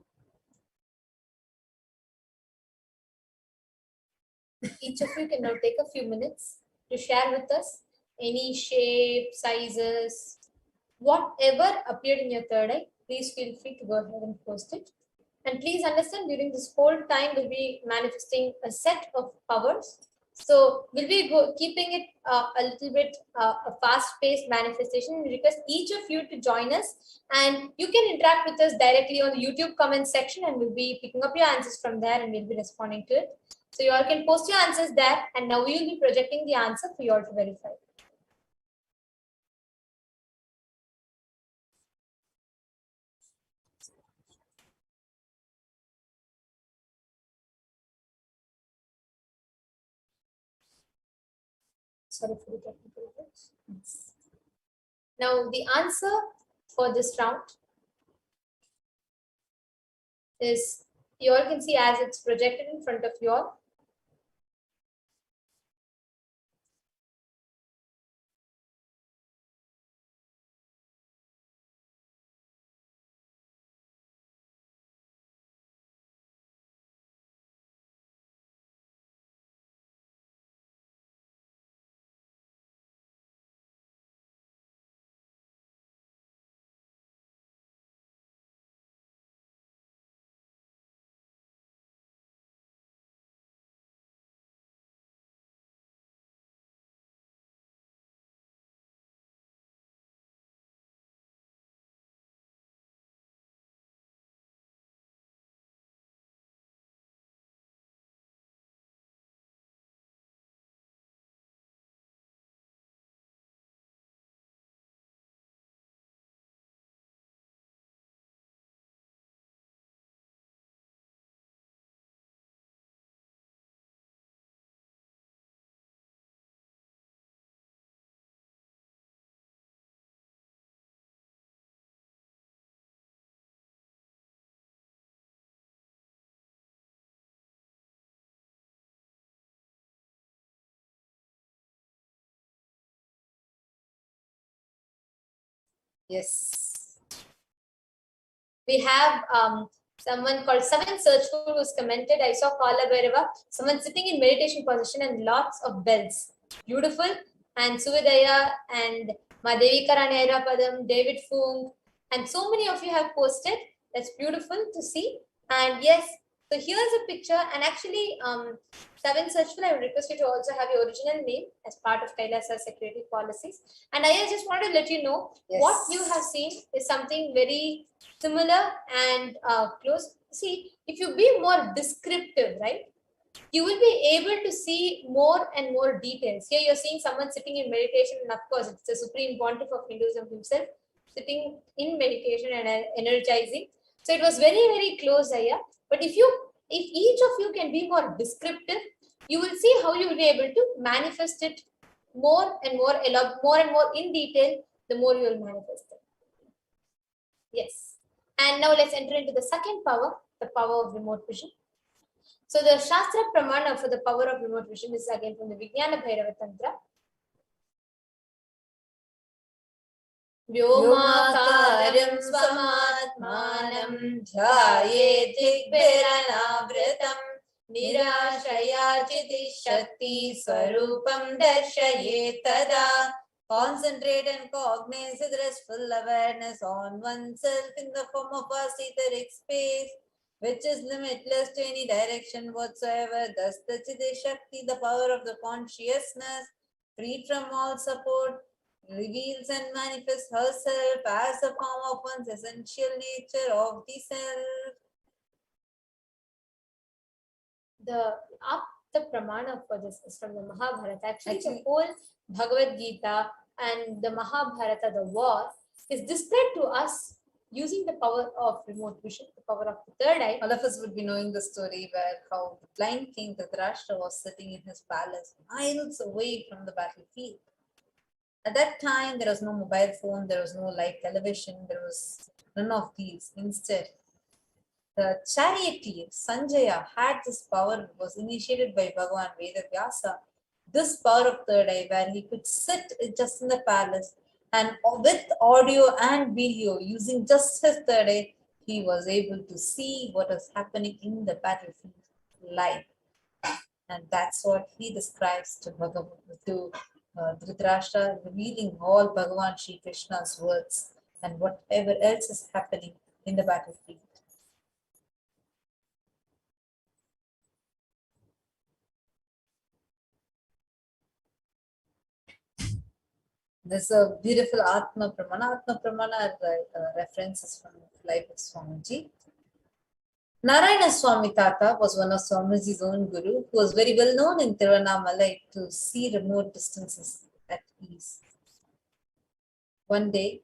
Each of you can now take a few minutes to share with us any shape, sizes, whatever appeared in your third eye. Please feel free to go ahead and post it. And please understand, during this whole time, we'll be manifesting a set of powers. So we'll be keeping it a little bit a fast-paced manifestation. We request each of you to join us, and you can interact with us directly on the YouTube comment section, and we'll be picking up your answers from there, and we'll be responding to it. So you all can post your answers there, and now we will be projecting the answer for you all to verify. Sorry for the technical glitch. Now the answer for this round is, you all can see as it's projected in front of you all. Yes. We have someone called Seven Searchful who's commented, I saw Kala Bhairava, someone sitting in meditation position and lots of bells. Beautiful. And Suvidaya and Madevi Karanaira Padam, David Fung, and so many of you have posted. That's beautiful to see. And yes, so here's a picture, and actually Seven Searchful, I would request you to also have your original name as part of Kailasa security policies. And I just want to let you know, Yes. what you have seen is something very similar and close. See, if you be more descriptive, right, you will be able to see more and more details. Here you're seeing someone sitting in meditation, and of course it's the supreme pontiff of Hinduism himself sitting in meditation and energizing. So it was very, very close here. But if each of you can be more descriptive, you will see how you will be able to manifest it more and more in detail, the more you will manifest it. Yes. And now let's enter into the second power, the power of remote vision. So the Shastra Pramana for the power of remote vision is again from the Vijnana Bhairava Tantra. Vyomakaram swamatmanam dhyayet digbhiranavritam nirashaya chiti shakti swarupam darshayet tada. Concentrate and cognize with restful awareness on oneself in the form of vast etheric space, which is limitless to any direction whatsoever. Thus the Chiti Shakti, the power of the consciousness, freed from all support, reveals and manifests herself as a form of one's essential nature of the self. The Pramana for this is from the Mahabharata. Actually, the whole Bhagavad Gita and the Mahabharata, the war, is described to us using the power of remote vision, the power of the third eye. All of us would be knowing the story where how the blind king Dhritarashtra was sitting in his palace, miles away from the battlefield. At that time, there was no mobile phone, there was no live television, there was none of these. Instead, the charioteer Sanjaya had this power, was initiated by Bhagavan Vedavyasa. This power of third eye, where he could sit just in the palace and with audio and video, using just his third eye, he was able to see what was happening in the battlefield live. And that's what he describes to Dhritarashtra, revealing all Bhagavan Shri Krishna's words and whatever else is happening in the battlefield. There's a beautiful Atma Pramana. Atma Pramana references from life of Swamiji. Narayana Swami Tata was one of Swamiji's own guru, who was very well known in Tiruvannamalai to see remote distances at ease. One day,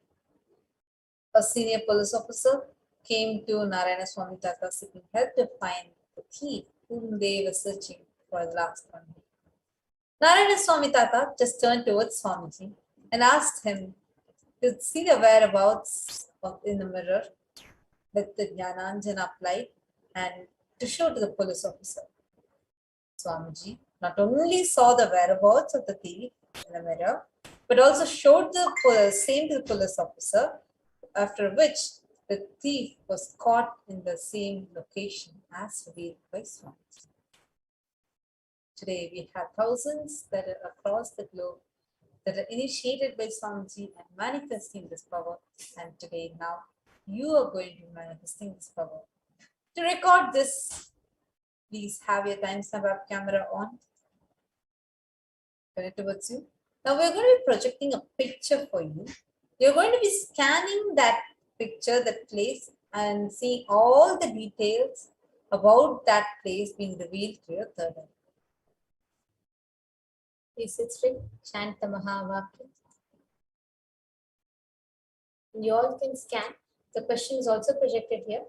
a senior police officer came to Narayana Swami Tata seeking help to find the thief whom they were searching for the last one day. Narayana Swami Tata just turned towards Swamiji and asked him to see the whereabouts in the mirror with the Jnananjana applied and to show to the police officer. Swamiji not only saw the whereabouts of the thief in the mirror, but also showed the same to the police officer, after which the thief was caught in the same location as revealed by Swamiji. Today we have thousands that are across the globe that are initiated by Swamiji and manifesting this power, and today now you are going to be manifesting this power. To record this, please have your timestamp web camera on. Turn it towards you. Now we're going to be projecting a picture for you. You're going to be scanning that picture, that place, and seeing all the details about that place being revealed to your third eye. Please sit straight, chant the Mahavakya. You all can scan. The question is also projected here.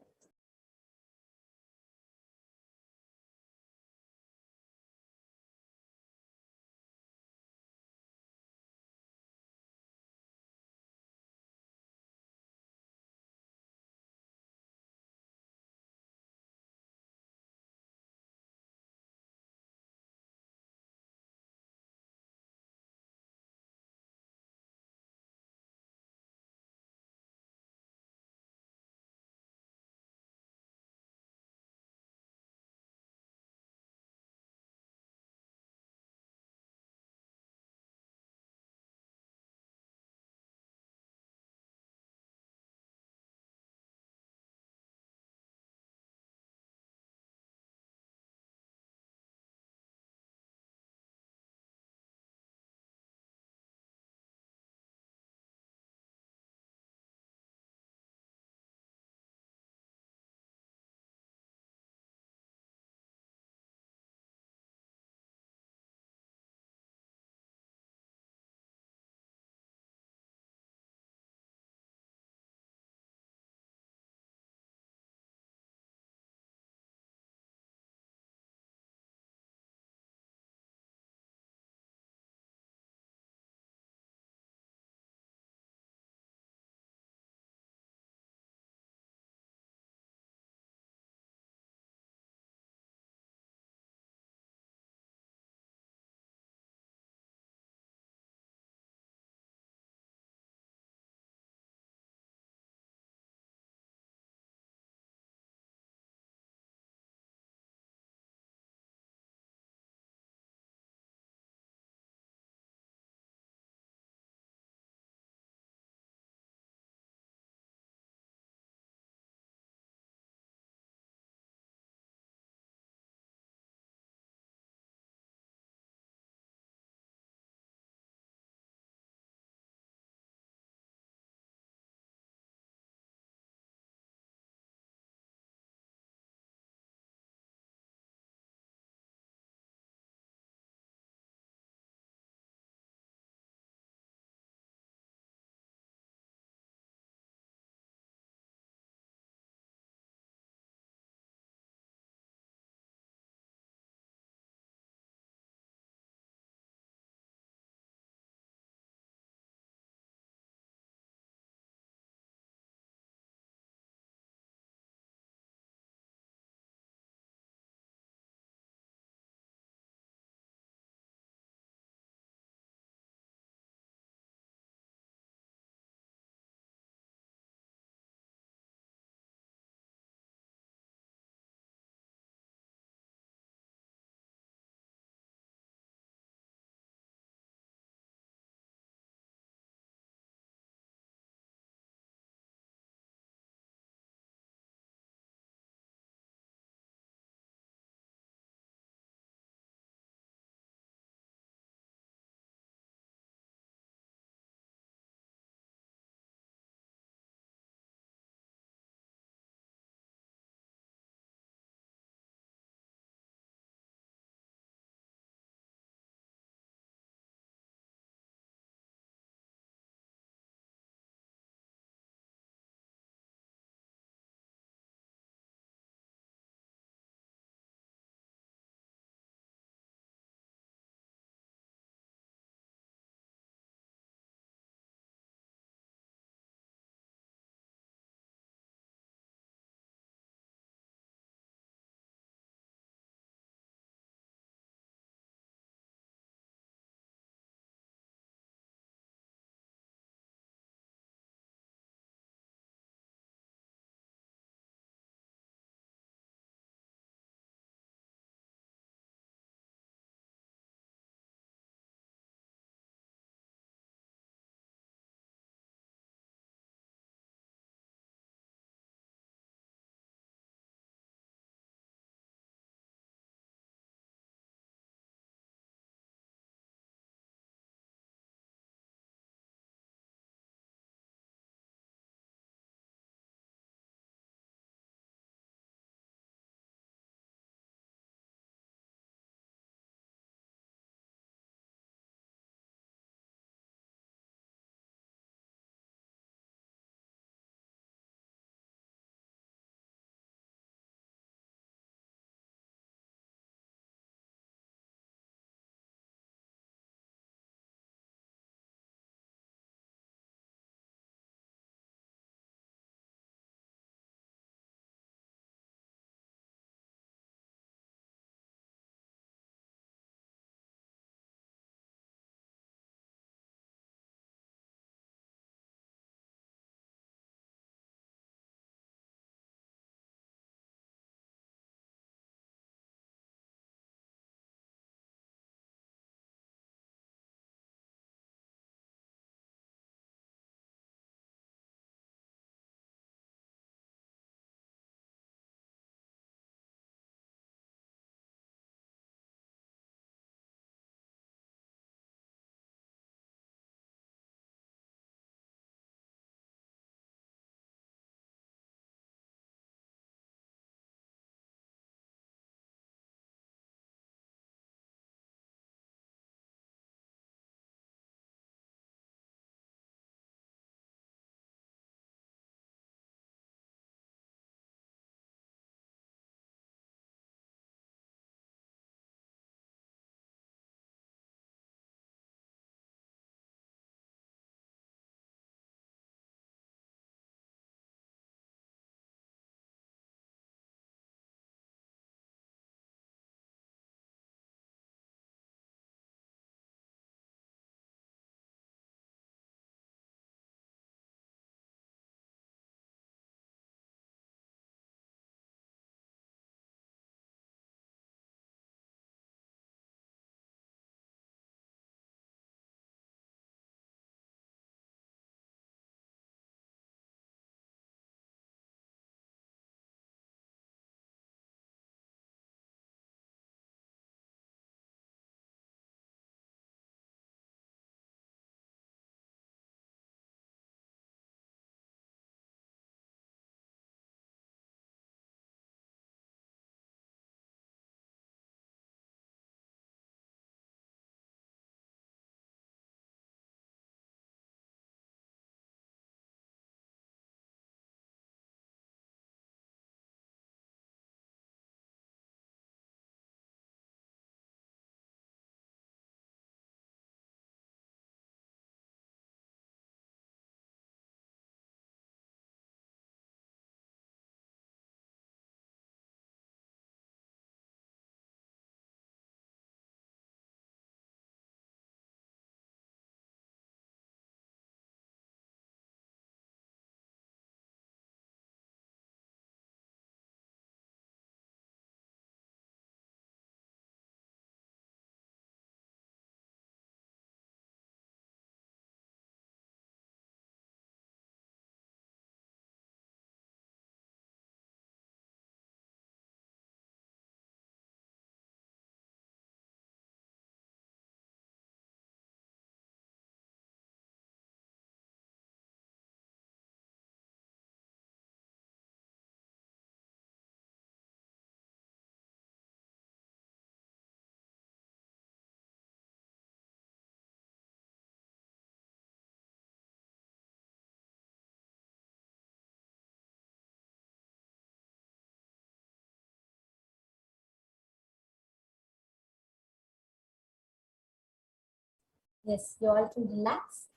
Yes, you all can relax.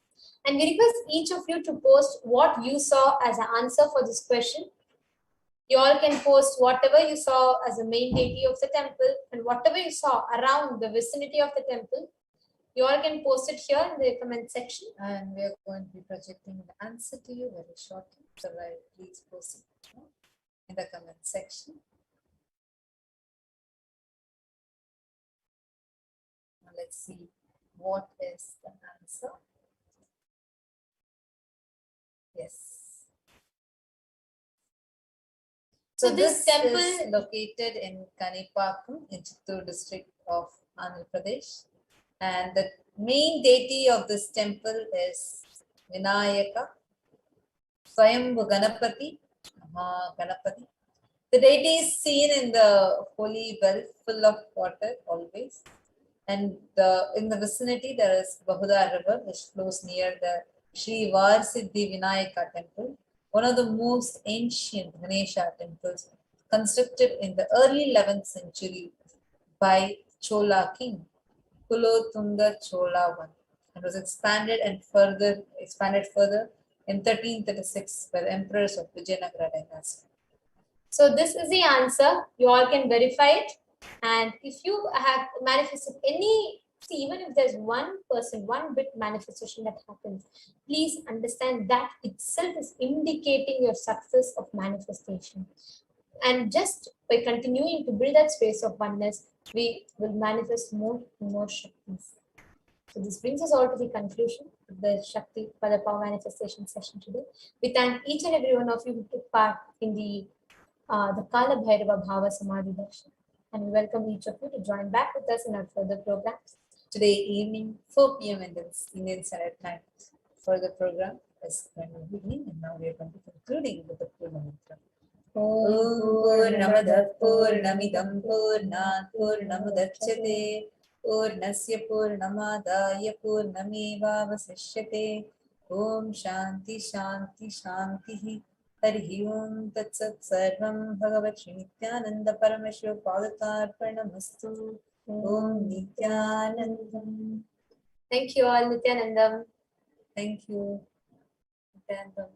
And we request each of you to post what you saw as an answer for this question. You all can post whatever you saw as a main deity of the temple and whatever you saw around the vicinity of the temple. You all can post it here in the comment section. And we are going to be projecting the answer to you very shortly. So please post it in the comment section. Now let's see what is the answer. Yes. So So this this temple- is located in Kanipakam in Chittoor district of Andhra Pradesh. And the main deity of this temple is Vinayaka, Swayambhu Ganapati, Ganapati. The deity is seen in the holy well full of water always. And in the vicinity there is Bahuda river which flows near the Sri Varsiddhi Vinayaka temple, one of the most ancient Ganesha temples constructed in the early 11th century by Chola king Kulothunga Chola I, and was expanded further in 1336 by the emperors of Vijayanagara dynasty. So this is the answer. You all can verify it. And if you have manifested any, see, even if there's 1%, 1 bit manifestation that happens, please understand that itself is indicating your success of manifestation. And just by continuing to build that space of oneness, we will manifest more and more Shaktis. So this brings us all to the conclusion of the Shakti for the Power Manifestation session today. We thank each and every one of you who took part in the Kala Bhairava BHAVASAMADHI Darshan. And we welcome each of you to join back with us in our further programs. Today evening, 4 p.m. Indian Standard Time. For the program is going to be beginning, and now we are going to be concluding with the Purna Mantra. Om Purnamada Purnamidam Purnat Purnamudachyate Purnasya Purnamadaya Purnameva Vasishyate Om Shanti Shanti Shanti Harihi Om Tat Sat Sarvam Bhagavat Shri Nithyananda Paramashivam Padatarpanamastu Om Nithyanandam. Thank you all, Nithyanandam. Thank you. Nithyanandam.